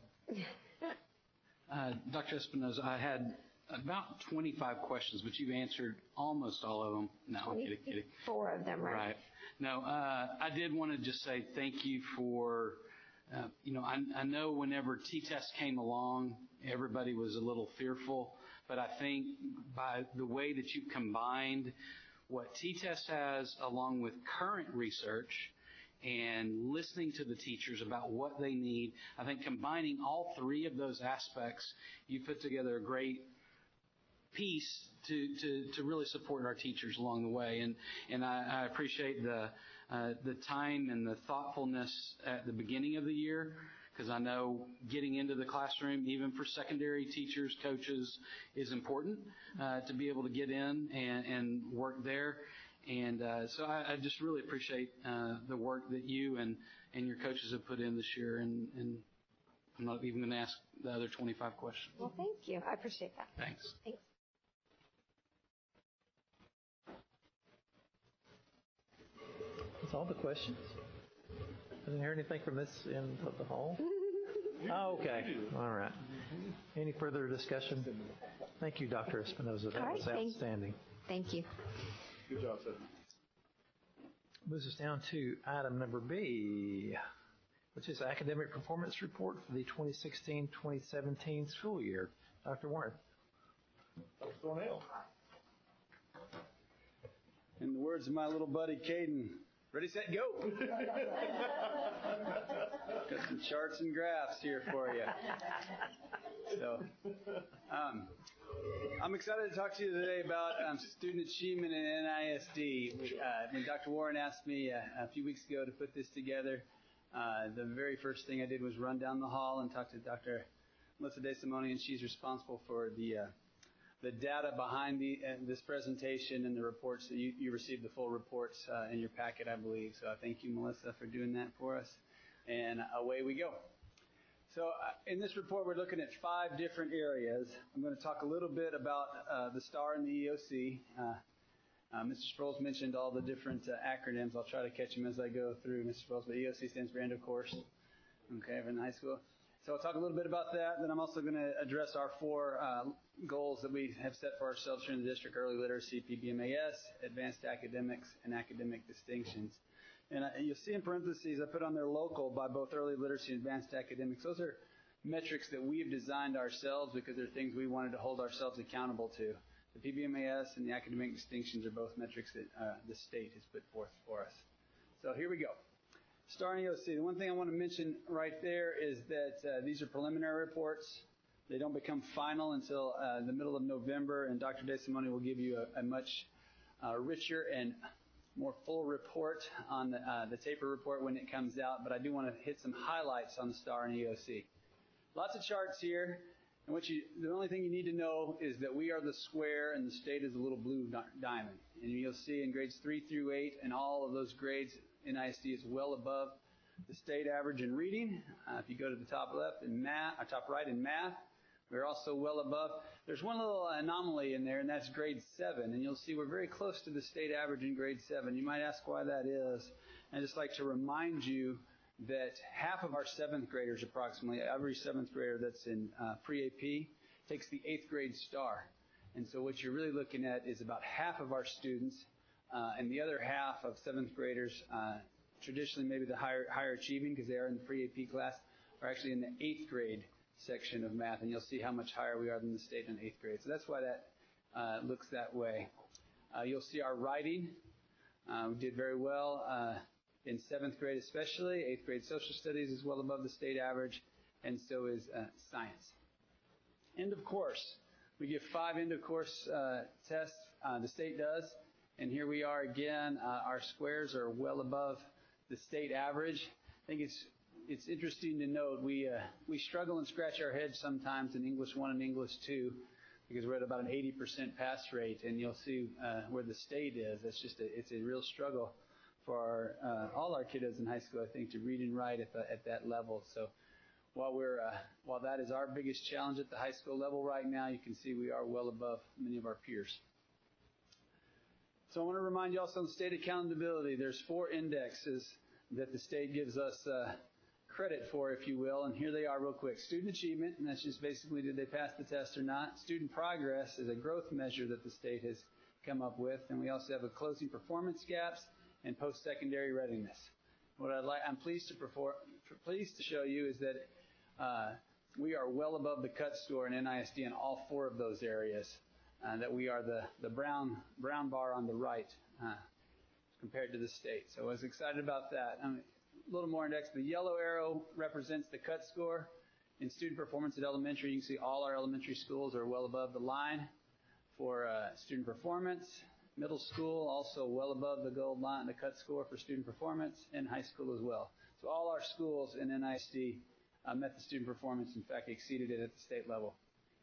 Dr. Espinoza, I had about 25 questions, but you've answered almost all of them. No, I'm kidding. 4 of them, right? Right. No, I did want to just say thank you for, I know whenever T-Test came along, everybody was a little fearful, but I think by the way that you combined what T-Test has along with current research and listening to the teachers about what they need, I think combining all 3 of those aspects, you put together a great piece to really support our teachers along the way. And I appreciate the time and the thoughtfulness at the beginning of the year, because I know getting into the classroom, even for secondary teachers, coaches, is important to be able to get in and work there. And so I just really appreciate the work that you and your coaches have put in this year. And I'm not even going to ask the other 25 questions. Well, thank you. I appreciate that. Thanks. Thanks. That's all the questions? I didn't hear anything from this end of the hall. Oh, okay. All right. Any further discussion? Thank you, Dr. Espinoza. That was outstanding. Thank you. Good job, sir. Moves us down to item number B, which is academic performance report for the 2016-2017 school year. Dr. Warren. Dr. Thornhill. In the words of my little buddy Caden, ready, set, go. Got some charts and graphs here for you. So, I'm excited to talk to you today about student achievement in NISD. When Dr. Warren asked me a few weeks ago to put this together, the very first thing I did was run down the hall and talk to Dr. Melissa DeSimone, and she's responsible for the data behind this presentation and the reports that you received the full reports in your packet, I believe. So thank you, Melissa, for doing that for us. And away we go. So in this report, we're looking at 5 different areas. I'm going to talk a little bit about the STAR and the EOC. Mr. Sproles mentioned all the different acronyms. I'll try to catch them as I go through, Mr. Sproles. But EOC stands for end of course. Okay, in high school. So I'll talk a little bit about that. Then I'm also going to address our 4 goals that we have set for ourselves here in the district: early literacy, PBMAS, advanced academics, and academic distinctions. And you'll see in parentheses, I put on there local by both early literacy and advanced academics. Those are metrics that we've designed ourselves because they're things we wanted to hold ourselves accountable to. The PBMAS and the academic distinctions are both metrics that the state has put forth for us. So here we go. STAR and EOC. The one thing I want to mention right there is that these are preliminary reports. They don't become final until the middle of November, and Dr. DeSimone will give you a much richer and more full report on the TAPER report when it comes out, but I do want to hit some highlights on the STAR and EOC. Lots of charts here, and the only thing you need to know is that we are the square and the state is a little blue diamond. And you'll see in grades 3 through 8 and all of those grades NISD is well above the state average in reading. If you go to the top left in math, or top right in math, we're also well above. There's one little anomaly in there, and that's grade 7. And you'll see we're very close to the state average in grade 7. You might ask why that is. I'd just like to remind you that half of our 7th graders, approximately, every 7th grader that's in pre-AP, takes the 8th grade STAR. And so what you're really looking at is about half of our students and the other half of 7th graders, traditionally maybe the higher achieving because they are in the pre-AP class, are actually in the 8th grade section of math, and you'll see how much higher we are than the state in 8th grade. So that's why that looks that way. You'll see our writing. We did very well in 7th grade especially. 8th grade social studies is well above the state average, and so is science. End of course. We give 5 end of course tests. The state does. And here we are again. Our squares are well above the state average. I think it's interesting to note we struggle and scratch our heads sometimes in English 1 and English 2 because we're at about an 80% pass rate, and you'll see where the state is. It's a real struggle for all our kiddos in high school, I think, to read and write at that level. So while that is our biggest challenge at the high school level right now, you can see we are well above many of our peers. So I want to remind you also on state accountability, there's 4 indexes that the state gives us credit for, if you will, and here they are real quick. Student achievement, and that's just basically did they pass the test or not. Student progress is a growth measure that the state has come up with, and we also have a closing performance gaps and post-secondary readiness. What I'm pleased to show you is that we are well above the cut score in NISD in all 4 of those areas. That we are the brown bar on the right compared to the state. So I was excited about that. A little more index. The yellow arrow represents the cut score. In student performance at elementary, you can see all our elementary schools are well above the line for student performance. Middle school also well above the gold line, the cut score for student performance, and high school as well. So all our schools in NISD met the student performance, in fact exceeded it at the state level.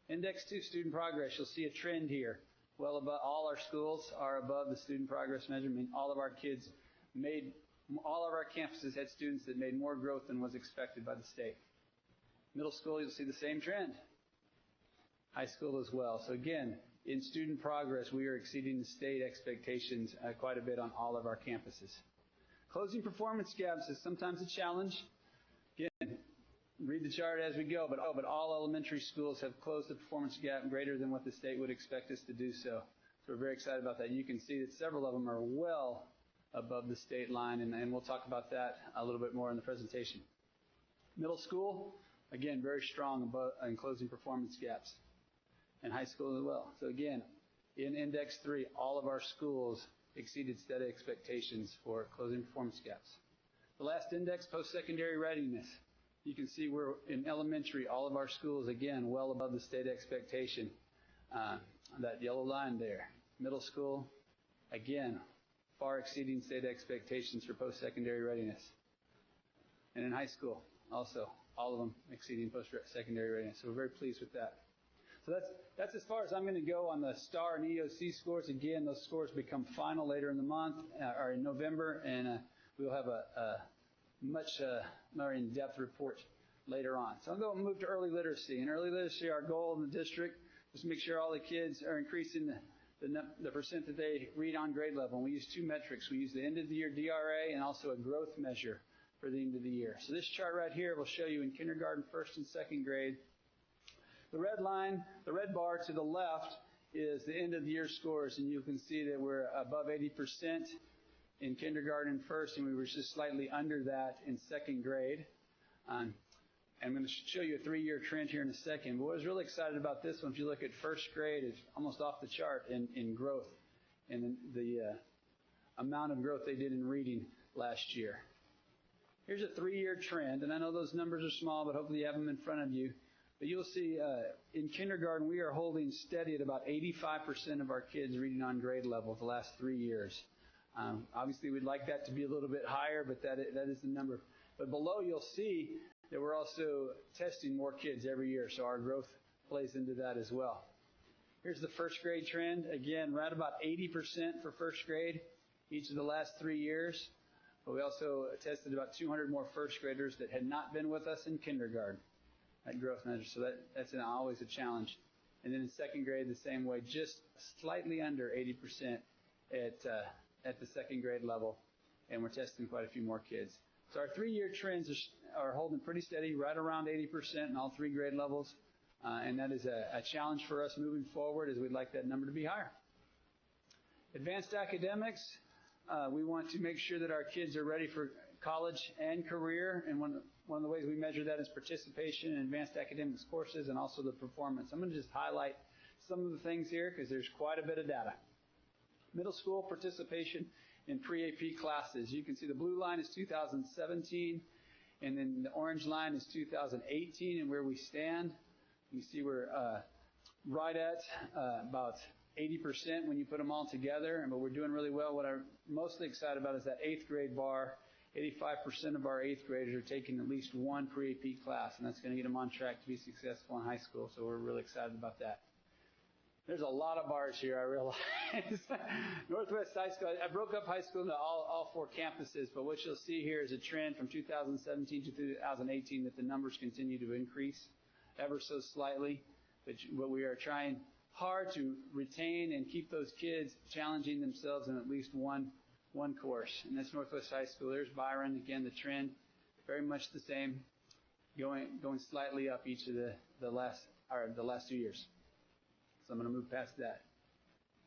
Index 2, student progress, you'll see a trend here. Well above, all our schools are above the student progress measurement. All of our campuses had students that made more growth than was expected by the state. Middle school, you'll see the same trend. High school as well. So again, in student progress, we are exceeding the state expectations quite a bit on all of our campuses. Closing performance gaps is sometimes a challenge. Again, read the chart as we go, but all elementary schools have closed the performance gap greater than what the state would expect us to do so. So we're very excited about that. You can see that several of them are well above the state line, and we'll talk about that a little bit more in the presentation. Middle school, again, very strong in closing performance gaps, and high school as well. So again, in Index 3, all of our schools exceeded state expectations for closing performance gaps. The last index, post-secondary readiness. You can see we're in elementary, all of our schools, again, well above the state expectation. That yellow line there. Middle school, again, far exceeding state expectations for post-secondary readiness. And in high school, also, all of them exceeding post-secondary readiness. So we're very pleased with that. So that's as far as I'm going to go on the STAR and EOC scores. Again, those scores become final later in the month, or in November, and we'll have a much more in-depth report later on. So I'm going to move to early literacy. In early literacy, our goal in the district is to make sure all the kids are increasing the percent that they read on grade level. And we use 2 metrics. We use the end of the year DRA and also a growth measure for the end of the year. So this chart right here will show you in kindergarten, 1st and 2nd grade. The red line, the red bar to the left is the end of the year scores, and you can see that we're above 80% in kindergarten and 1st, and we were just slightly under that in 2nd grade. I'm going to show you a 3-year trend here in a second. But what I was really excited about this one, if you look at 1st grade, it's almost off the chart in growth and the amount of growth they did in reading last year. Here's a 3-year trend, and I know those numbers are small, but hopefully you have them in front of you. But you'll see in kindergarten, we are holding steady at about 85% of our kids reading on grade level the last 3 years. Obviously, we'd like that to be a little bit higher, but that is the number. But below, you'll see that we're also testing more kids every year, so our growth plays into that as well. Here's the 1st grade trend. Again, right about 80% for 1st grade each of the last 3 years. But we also tested about 200 more first graders that had not been with us in kindergarten, that growth measure. So that's always a challenge. And then in second grade, the same way, just slightly under 80% at the second grade level. And we're testing quite a few more kids. So our 3-year trends are holding pretty steady, right around 80% in all 3 grade levels. And that is a challenge for us moving forward, as we'd like that number to be higher. Advanced academics, we want to make sure that our kids are ready for college and career. And one of the ways we measure that is participation in advanced academics courses and also the performance. I'm going to just highlight some of the things here because there's quite a bit of data. Middle school participation in pre-AP classes. You can see the blue line is 2017, and then the orange line is 2018 and where we stand. You see we're right at about 80% when you put them all together, but we're doing really well. What I'm mostly excited about is that 8th grade bar. 85% of our 8th graders are taking at least one pre-AP class, and that's going to get them on track to be successful in high school, so we're really excited about that. There's a lot of bars here, I realize. Northwest High School, I broke up high school into all 4 campuses, but what you'll see here is a trend from 2017 to 2018 that the numbers continue to increase ever so slightly, but we are trying hard to retain and keep those kids challenging themselves in at least one course. And that's Northwest High School. There's Byron. Again, the trend very much the same, going slightly up each of the last 2 years. So I'm going to move past that.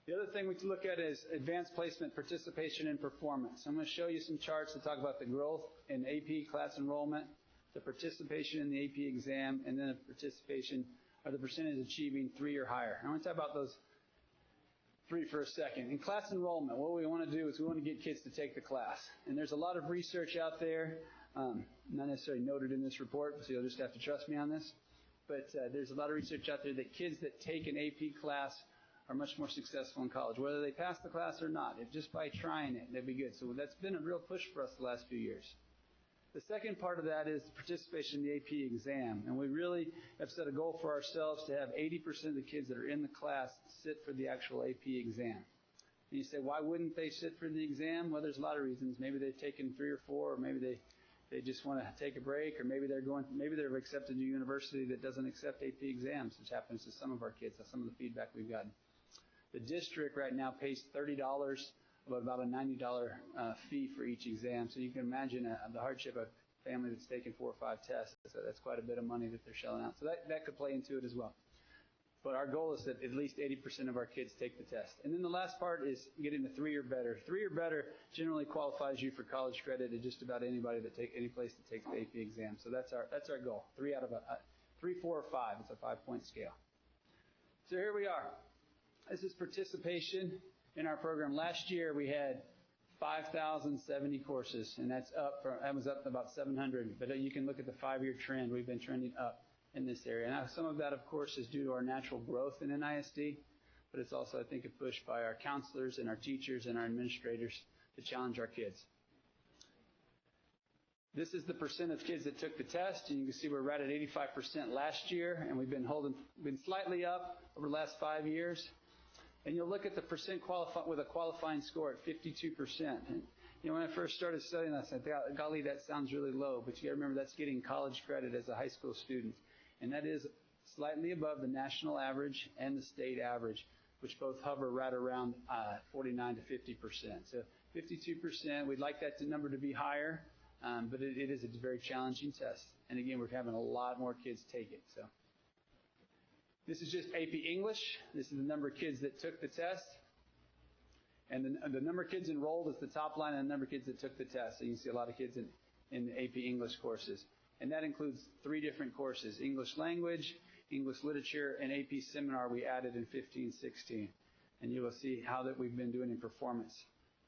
The other thing we can look at is advanced placement, participation, and performance. I'm going to show you some charts to talk about the growth in AP class enrollment, the participation in the AP exam, and then the participation or the percentage achieving 3 or higher. I want to talk about those 3 for a second. In class enrollment, what we want to do is we want to get kids to take the class. And there's a lot of research out there, not necessarily noted in this report, so you'll just have to trust me on this. But there's a lot of research out there that kids that take an AP class are much more successful in college, whether they pass the class or not. If just by trying it, they'd be good. So that's been a real push for us the last few years. The second part of that is the participation in the AP exam. And we really have set a goal for ourselves to have 80% of the kids that are in the class sit for the actual AP exam. And you say, why wouldn't they sit for the exam? Well, there's a lot of reasons. Maybe they've taken 3 or 4, or maybe they just want to take a break, or maybe they're accepted to a university that doesn't accept AP exams, which happens to some of our kids. That's some of the feedback we've gotten. The district right now pays $30 of about a $90 fee for each exam. So you can imagine the hardship of a family that's taken 4 or 5 tests. So that's quite a bit of money that they're shelling out. So that could play into it as well. But our goal is that at least 80% of our kids take the test. And then the last part is getting the 3 or better. 3 or better generally qualifies you for college credit at just about anybody any place that takes the AP exam. So that's our goal. 3 out of 3, 4, or 5. It's a 5-point scale. So here we are. This is participation in our program. Last year we had 5,070 courses, and that was up about 700. But you can look at the 5-year trend. We've been trending up in this area. Now, some of that, of course, is due to our natural growth in NISD, but it's also, I think, a push by our counselors and our teachers and our administrators to challenge our kids. This is the percent of kids that took the test, and you can see we're right at 85% last year, and we've been slightly up over the last 5 years. And you'll look at the percent with a qualifying score at 52%. And, when I first started studying this, I thought, golly, that sounds really low. But you got to remember that's getting college credit as a high school student. And that is slightly above the national average and the state average, which both hover right around 49 to 50%. So 52%, we'd like that number to be higher, but it is a very challenging test. And again, we're having a lot more kids take it. So this is just AP English. This is the number of kids that took the test. And the number of kids enrolled is the top line, and the number of kids that took the test. So you can see a lot of kids in the AP English courses. And that includes 3 different courses: English language, English literature, and AP seminar we added in 15-16. And you will see how that we've been doing in performance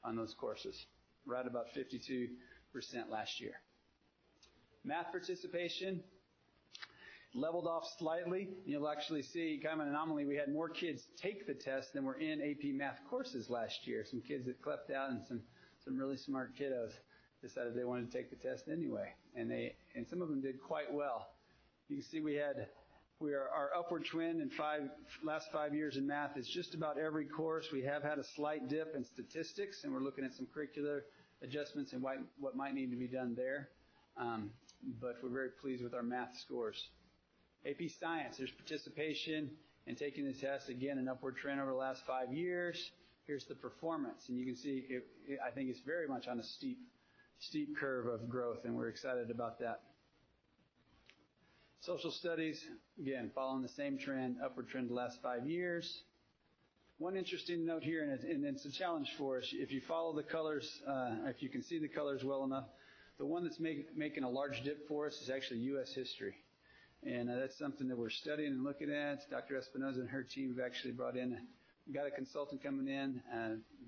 on those courses. Right about 52% last year. Math participation leveled off slightly. You'll actually see kind of an anomaly. We had more kids take the test than were in AP math courses last year. Some kids that clept out, and some really smart kiddos decided they wanted to take the test anyway. And some of them did quite well. You can see our upward trend in last 5 years in math is just about every course. We have had a slight dip in statistics, and we're looking at some curricular adjustments and what might need to be done there. But we're very pleased with our math scores. AP Science, there's participation in taking the test. Again, an upward trend over the last 5 years. Here's the performance, and you can see I think it's very much on a steep curve of growth, and we're excited about that. Social Studies, again, following the same trend, upward trend the last 5 years. One interesting note here, and it's a challenge for us, if you follow the colors, if you can see the colors well enough, the one that's making a large dip for us is actually U.S. history. And that's something that we're studying and looking at. Dr. Espinoza and her team have actually got a consultant coming in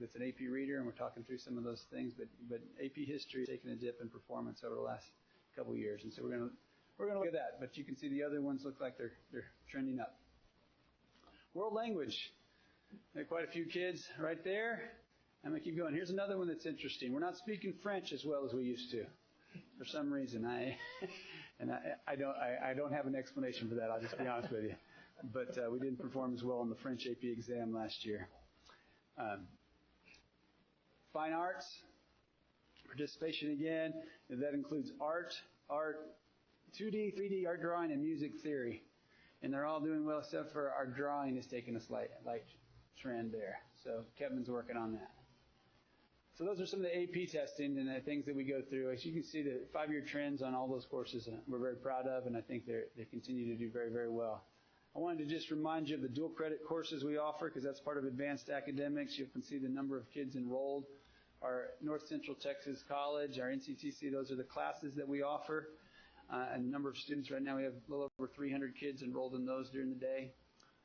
that's an AP reader, and we're talking through some of those things. But AP history is taking a dip in performance over the last couple of years, and so we're going to look at that. But you can see the other ones look like they're trending up. World language. There are quite a few kids right there. I'm going to keep going. Here's another one that's interesting. We're not speaking French as well as we used to, for some reason. I don't have an explanation for that. I'll just be honest with you. But we didn't perform as well on the French AP exam last year. Fine arts, participation again. That includes art, 2D, 3D art drawing, and music theory. And they're all doing well, except for our drawing is taking a slight trend there. So Kevin's working on that. So those are some of the AP testing and the things that we go through. As you can see, the 5-year trends on all those courses we're very proud of, and I think they continue to do very, very well. I wanted to just remind you of the dual credit courses we offer, because that's part of advanced academics. You can see the number of kids enrolled. Our North Central Texas College, our NCTC, those are the classes that we offer. And the number of students right now, we have a little over 300 kids enrolled in those during the day.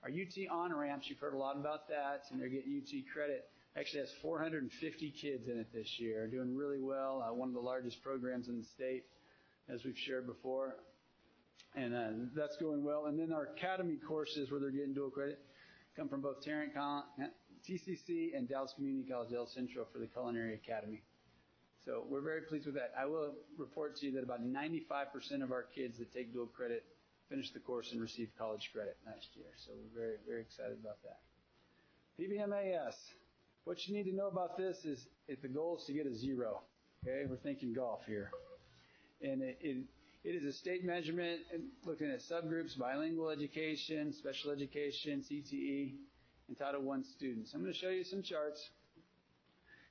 Our UT on-ramps, you've heard a lot about that, and they're getting UT credit. Actually has 450 kids in it this year, doing really well. One of the largest programs in the state, as we've shared before. And that's going well. And then our academy courses, where they're getting dual credit, come from both Tarrant TCC and Dallas Community College El Centro for the Culinary Academy. So we're very pleased with that. I will report to you that about 95% of our kids that take dual credit finish the course and receive college credit next year. So we're very, very excited about that. PBMAS. What you need to know about this is if the goal is to get a 0. Okay, we're thinking golf here. And it is a state measurement looking at subgroups, bilingual education, special education, CTE, and Title I students. I'm going to show you some charts.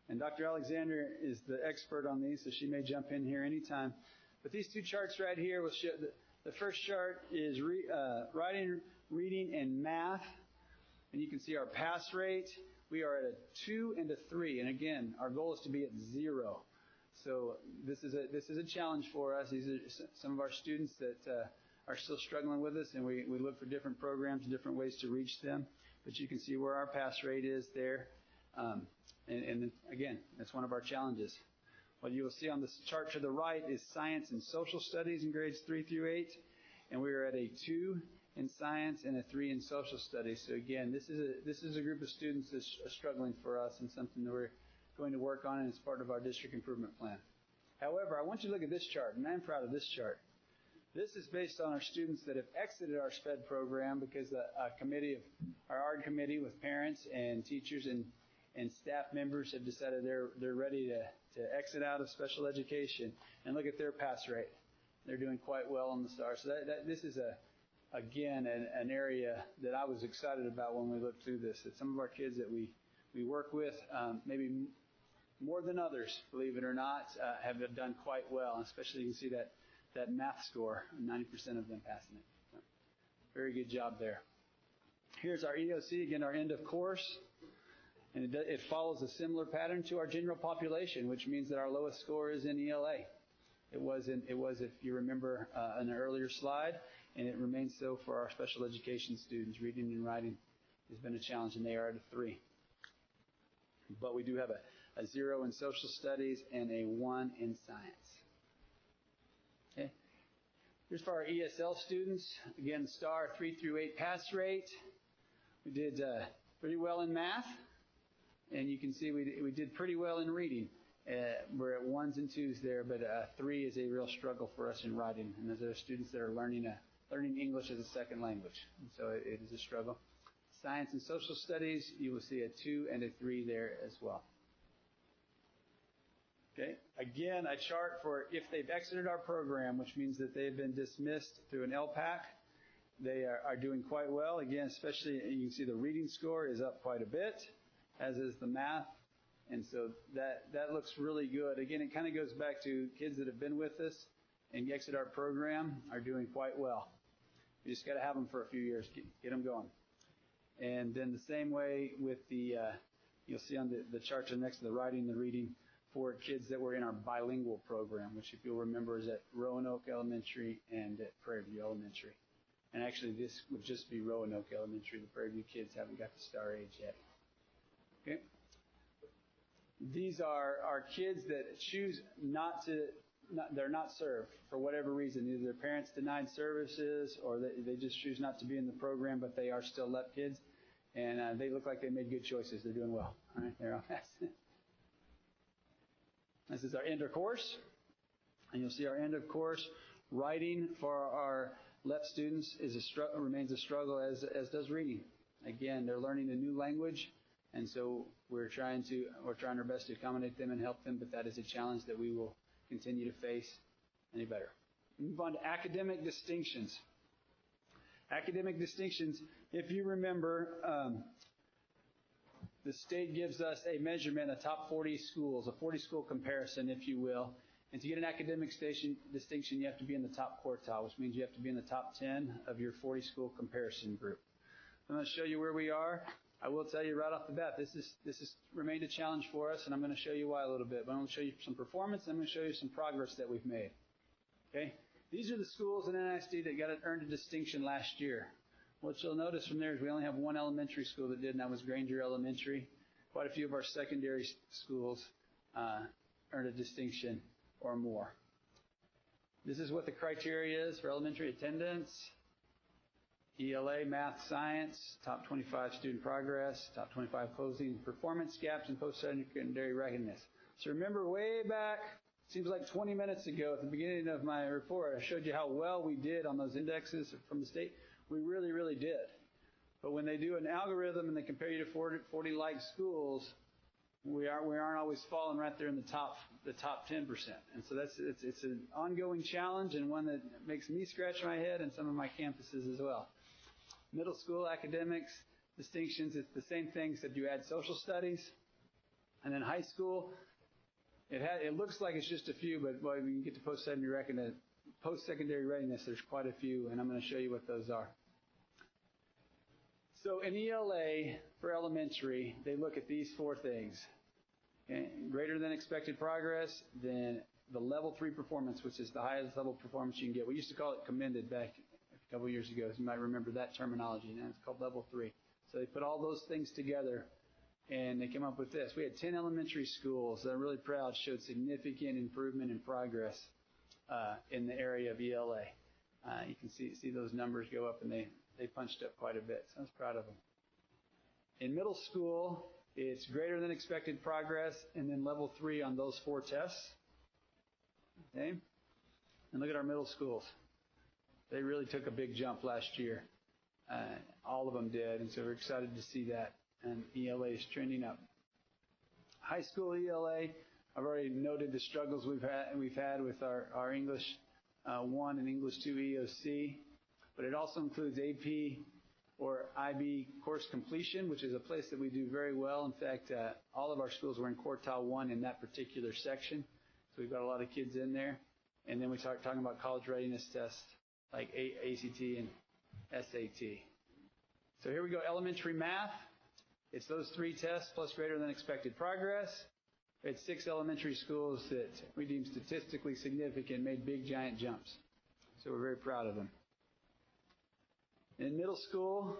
And Dr. Alexander is the expert on these, so she may jump in here anytime. But these two charts right here will show the first chart is writing, reading, and math. And you can see our pass rate. We are at a 2 and a 3. And again, our goal is to be at 0. So this is a challenge for us. These are some of our students that are still struggling with us, and we look for different programs, different ways to reach them. But you can see where our pass rate is there. And again, that's one of our challenges. What you will see on this chart to the right is science and social studies in grades 3 through 8. And we are at a 2 in science and a 3 in social studies. So again, this is a group of students that's struggling for us and something that we're going to work on, and it's part of our district improvement plan. However, I want you to look at this chart, and I'm proud of this chart. This is based on our students that have exited our SPED program because our ARD committee with parents and teachers and staff members have decided they're ready to exit out of special education, and look at their pass rate. They're doing quite well on the STAR. So this is again an area that I was excited about when we looked through this. That some of our kids that we work with, maybe more than others, believe it or not, have done quite well. And especially you can see that math score, 90% of them passing it. So, very good job there. Here's our EOC, again, our end of course. And it follows a similar pattern to our general population, which means that our lowest score is in ELA. It was, if you remember, in an earlier slide, and it remains so for our special education students. Reading and writing has been a challenge, and they are at a 3. But we do have a 0 in social studies and a 1 in science. Okay. Here's for our ESL students. Again, the STAR 3 through 8 pass rate. We did pretty well in math. And you can see we did pretty well in reading. We're at 1s and 2s there, but 3 is a real struggle for us in writing. And those are students that are learning English as a second language. And so it is a struggle. Science and social studies, you will see a 2 and a 3 there as well. Okay. Again, a chart for if they've exited our program, which means that they've been dismissed through an LPAC. They are doing quite well. Again, especially you can see the reading score is up quite a bit, as is the math. And so that looks really good. Again, it kind of goes back to kids that have been with us and exit our program are doing quite well. You just got to have them for a few years, get them going. And then the same way with the, you'll see on the chart to the next to the writing and the reading for kids that were in our bilingual program, which if you'll remember is at Roanoke Elementary and at Prairie View Elementary. And actually this would just be Roanoke Elementary. The Prairie View kids haven't got to star age yet. Okay. These are kids that choose they're not served for whatever reason. Either their parents denied services or they just choose not to be in the program, but they are still LEP kids. And they look like they made good choices. They're doing well. All right, they're on fast. This is our end of course. And you'll see our end of course. Writing for our LEP students remains a struggle, as does reading. Again, they're learning a new language. And so we're trying our best to accommodate them and help them, but that is a challenge that we will continue to face any better. Move on to academic distinctions. Academic distinctions, if you remember, the state gives us a measurement, a top 40 schools, a 40-school comparison, if you will. And to get an academic distinction, you have to be in the top quartile, which means you have to be in the top 10 of your 40-school comparison group. I'm going to show you where we are. I will tell you right off the bat, this has remained a challenge for us, and I'm going to show you why a little bit. But I'm going to show you some performance, and I'm going to show you some progress that we've made. Okay? These are the schools in NISD that earned a distinction last year. What you'll notice from there is we only have one elementary school that did, and that was Granger Elementary. Quite a few of our secondary schools earned a distinction or more. This is what the criteria is for elementary attendance. ELA, math, science, top 25 student progress, top 25 closing performance gaps, and post-secondary readiness. So remember way back, seems like 20 minutes ago at the beginning of my report, I showed you how well we did on those indexes from the state. We really, really did. But when they do an algorithm and they compare you to 40 like schools, we aren't always falling right there in the top 10%. And so it's an ongoing challenge and one that makes me scratch my head and some of my campuses as well. Middle school academics, distinctions, it's the same thing except you add social studies. And then high school, it looks like it's just a few, but when you get to post-secondary readiness, there's quite a few, and I'm going to show you what those are. So in ELA for elementary, they look at these four things. Okay? Greater than expected progress, then the level 3 performance, which is the highest level performance you can get. We used to call it commended back a couple of years ago. You might remember that terminology. Now it's called level 3. So they put all those things together, and they came up with this. We had 10 elementary schools that I'm really proud showed significant improvement and progress in the area of ELA. You can see those numbers go up, and they punched up quite a bit. So I was proud of them. In middle school, it's greater than expected progress, and then level 3 on those 4 tests. Okay? And look at our middle schools. They really took a big jump last year. All of them did, and so we're excited to see that. And ELA is trending up. High school ELA, I've already noted the struggles we've had with our English 1 and English 2 EOC, but it also includes AP or IB course completion, which is a place that we do very well. In fact, all of our schools were in quartile 1 in that particular section, so we've got a lot of kids in there. And then we start talking about college readiness tests like ACT and SAT. So here we go, elementary math. It's those 3 tests plus greater than expected progress. We had 6 elementary schools that we deemed statistically significant, made big giant jumps. So we're very proud of them. In middle school,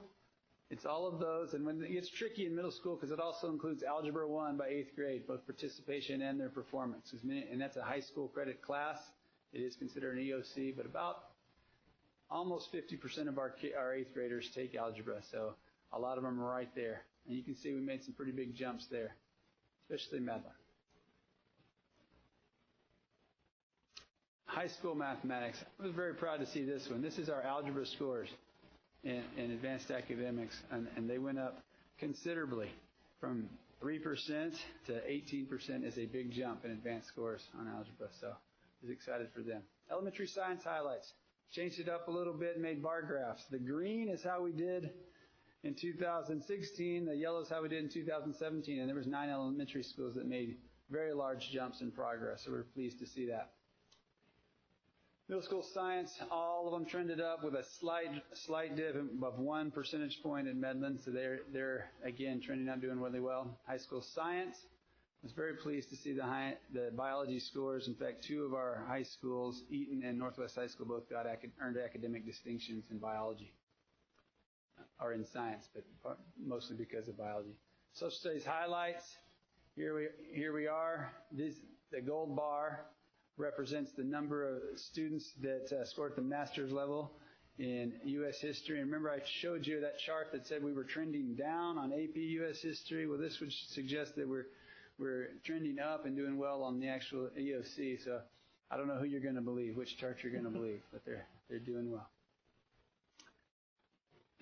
it's all of those. And when it gets tricky in middle school, because it also includes Algebra 1 by 8th grade, both participation and their performance. And that's a high school credit class. It is considered an EOC, but about almost 50% of our 8th graders take algebra. So a lot of them are right there. And you can see we made some pretty big jumps there, especially math. High school mathematics. I was very proud to see this one. This is our algebra scores in advanced academics, and they went up considerably from 3% to 18% is a big jump in advanced scores on algebra, so I was excited for them. Elementary science highlights. Changed it up a little bit and made bar graphs. The green is how we did in 2016. The yellow is how we did in 2017, and there was 9 elementary schools that made very large jumps in progress, so we're pleased to see that. Middle school science, all of them trended up with a slight dip of 1 percentage point in Medland, so they're again trending up, doing really well. High school science, I was very pleased to see the biology scores. In fact, 2 of our high schools, Eaton and Northwest High School, both earned academic distinctions in biology, or in science, but mostly because of biology. Social studies highlights, here we are. The gold bar represents the number of students that scored at the master's level in U.S. history. And remember, I showed you that chart that said we were trending down on AP U.S. history. Well, this would suggest that we're trending up and doing well on the actual EOC. So I don't know who you're going to believe, which chart you're going to believe, but they're doing well.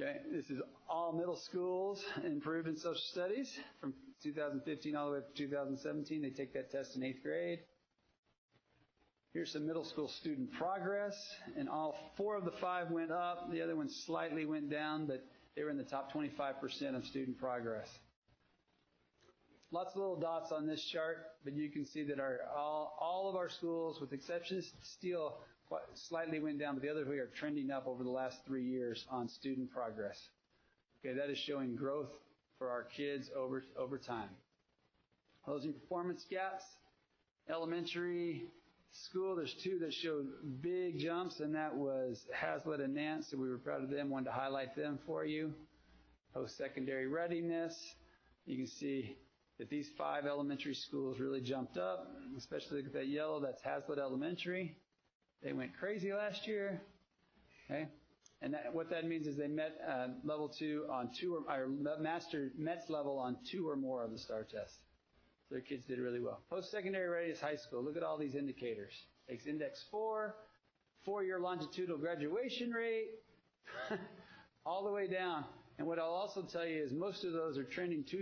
Okay, this is all middle schools improved in social studies from 2015 all the way up to 2017. They take that test in 8th grade. Here's some middle school student progress, and all 4 of the 5 went up. The other one slightly went down, but they were in the top 25% of student progress. Lots of little dots on this chart, but you can see that all of our schools, with exceptions, still slightly went down, but the other 3 are trending up over the last 3 years on student progress. Okay, that is showing growth for our kids over time. Closing performance gaps, elementary school, there's 2 that showed big jumps, and that was Hazlitt and Nance, so we were proud of them, wanted to highlight them for you. Post-secondary readiness, you can see that these 5 elementary schools really jumped up, especially look at that yellow, that's Hazlitt Elementary. They went crazy last year, okay? And what that means is they met level 2 on 2 or master METS level on 2 or more of the STAR tests. So their kids did really well. Post-secondary readiness high school. Look at all these indicators. Takes index 4, 4-year longitudinal graduation rate, all the way down. And what I'll also tell you is most of those are trending 2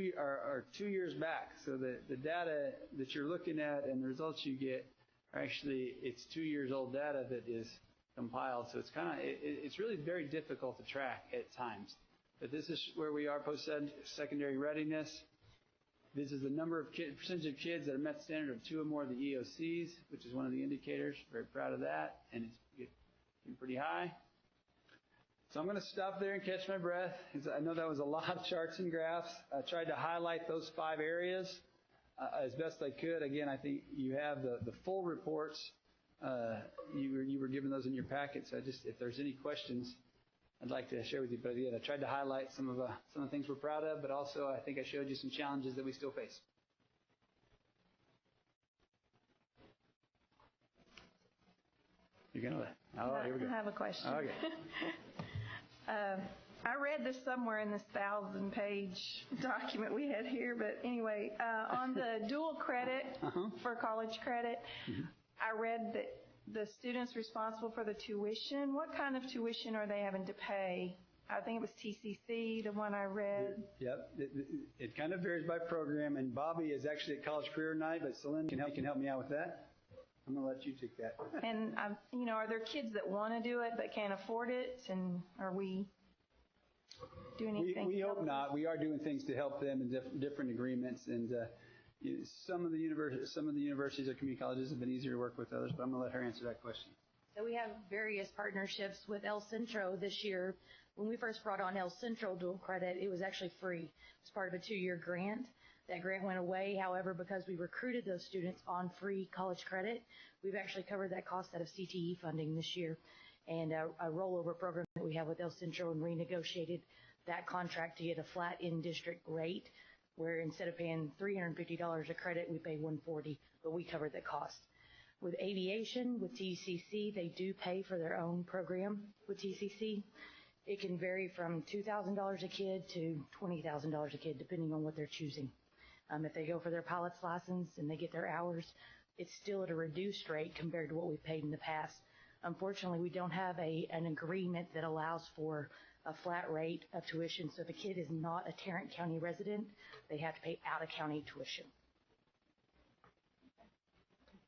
years back. So the data that you're looking at and the results you get are actually, it's 2 years old data that is compiled. So it's really very difficult to track at times. But this is where we are post-secondary readiness. This is the number of percentage of kids that have met the standard of 2 or more of the EOCs, which is one of the indicators. Very proud of that, and it's getting pretty high. So I'm going to stop there and catch my breath. I know that was a lot of charts and graphs. I tried to highlight those 5 areas as best I could. Again, I think you have the full reports. You were given those in your packet, so if there's any questions, I'd like to share with you. But again, I tried to highlight some of the things we're proud of, but also I think I showed you some challenges that we still face. You're gonna here we go. I have a question. Okay. I read this somewhere in this 1,000-page document we had here, but anyway, on the dual credit for college credit, I read that the students responsible for the tuition, what kind of tuition are they having to pay? I think it was TCC, the one I read. Yep. It kind of varies by program, and Bobby is actually at College Career Night, but Celine can help me out with that. I'm going to let you take that. And, are there kids that want to do it but can't afford it? And are we doing anything? We hope not. We are doing things to help them in different agreements. And some of the universities or community colleges have been easier to work with others, but I'm going to let her answer that question. So we have various partnerships with El Centro this year. When we first brought on El Centro dual credit, it was actually free. It was part of a 2-year grant. That grant went away. However, because we recruited those students on free college credit, we've actually covered that cost out of CTE funding this year. And a rollover program that we have with El Centro, and renegotiated that contract to get a flat in-district rate, where instead of paying $350 a credit, we pay $140, but we covered the cost. With aviation, with TCC, they do pay for their own program with TCC. It can vary from $2,000 a kid to $20,000 a kid, depending on what they're choosing. If they go for their pilot's license and they get their hours, it's still at a reduced rate compared to what we've paid in the past. Unfortunately, we don't have an agreement that allows for a flat rate of tuition. So if a kid is not a Tarrant County resident, they have to pay out-of-county tuition.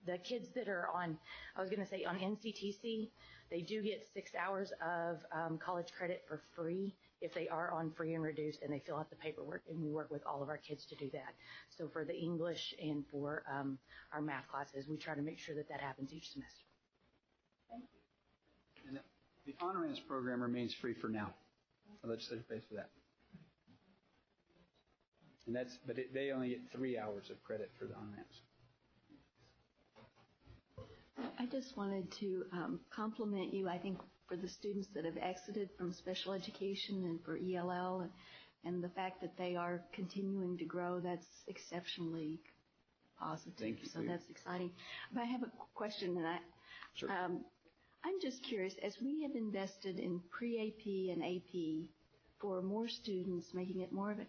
The kids that are on, I was going to say on NCTC, they do get 6 hours of college credit for free if they are on free and reduced and they fill out the paperwork, and we work with all of our kids to do that. So for the English and for our math classes, we try to make sure that that happens each semester. Thank you. And the on-ramps program remains free for now. The legislature pays for that. And they only get 3 hours of credit for the on-ramps. I just wanted to compliment you, I think, for the students that have exited from special education and for ELL and the fact that they are continuing to grow. That's exceptionally positive. Thank you. So that's exciting. But I have a question, and Sure. I'm just curious, as we have invested in pre-AP and AP for more students, making it more of it,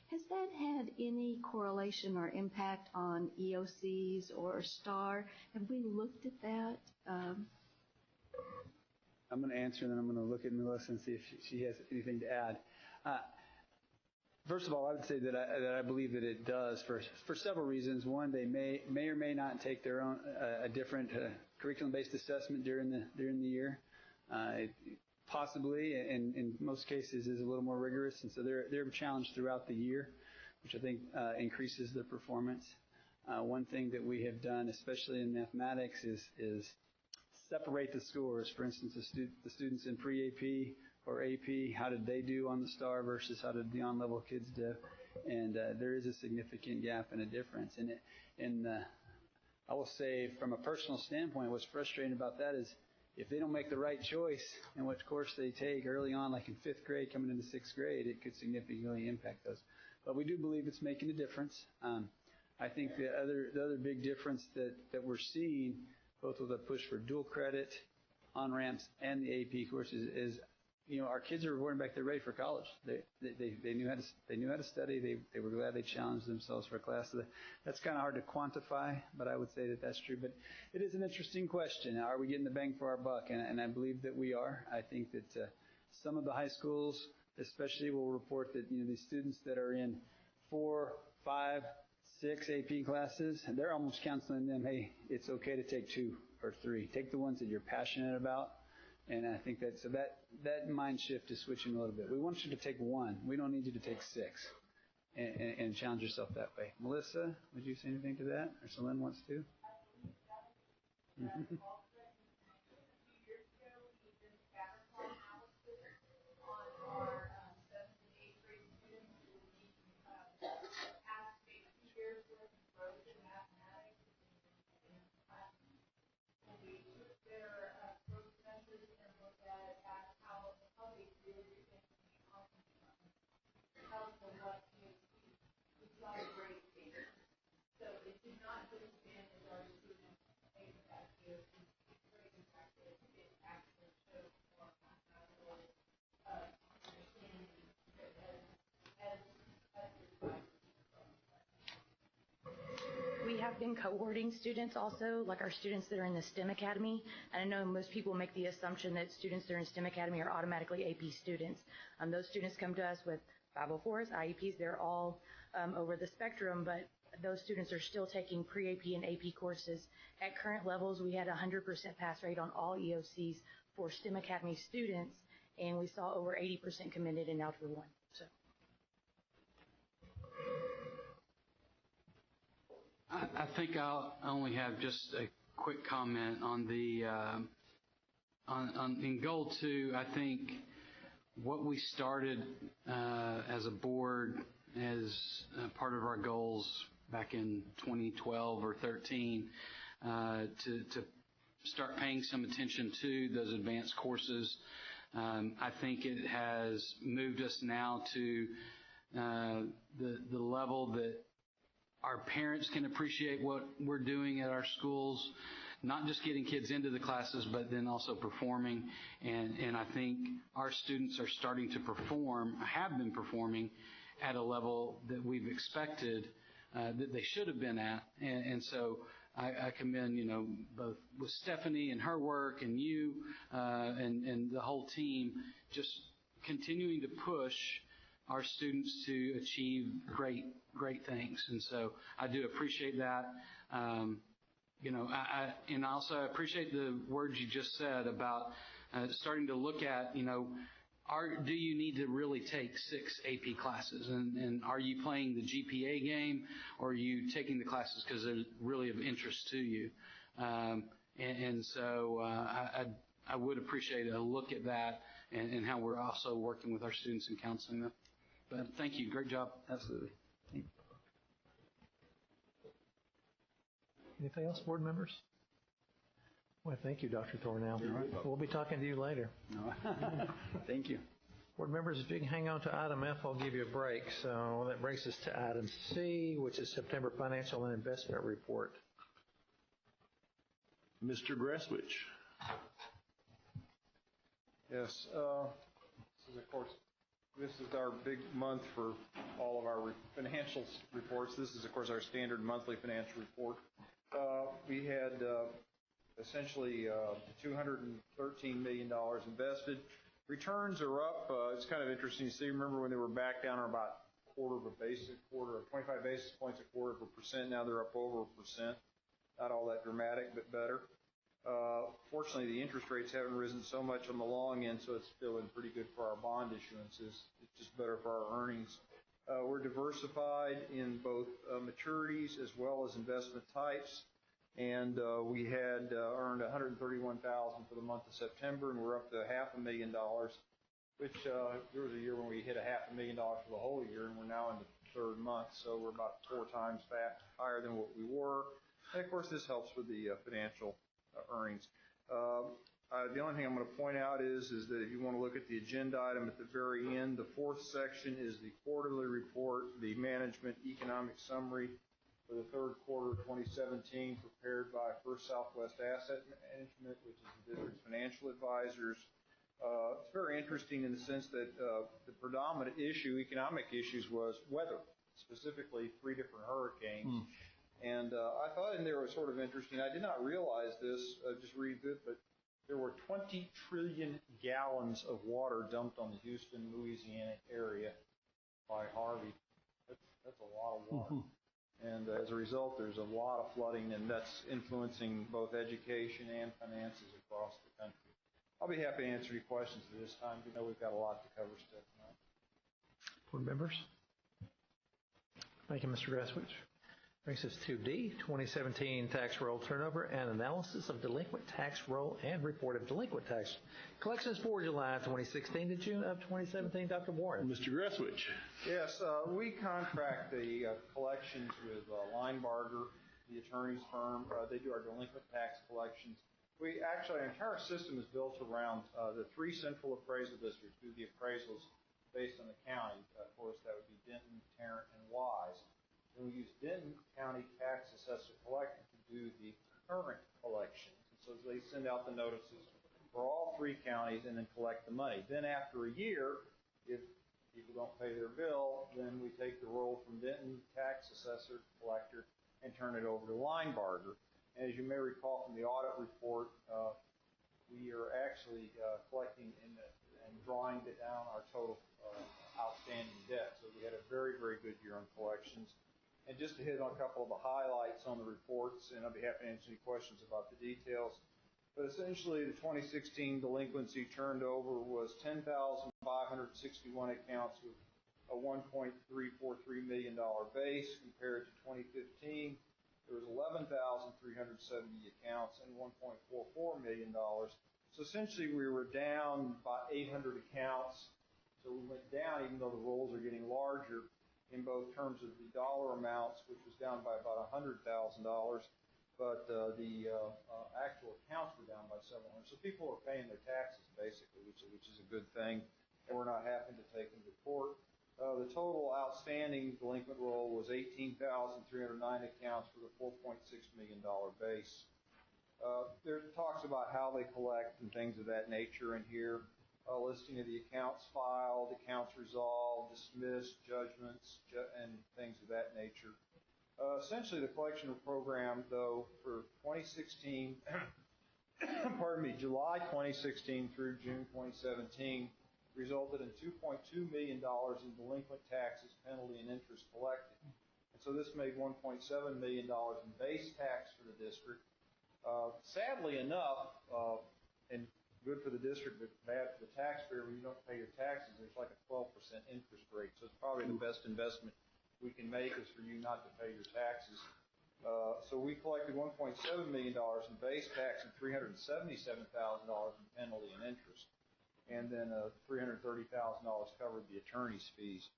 has that had any correlation or impact on EOCs or STAR? Have we looked at that? I'm going to answer, and then I'm going to look at Melissa and see if she has anything to add. First of all, I would say that I believe that it does for several reasons. One, they may or may not take their own a different curriculum-based assessment during the year. Possibly, and in most cases, is a little more rigorous, and so they're challenged throughout the year, which I think increases their performance. One thing that we have done, especially in mathematics, is separate the scores. For instance, the students in pre-AP or AP, how did they do on the STAR versus how did the on-level kids do? And there is a significant gap and a difference. And I will say, from a personal standpoint, what's frustrating about that is if they don't make the right choice in which course they take early on, like in 5th grade, coming into 6th grade, it could significantly impact those. But we do believe it's making a difference. I think the other big difference that we're seeing, both with a push for dual credit, on-ramps, and the AP courses, is our kids are reporting back they're ready for college. They knew how to study. They were glad they challenged themselves for a class. So that's kind of hard to quantify, but I would say that that's true. But it is an interesting question. Are we getting the bang for our buck? And I believe that we are. I think that some of the high schools, especially, will report that these students that are in 4, 5, 6 AP classes, and they're almost counseling them, hey, it's okay to take 2 or 3. Take the ones that you're passionate about. And I think that mind shift is switching a little bit. We want you to take 1. We don't need you to take 6 and challenge yourself that way. Melissa, would you say anything to that? Or Celine wants to? Mm-hmm. We have been cohorting students also, like our students that are in the STEM Academy. And I know most people make the assumption that students that are in STEM Academy are automatically AP students. Those students come to us with 504s, IEPs. They're all over the spectrum, but those students are still taking pre-AP and AP courses. At current levels, we had a 100% pass rate on all EOCs for STEM Academy students, and we saw over 80% committed in Algebra 1. So. I think I'll only have just a quick comment on the in Goal 2. I think what we started as a board as part of our goals back in 2012 or 13 to start paying some attention to those advanced courses. I think it has moved us now to the level that our parents can appreciate what we're doing at our schools, not just getting kids into the classes, but then also performing. And I think our students are starting to perform, have been performing at a level that we've expected that they should have been at. And so I commend, both with Stephanie and her work and you and the whole team, just continuing to push our students to achieve great things. And so I do appreciate that. And also I appreciate the words you just said about starting to look at, do you need to really take 6 AP classes? And are you playing the GPA game, or are you taking the classes because they're really of interest to you? So I would appreciate a look at that and how we're also working with our students and counseling them. But thank you. Great job. Absolutely. Anything else, board members? Well, thank you, Dr. Thornell. Right. We'll be talking to you later. Thank you. Board members, if you can hang on to item F, I'll give you a break. So that brings us to item C, which is September Financial and Investment Report. Mr. Gresswich. Yes, this is our big month for all of our financial reports. This is, of course, our standard monthly financial report. We had essentially $213 million invested. Returns are up. It's kind of interesting to see. Remember when they were back down about 25 basis points, 0.25%. Now they're up over 1%. Not all that dramatic, but better. Fortunately, the interest rates haven't risen so much on the long end, so it's still been pretty good for our bond issuances. It's just better for our earnings. We're diversified in both maturities as well as investment types, and we had earned $131,000 for the month of September, and we're up to $500,000, which there was a year when we hit $500,000 for the whole year, and we're now in the third month, so we're about 4 times higher than what we were. And of course, this helps with the financial earnings. The only thing I'm going to point out is that if you want to look at the agenda item at the very end, the 4th section is the quarterly report, the management economic summary for the 3rd quarter of 2017, prepared by First Southwest Asset Management, which is the district's financial advisors. It's very interesting in the sense that the predominant economic issues, was weather, specifically 3 different hurricanes. And I thought in there was sort of interesting. I did not realize this, just read it, but there were 20 trillion gallons of water dumped on the Houston, Louisiana area by Harvey. That's a lot of water. And as a result, there's a lot of flooding, and that's influencing both education and finances across the country. I'll be happy to answer any questions at this time. We know we've got a lot to cover still tonight. Board members? Thank you, Mr. Gresswich. Brings us to D, 2017 tax roll turnover and analysis of delinquent tax roll and report of delinquent tax collections for July 2016 to June of 2017. Dr. Warren. Mr. Gresswich. Yes, we contract the collections with Linebarger, the attorney's firm. They do our delinquent tax collections. Our entire system is built around the 3 central appraisal districts do the appraisals based on the county. Of course, that would be Denton, Tarrant, and Wise. And we use Denton County Tax Assessor Collector to do the current collections. And so they send out the notices for all 3 counties and then collect the money. Then after a year, if people don't pay their bill, then we take the roll from Denton Tax Assessor Collector and turn it over to Linebarger. And as you may recall from the audit report, we are actually collecting and drawing down our total outstanding debt. So we had a very, very good year on collections. And just to hit on a couple of the highlights on the reports, and I'll be happy to answer any questions about the details. But essentially, the 2016 delinquency turned over was 10,561 accounts with a $1.343 million base, compared to 2015. There was 11,370 accounts and $1.44 million. So essentially, we were down by 800 accounts. So we went down, even though the rolls are getting larger, in both terms of the dollar amounts, which was down by about $100,000, but the actual accounts were down by 700. So people are paying their taxes, basically, which is a good thing, and we're not having to take them to court. The total outstanding delinquent roll was 18,309 accounts with a $4.6 million base. There talks about how they collect and things of that nature in here. A listing of the accounts filed, accounts resolved, dismissed, judgments, and things of that nature. Essentially, the collection program, though, for 2016, July 2016 through June 2017, resulted in $2.2 million in delinquent taxes, penalty, and interest collected. And so this made $1.7 million in base tax for the district. Sadly enough, and good for the district, but bad for the taxpayer, when you don't pay your taxes, there's like a 12% interest rate. So it's probably the best investment we can make is for you not to pay your taxes. So we collected $1.7 million in base tax and $377,000 in penalty and interest. And then $330,000 covered the attorney's fees.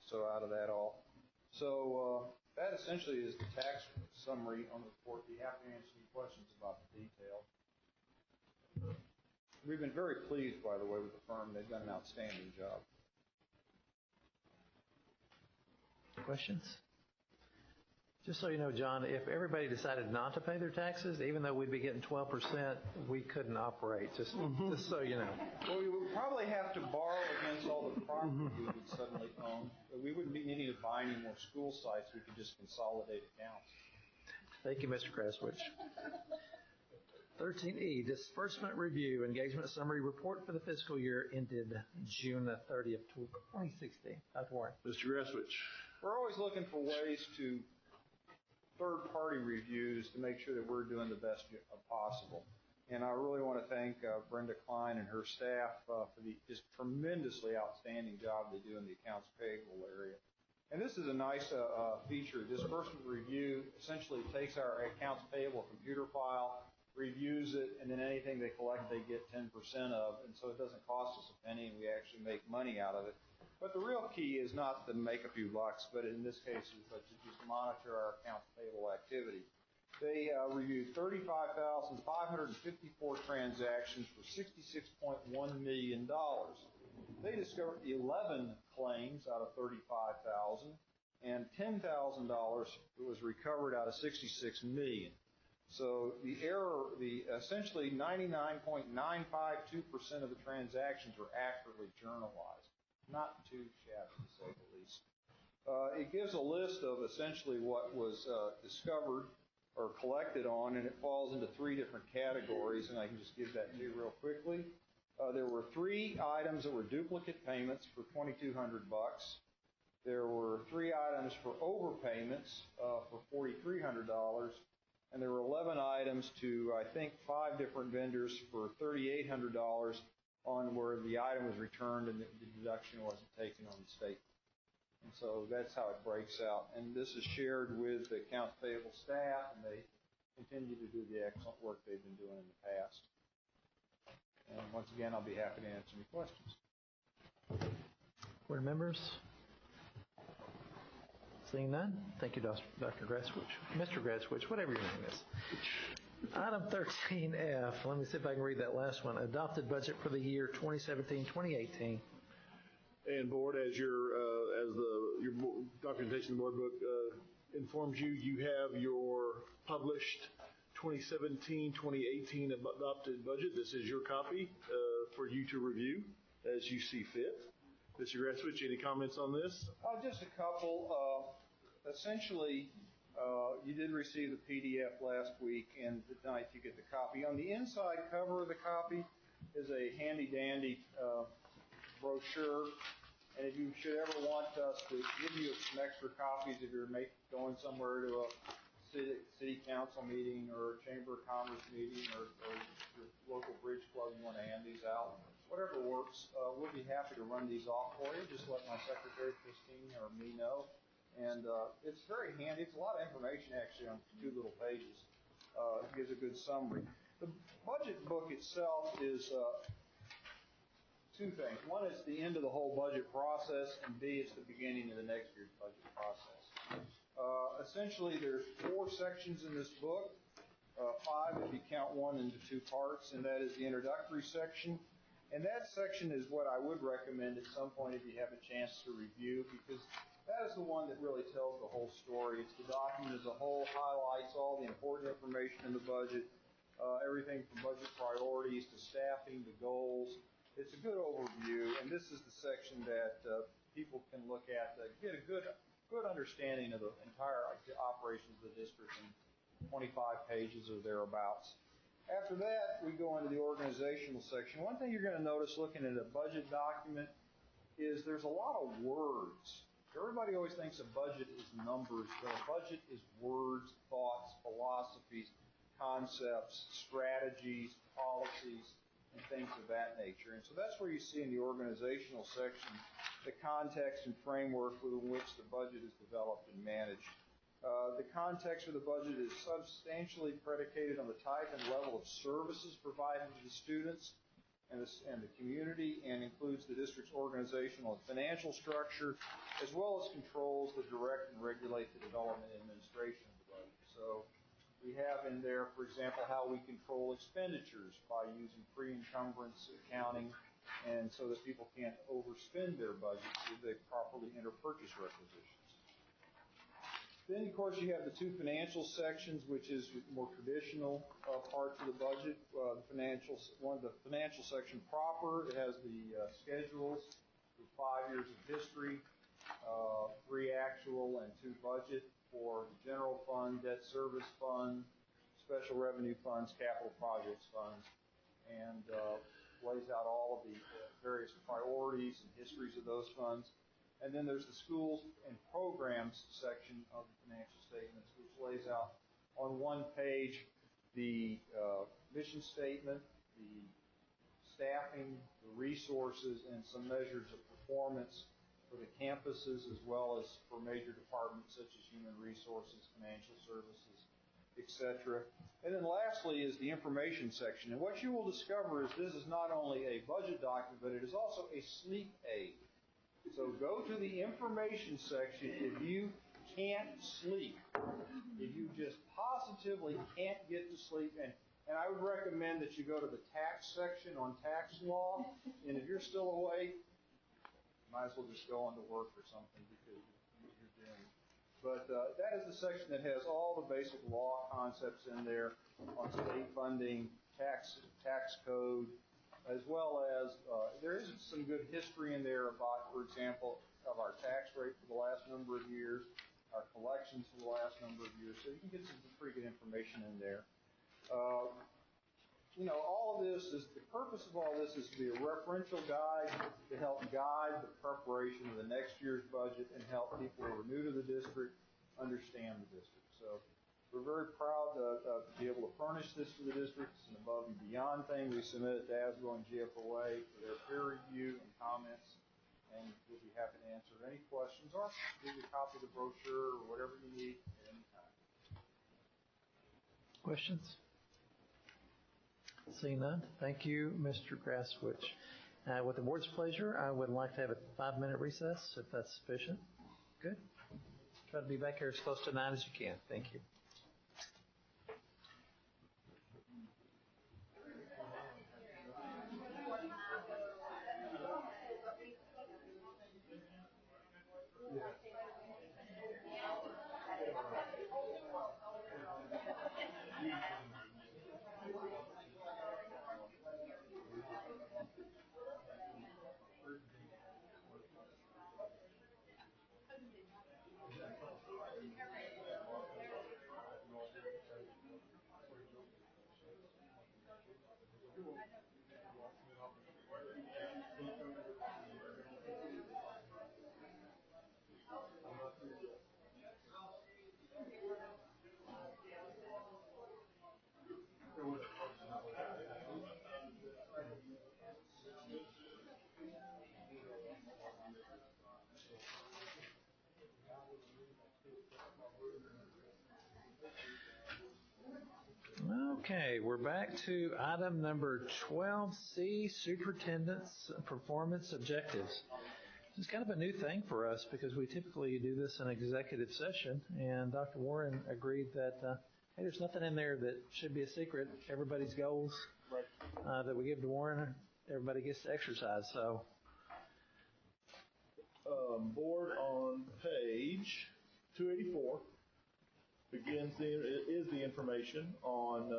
So out of that all. So that essentially is the tax summary on the report. Be happy to answer any questions about the detail. We've been very pleased, by the way, with the firm. They've done an outstanding job. Questions? Just so you know, John, if everybody decided not to pay their taxes, even though we'd be getting 12%, we couldn't operate, just so you know. Well, we would probably have to borrow against all the property we would suddenly own. We wouldn't be needing to buy any more school sites. We could just consolidate accounts. Thank you, Mr. Kraswich. 13E, Disbursement Review, Engagement Summary Report for the fiscal year ended June 30th, 2016. Dr. Warren. Mr. Kraswich. We're always looking for ways to third-party reviews to make sure that we're doing the best possible. And I really want to thank Brenda Klein and her staff for the just tremendously outstanding job they do in the accounts payable area. And this is a nice feature. Disbursement Review essentially takes our accounts payable computer file, reviews it, and then anything they collect they get 10% of. And so it doesn't cost us a penny, and we actually make money out of it. But the real key is not to make a few bucks, but in this case, is to just monitor our accounts payable activity. They reviewed 35,554 transactions for $66.1 million. They discovered 11 claims out of 35,000, and $10,000 was recovered out of 66 million. So the error, essentially 99.952% of the transactions were accurately journalized. Not too shabby, to say the least. It gives a list of essentially what was discovered or collected on, and it falls into 3 different categories, and I can just give that to you real quickly. There were 3 items that were duplicate payments for $2,200. There were 3 items for overpayments for $4,300, and there were 11 items to, I think, 5 different vendors for $3,800 on where the item was returned and the deduction wasn't taken on the statement. And so that's how it breaks out. And this is shared with the accounts payable staff, and they continue to do the excellent work they've been doing in the past. And once again, I'll be happy to answer any questions. Board members? Seeing none, thank you, Dr. Graswich. Mr. Graswich, whatever your name is. Item 13F, let me see if I can read that last one. Adopted budget for the year 2017-2018. And board, as your documentation board book informs you, you have your published 2017-2018 adopted budget. This is your copy for you to review as you see fit. Mr. Graswich, any comments on this? Just a couple. Essentially, you did receive the PDF last week, and tonight you get the copy. On the inside cover of the copy is a handy-dandy brochure, and if you should ever want us to give you some extra copies if you're going somewhere to a city council meeting or a chamber of commerce meeting or your local bridge club, you want to hand these out, whatever works, we'll be happy to run these off for you. Just let my secretary, Christine, or me know. And it's very handy. It's a lot of information, actually, on 2 little pages. It gives a good summary. The budget book itself is 2 things. One is the end of the whole budget process, and B, it's the beginning of the next year's budget process. Essentially, there's 4 sections in this book, 5 if you count one into 2 parts, and that is the introductory section. And that section is what I would recommend at some point if you have a chance to review, because that is the one that really tells the whole story. It's the document as a whole, highlights all the important information in the budget, everything from budget priorities to staffing to goals. It's a good overview, and this is the section that people can look at to get a good understanding of the entire operations of the district in 25 pages or thereabouts. After that, we go into the organizational section. One thing you're going to notice looking at a budget document is there's a lot of words. Everybody always thinks a budget is numbers, but a budget is words, thoughts, philosophies, concepts, strategies, policies, and things of that nature. And so that's where you see in the organizational section the context and framework within which the budget is developed and managed. The context of the budget is substantially predicated on the type and level of services provided to the students and the community, and includes the district's organizational and financial structure, as well as controls that direct and regulate the development and administration of the budget. So we have in there, for example, how we control expenditures by using pre-encumbrance accounting, and so that people can't overspend their budgets if they properly enter purchase requisitions. Then, of course, you have the two financial sections, which is more traditional parts of the budget. The financial section proper, it has the schedules with 5 years of history, 3 actual and 2 budget for the general fund, debt service fund, special revenue funds, capital projects funds, and lays out all of the various priorities and histories of those funds. And then there's the schools and programs section of the financial statements, which lays out on one page the mission statement, the staffing, the resources, and some measures of performance for the campuses as well as for major departments such as human resources, financial services, etc. And then lastly is the information section. And what you will discover is this is not only a budget document, but it is also a sleep aid. So go to the information section if you can't sleep, if you just positively can't get to sleep. And I would recommend that you go to the tax section on tax law. And if you're still awake, you might as well just go on to work or something because you're doing it. But that is the section that has all the basic law concepts in there on state funding, tax code, as well as there is some good history in there about, for example, of our tax rate for the last number of years, our collections for the last number of years. So you can get some pretty good information in there. All of this is, the purpose of all this is to be a referential guide to help guide the preparation of the next year's budget and help people who are new to the district understand the district. So we're very proud to be able to furnish this to the district. It's an above and beyond thing. We submit it to ASBO and GFOA for their peer review and comments, and we'll be happy to answer any questions or give you a copy of the brochure or whatever you need at any time. Questions? Seeing none, thank you, Mr. Graswich. With the board's pleasure, I would like to have a 5-minute recess, if that's sufficient. Good. Try to be back here as close to 9 as you can. Thank you. Okay, we're back to item number 12C, Superintendent's Performance Objectives. This is kind of a new thing for us because we typically do this in executive session, and Dr. Warren agreed that, hey, there's nothing in there that should be a secret. Everybody's goals that we give to Warren, everybody gets to exercise, so. Board on page 284 is the information on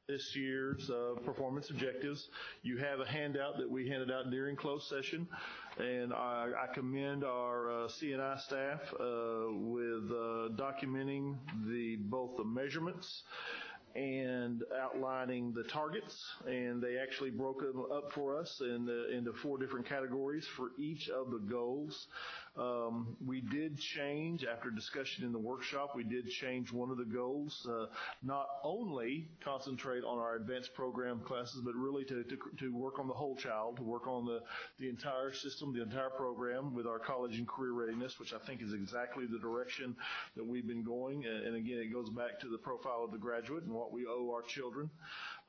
this year's performance objectives. You have a handout that we handed out during closed session, and I commend our C&I staff with documenting both the measurements and outlining the targets, and they actually broke them up for us into 4 different categories for each of the goals. We did change, after discussion in the workshop, we did change one of the goals, not only concentrate on our advanced program classes, but really to work on the whole child, to work on the entire system, the entire program with our college and career readiness, which I think is exactly the direction that we've been going. And again, it goes back to the profile of the graduate and what we owe our children.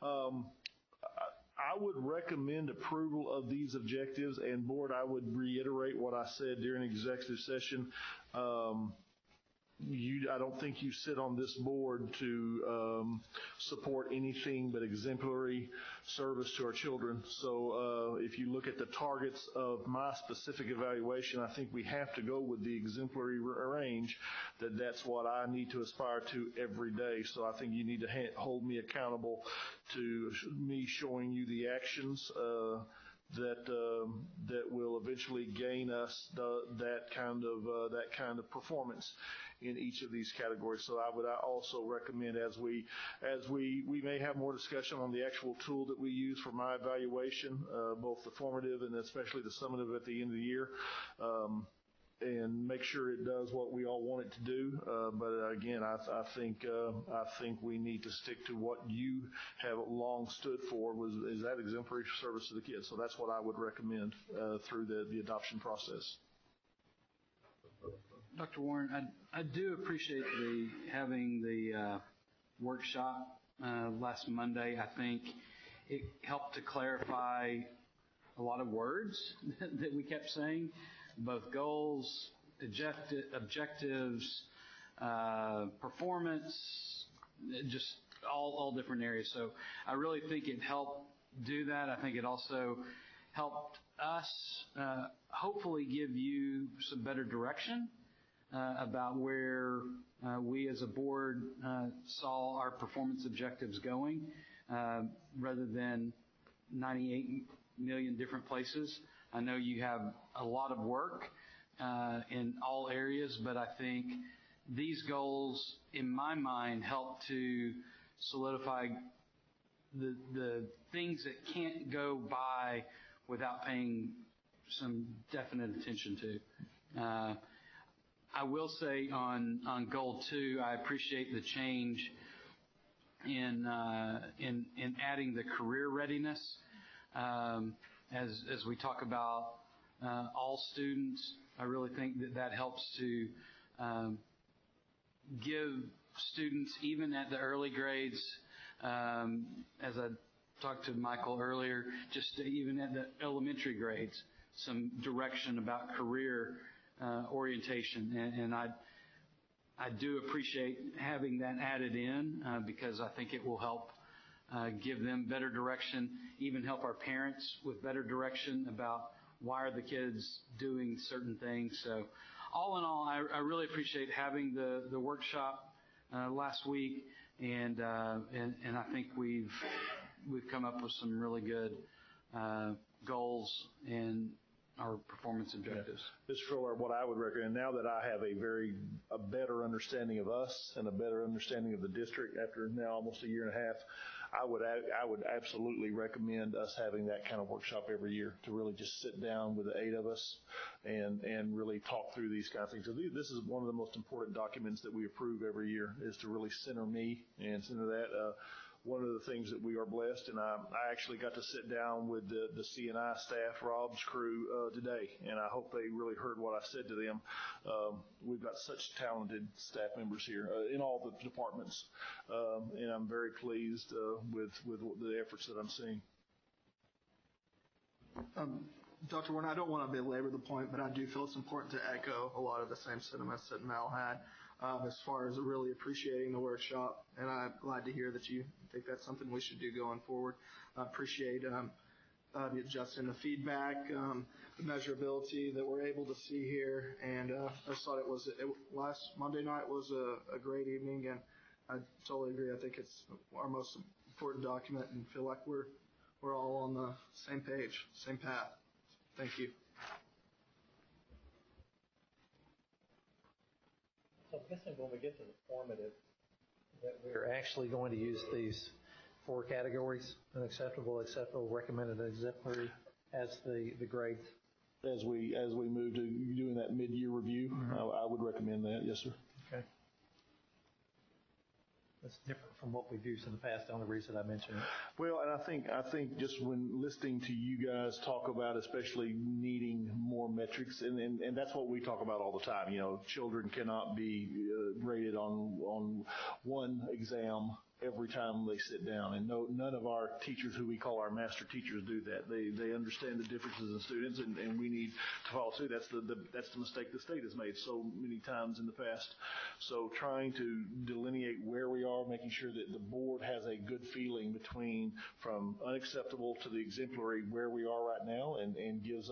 I would recommend approval of these objectives, and board, I would reiterate what I said during executive session. I don't think you sit on this board to support anything but exemplary service to our children. So if you look at the targets of my specific evaluation, I think we have to go with the exemplary range, that's what I need to aspire to every day. So I think you need to hold me accountable to me showing you the actions that will eventually gain us that kind of performance in each of these categories. So I would also recommend, as we may have more discussion on the actual tool that we use for my evaluation, both the formative and especially the summative at the end of the year, and make sure it does what we all want it to do. But again, I think we need to stick to what you have long stood for, is that exemplary service to the kids. So that's what I would recommend through the adoption process. Dr. Warren, I do appreciate having the workshop last Monday. I think it helped to clarify a lot of words that we kept saying, both goals, objectives, performance, just all different areas. So I really think it helped do that. I think it also helped us hopefully give you some better direction about where we as a board saw our performance objectives going, rather than 98 million different places. I know you have a lot of work in all areas, but I think these goals, in my mind, help to solidify the things that can't go by without paying some definite attention to. I will say on goal 2, I appreciate the change in adding the career readiness. As we talk about all students, I really think that helps to give students, even at the early grades, as I talked to Michael earlier, just even at the elementary grades, some direction about career orientation. And I do appreciate having that added in because I think it will help give them better direction, even help our parents with better direction about why are the kids doing certain things. So all in all, I really appreciate having the workshop last week, and I think we've come up with some really good goals and our performance objectives. Yeah. Mr. Fuller, what I would recommend, now that I have a better understanding of us and a better understanding of the district after now almost a year and a half, I would absolutely recommend us having that kind of workshop every year to really just sit down with the 8 of us and really talk through these kinds of things. So this is one of the most important documents that we approve every year, is to really center me and center that. One of the things that we are blessed, and I actually got to sit down with the C&I staff, Rob's crew, today, and I hope they really heard what I said to them. We've got such talented staff members here in all the departments, and I'm very pleased with the efforts that I'm seeing. Dr. Warren, I don't want to belabor the point, but I do feel it's important to echo a lot of the same sentiments that Mel had. As far as really appreciating the workshop, and I'm glad to hear that you think that's something we should do going forward. I appreciate Justin, the feedback, the measurability that we're able to see here, and I just thought last Monday night was a great evening, and I totally agree. I think it's our most important document, and feel like we're all on the same page, same path. Thank you. So I'm guessing when we get to the formative that we're actually going to use these 4 categories, unacceptable, acceptable, recommended, and exemplary, as the grades? As we move to doing that mid-year review, I would recommend that, yes, sir. Okay. That's different from what we've used in the past, the only reason I mentioned it. Well, and I think just when listening to you guys talk about especially needing more metrics, and that's what we talk about all the time. You know, children cannot be rated on one exam every time they sit down, and none of our teachers, who we call our master teachers, do that. They understand the differences in students, and we need to follow suit. That's the mistake the state has made so many times in the past. So trying to delineate where we are, making sure that the board has a good feeling between from unacceptable to the exemplary where we are right now, and gives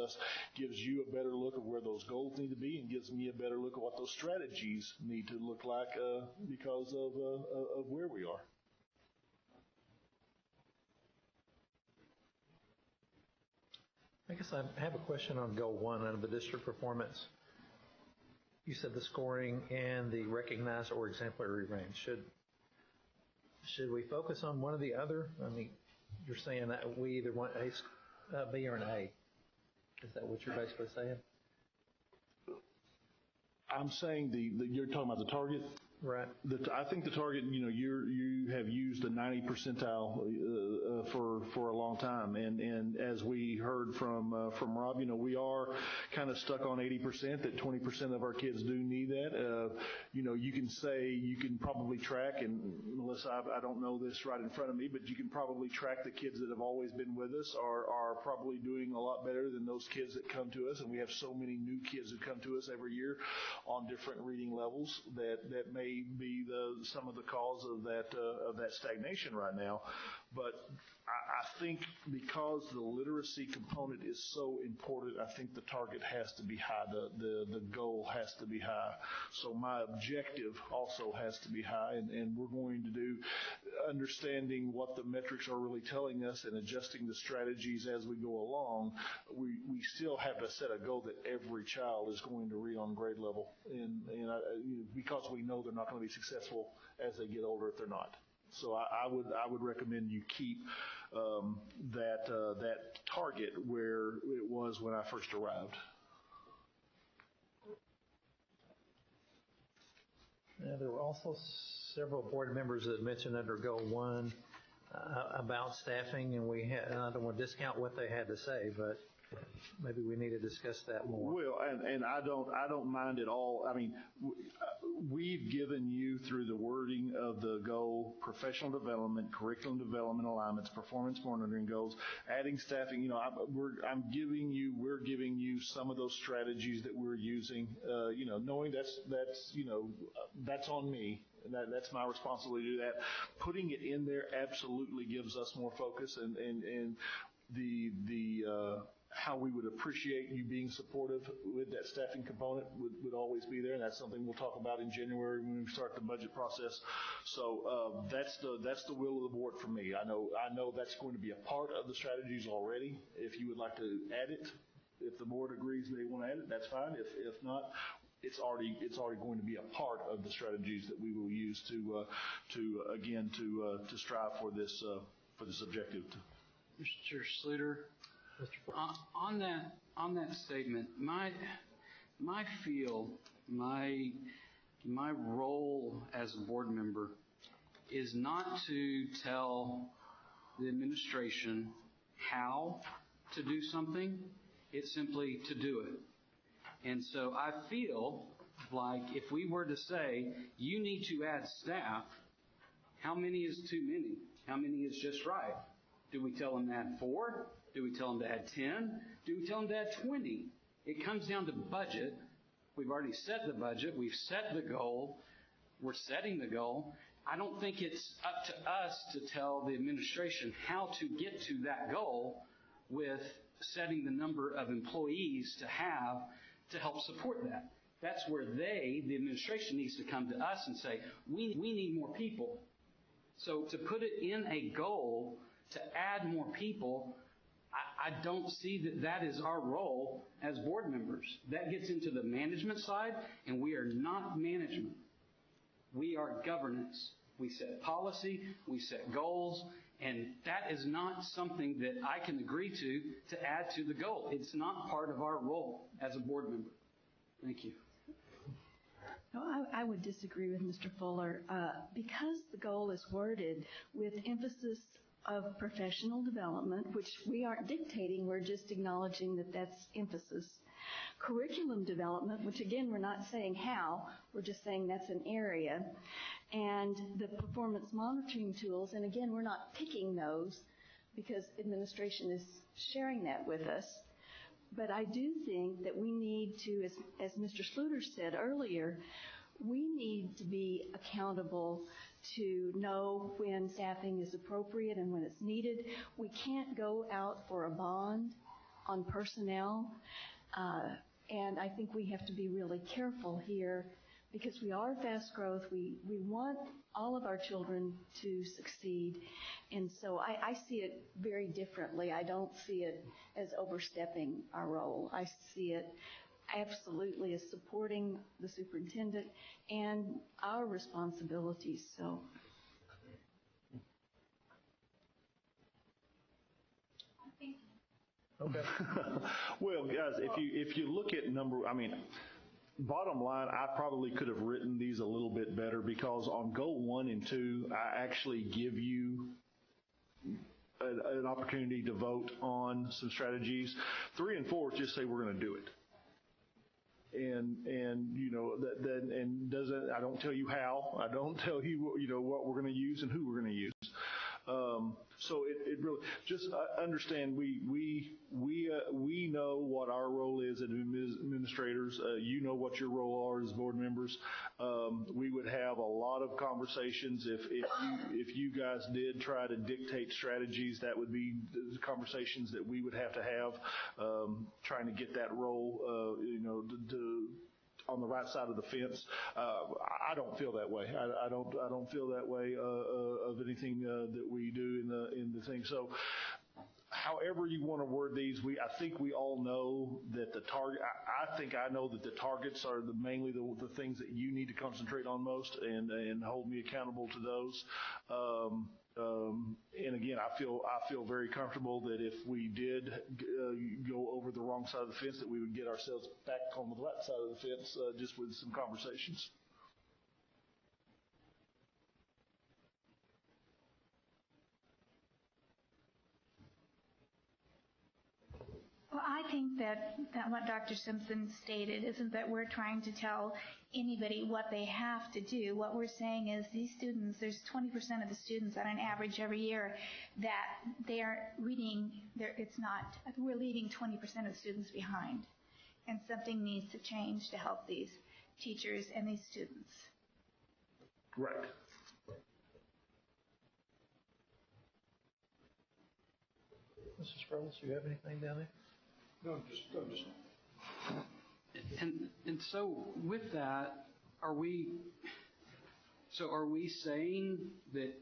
you a better look of where those goals need to be, and gives me a better look at what those strategies need to look like because of where we are. I guess I have a question on Goal 1 under the district performance. You said the scoring and the recognized or exemplary range. Should we focus on one or the other? I mean, you're saying that we either want a B or an A. Is that what you're basically saying? I'm saying you're talking about the target? Right. I think the target, you have used the 90 percentile for a long time, and as we heard from Rob, we are kind of stuck on 80%. That 20% of our kids do need that. You can probably track, and Melissa, I don't know this right in front of me, but you can probably track the kids that have always been with us are probably doing a lot better than those kids that come to us, and we have so many new kids that come to us every year on different reading levels that may be some of the cause of that stagnation right now. But I think because the literacy component is so important, I think the target has to be high. The goal has to be high. So my objective also has to be high, and we're going to do understanding what the metrics are really telling us and adjusting the strategies as we go along. We still have to set a goal that every child is going to read on grade level, and because we know they're not going to be successful as they get older if they're not. So I would recommend you keep that target where it was when I first arrived. There were also several board members that mentioned under Goal 1 about staffing, and I don't want to discount what they had to say, but maybe we need to discuss that more. Well, and I don't mind at all. I mean, we've given you, through the wording of the goal, professional development, curriculum development alignments, performance monitoring goals, adding staffing. We're giving you some of those strategies that we're using. Knowing that's on me. That's my responsibility to do that. Putting it in there absolutely gives us more focus, and the how we would appreciate you being supportive with that staffing component would always be there, and that's something we'll talk about in January when we start the budget process. So that's the will of the board for me. I know that's going to be a part of the strategies already. If you would like to add it, if the board agrees they want to add it, that's fine. If not, it's already going to be a part of the strategies that we will use to strive for this objective. Mr. Sluter, on that statement, my role as a board member is not to tell the administration how to do something. It's simply to do it. And so I feel like if we were to say, you need to add staff, how many is too many? How many is just right? Do we tell them to add 4? Do we tell them to add 10? Do we tell them to add 20? It comes down to budget. We've already set the budget. We've set the goal. We're setting the goal. I don't think it's up to us to tell the administration how to get to that goal with setting the number of employees to have to help support that. That's where the administration, needs to come to us and say, we need more people. So to put it in a goal to add more people, I don't see that is our role as board members. That gets into the management side, and we are not management. We are governance. we set policy, we set goals, and that is not something that I can agree to add to the goal. It's not part of our role as a board member. Thank you. No, I would disagree with Mr. Fuller. Because the goal is worded with emphasis of professional development, which we aren't dictating, we're just acknowledging that that's emphasis. Curriculum development, which again, we're not saying how, we're just saying that's an area. And the performance monitoring tools, and again, we're not picking those because administration is sharing that with us. But I do think that we need to, as Mr. Schluter said earlier, we need to be accountable to know when staffing is appropriate and when it's needed. We can't go out for a bond on personnel. And I think we have to be really careful here because we are fast growth. We want all of our children to succeed. And so I see it very differently. I don't see it as overstepping our role. I see it absolutely as supporting the superintendent and our responsibilities. So. Okay. Well, guys, if you look at bottom line, I probably could have written these a little bit better because on goal 1 and 2, I actually give you an opportunity to vote on some strategies. 3 and 4 just say we're going to do it. And you know that and doesn't I don't tell you how, I don't tell you what we're going to use and who we're going to use. So it really just understand we know what our role is as administrators. You know what your role are as board members. We would have a lot of conversations if you guys did try to dictate strategies. That would be the conversations that we would have to have, trying to get that role, on the right side of the fence. I don't feel that way. I don't feel that way of anything that we do in the thing. So, however you want to word these, I think we all know that the target. I think I know that the targets are mainly the things that you need to concentrate on most, and hold me accountable to those. And again, I feel very comfortable that if we did go over the wrong side of the fence, that we would get ourselves back on the right side of the fence just with some conversations. Well, I think that what Dr. Simpson stated isn't that we're trying to tell anybody what they have to do. What we're saying is these students, there's 20% of the students on an average every year that they are reading, we're leaving 20% of the students behind. And something needs to change to help these teachers and these students. Right. Mrs. Sproles, do you have anything down there? No, just. And so with that, are we saying that,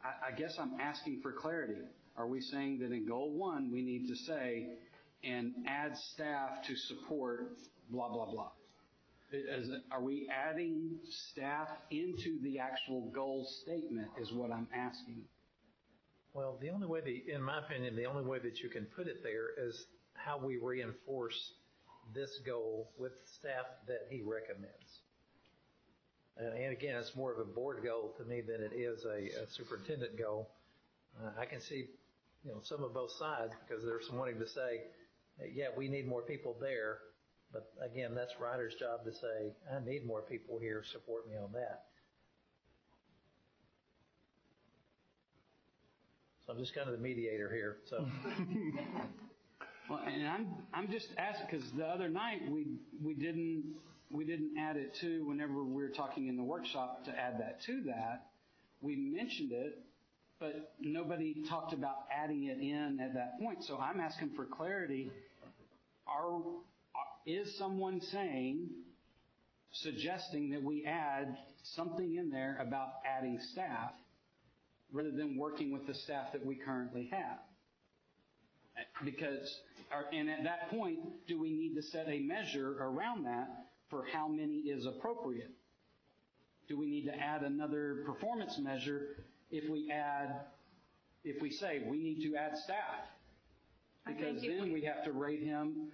I guess I'm asking for clarity. Are we saying that in goal 1 we need to say, and add staff to support blah, blah, blah? Are we adding staff into the actual goal statement is what I'm asking. Well, the only way, in my opinion, the only way that you can put it there is how we reinforce this goal with staff that he recommends. And again, it's more of a board goal to me than it is a superintendent goal. I can see, some of both sides, because there's some wanting to say, yeah, we need more people there. But again, that's Ryder's job to say, I need more people here, support me on that. So I'm just kind of the mediator here. So. Well, and I'm just asking because the other night we didn't add it to whenever we were talking in the workshop to add that to that. We mentioned it, but nobody talked about adding it in at that point. So I'm asking for clarity. Is someone suggesting that we add something in there about adding staff rather than working with the staff that we currently have? And at that point, do we need to set a measure around that for how many is appropriate? do we need to add another performance measure if we say we need to add staff? Because then we have to rate him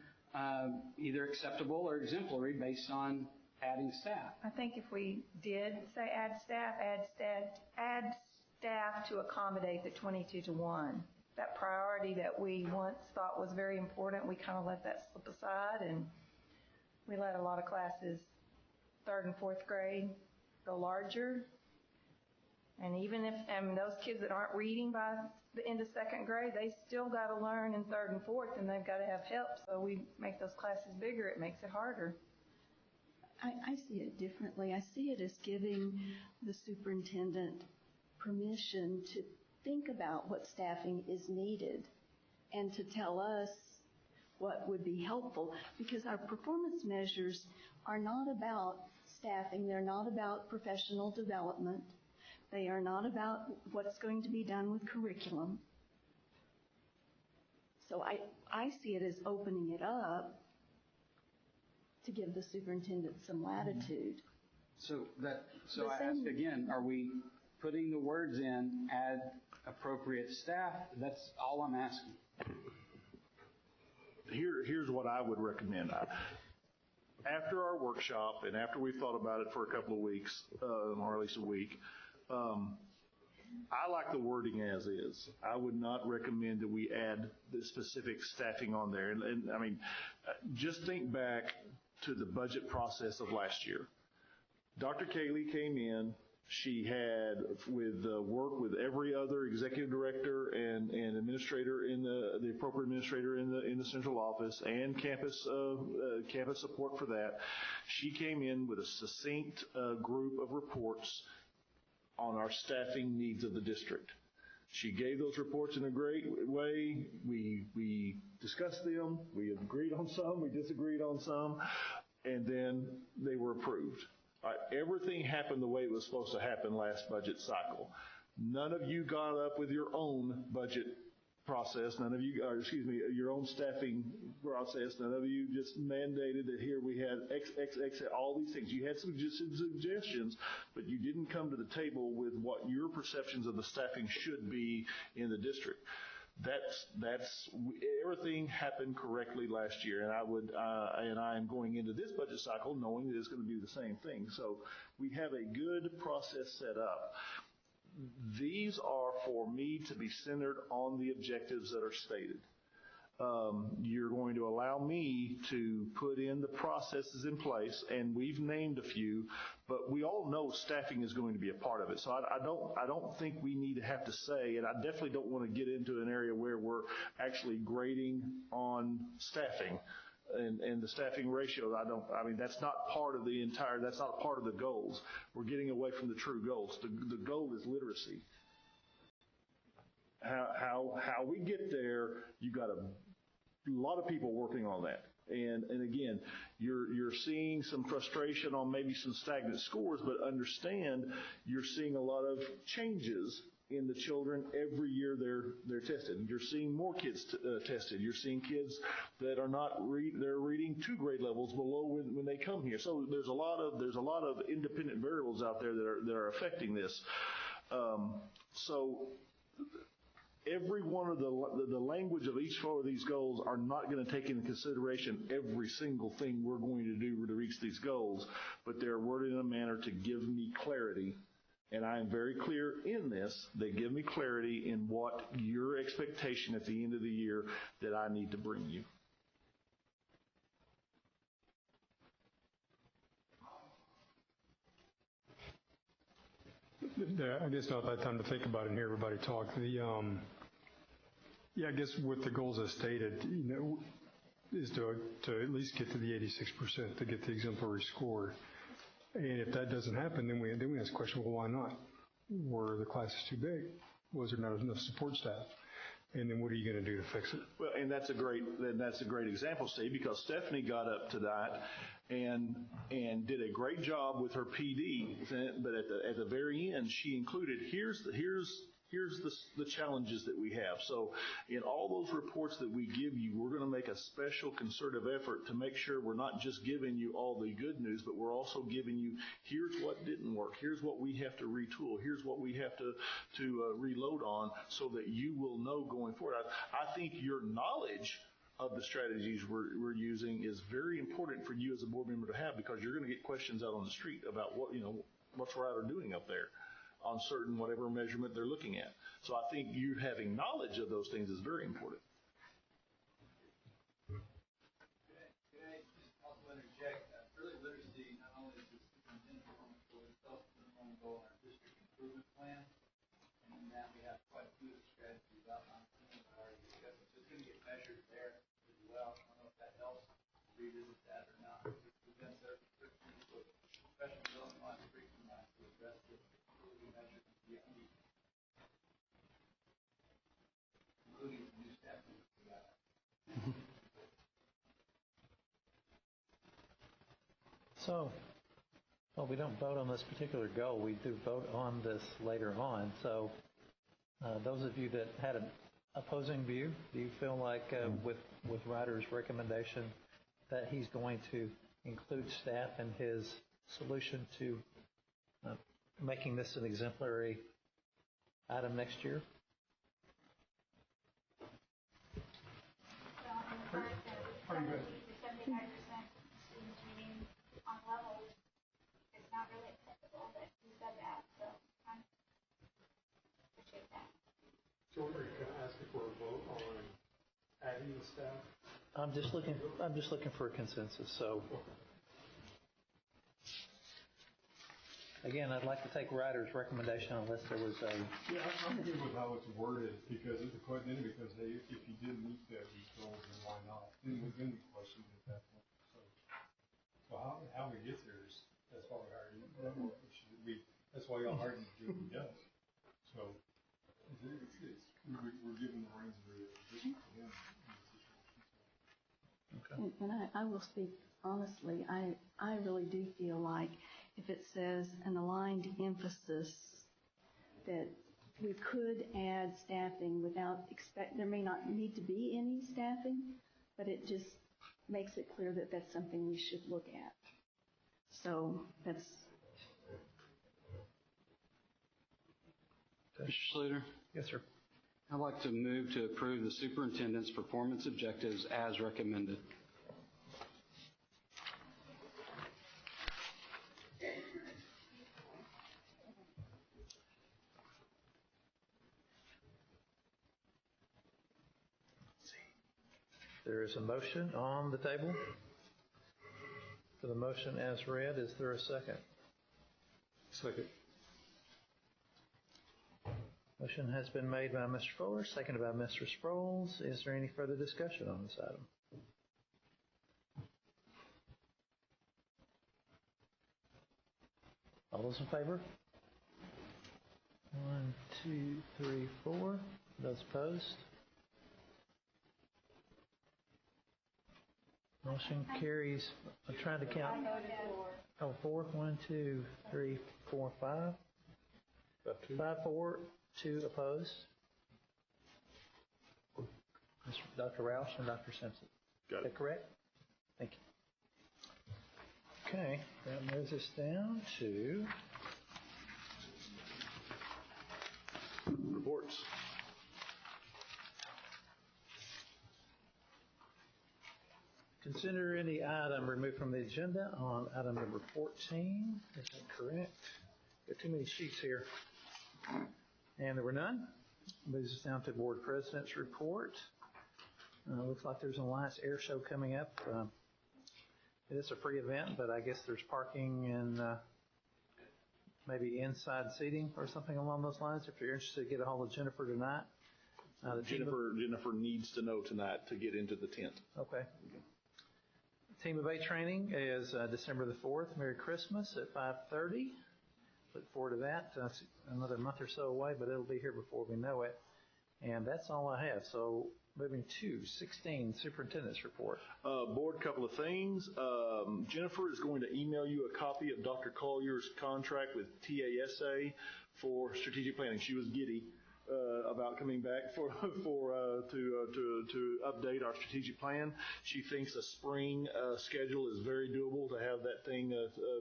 either acceptable or exemplary based on adding staff. I think if we did say add staff to accommodate the 22-to-1, that priority that we once thought was very important, we kind of let that slip aside, and we let a lot of classes, 3rd and 4th grade, go larger. And even if those kids that aren't reading by the end of 2nd grade, they still got to learn in 3rd and 4th, and they've got to have help. So we make those classes bigger. It makes it harder. I see it differently. I see it as giving the superintendent permission to think about what staffing is needed and to tell us what would be helpful, because our performance measures are not about staffing. They're not about professional development. They are not about what's going to be done with curriculum. So I see it as opening it up to give the superintendent some latitude. So I ask again, are we putting the words in, add appropriate staff? That's all I'm asking. Here's what I would recommend. After our workshop and after we've thought about it for a couple of weeks, or at least a week, I like the wording as is. I would not recommend that we add the specific staffing on there. And I mean, just think back to the budget process of last year. Dr. Cayley came in. She had work with every other executive director and administrator in the appropriate administrator in the central office and campus support for that. She came in with a succinct group of reports on our staffing needs of the district. She gave those reports in a great way. We discussed them. We agreed on some. We disagreed on some. And then they were approved. All right, everything happened the way it was supposed to happen last budget cycle. None of you got up with your own budget process. None of you, your own staffing process. None of you just mandated that here we had X, all these things. You had some suggestions, but you didn't come to the table with what your perceptions of the staffing should be in the district. That's everything happened correctly last year, and I am going into this budget cycle knowing that it's going to be the same thing. So we have a good process set up. These are for me to be centered on the objectives that are stated. You're going to allow me to put in the processes in place, and we've named a few, but we all know staffing is going to be a part of it. So I don't think we need to have to say, and I definitely don't want to get into an area where we're actually grading on staffing and the staffing ratios. That's not part of that's not part of the goals. We're getting away from the true goals. The goal is literacy. How we get there, you got a lot of people working on that. And again, you're seeing some frustration on maybe some stagnant scores, but understand you're seeing a lot of changes in the children every year they're tested. You're seeing more kids tested. You're seeing kids that are they're reading 2 grade levels below when they come here. So there's a lot of independent variables out there that are affecting this. So every one of the language of each one of these goals are not going to take into consideration every single thing we're going to do to reach these goals, but they're worded in a manner to give me clarity. And I am very clear in this. They give me clarity in what your expectation at the end of the year that I need to bring you. I guess not that time to think about it and hear everybody talk. I guess with the goals as stated, is to at least get to the 86% to get the exemplary score. And if that doesn't happen, then we ask the question, well, why not? Were the classes too big? Was there not enough support staff? And then what are you going to do to fix it? Well, and that's a great example, Steve, because Stephanie got up to that and did a great job with her PD. But at the very end, she included here's here's the challenges that we have. So in all those reports that we give you, we're going to make a special concerted effort to make sure we're not just giving you all the good news, but we're also giving you, here's what didn't work, here's what we have to retool, here's what we have to reload on, so that you will know going forward. I think your knowledge of the strategies we're using is very important for you as a board member to have, because you're going to get questions out on the street about what's Ryder doing up there on certain whatever measurement they're looking at. So I think you having knowledge of those things is very important. Early literacy not only is the superintendent performance goal, it's also the performance goal in our district improvement plan, and in that we have quite a few strategies outlined. Some of them are already discussed, so it's going to get measured there as well. I don't know if that helps revisit that or not. We've done certain things with professional development lines, curriculum lines to address this. Will be measured including some new staff members we got. So, well, we don't vote on this particular goal. We do vote on this later on. So, those of you that had an opposing view, do you feel like with Ryder's recommendation that he's going to include staff in his solution to making this an exemplary item next year? Pretty good. 75% students reading on level, it's not really acceptable that you said that, so I appreciate that. So are you going to ask for a vote on adding the staff? I'm just looking for a consensus. So, again, I'd like to take Ryder's recommendation unless there was a. Yeah, I'm good with how it's worded because if you didn't meet these goals, then why not? Then the question at that point. So how we get there is that's why we hired you. That's why y'all hired you to do what he does. So we're giving the reins of the position to him. Okay. And I will speak honestly. I really do feel like if it says an aligned emphasis that we could add staffing without there may not need to be any staffing, but it just makes it clear that that's something we should look at. So that's. Mr. Schluter? Yes, sir. I'd like to move to approve the superintendent's performance objectives as recommended. There is a motion on the table. For the motion as read, is there a second? Second. Motion has been made by Mr. Fuller, seconded by Mr. Sproles. Is there any further discussion on this item? All those in favor? 1, 2, 3, 4. Those opposed? Motion carries. I'm trying to count. Oh, 4. 1, 2, 3, 4, 5. 5, 4. 2 opposed. Dr. Roush and Dr. Simpson. Got it. Is that correct? Thank you. Okay, that moves us down to reports. Consider any item removed from the agenda on item number 14. Is that correct? Got too many sheets here. And there were none. Moves us down to board president's report. Looks like there's an Alliance Air Show coming up. It is a free event, but I guess there's parking and maybe inside seating or something along those lines. If you're interested, get a hold of Jennifer tonight. Jennifer needs to know tonight to get into the tent. Okay. Team of 8 training is December the 4th. Merry Christmas at 5:30. Look forward to that. It's another month or so away, but it'll be here before we know it. And that's all I have. So moving to 16, Superintendent's Report. Board, couple of things. Jennifer is going to email you a copy of Dr. Collier's contract with TASA for strategic planning. She was giddy about coming back to update our strategic plan. She thinks a spring schedule is very doable to have that thing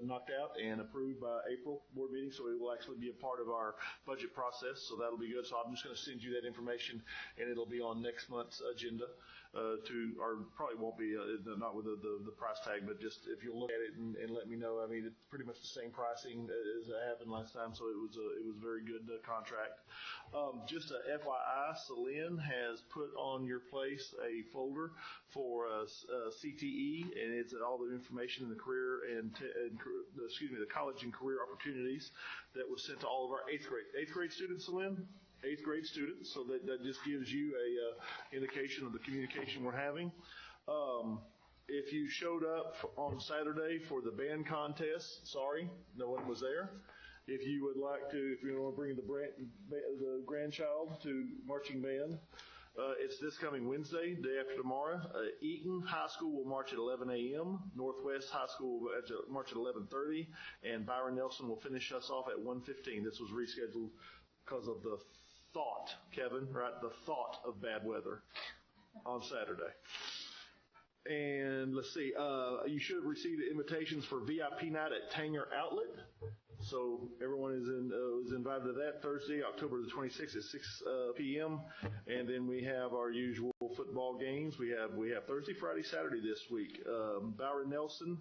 knocked out and approved by April board meeting, so it will actually be a part of our budget process, so that'll be good. So I'm just going to send you that information, and it'll be on next month's agenda. Or probably won't be, not with the price tag, but just if you'll look at it and let me know. I mean, it's pretty much the same pricing as happened last time, so it was a very good contract. Just a FYI, Celine has put on your place a folder for CTE, and it's all the information in the career the college and career opportunities that was sent to all of our eighth grade students, Celine. 8th grade students, so that just gives you a indication of the communication we're having. If you showed up on Saturday for the band contest, sorry, no one was there. If you would like to, if you want to bring the grandchild to marching band, it's this coming Wednesday, day after tomorrow. Eaton High School will march at 11 a.m. Northwest High School will march at 11:30, and Byron Nelson will finish us off at 1:15. This was rescheduled because of the thought, Kevin, right? The thought of bad weather on Saturday. And let's see, you should have received invitations for VIP night at Tanger Outlet. So everyone is invited to that Thursday, October the 26th at 6 p.m. And then we have our usual football games. We have Thursday, Friday, Saturday this week. Byron Nelson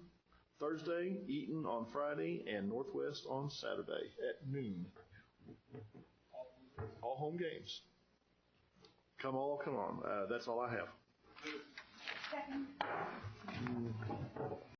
Thursday, Eaton on Friday, and Northwest on Saturday at noon. All home games. Come on. That's all I have.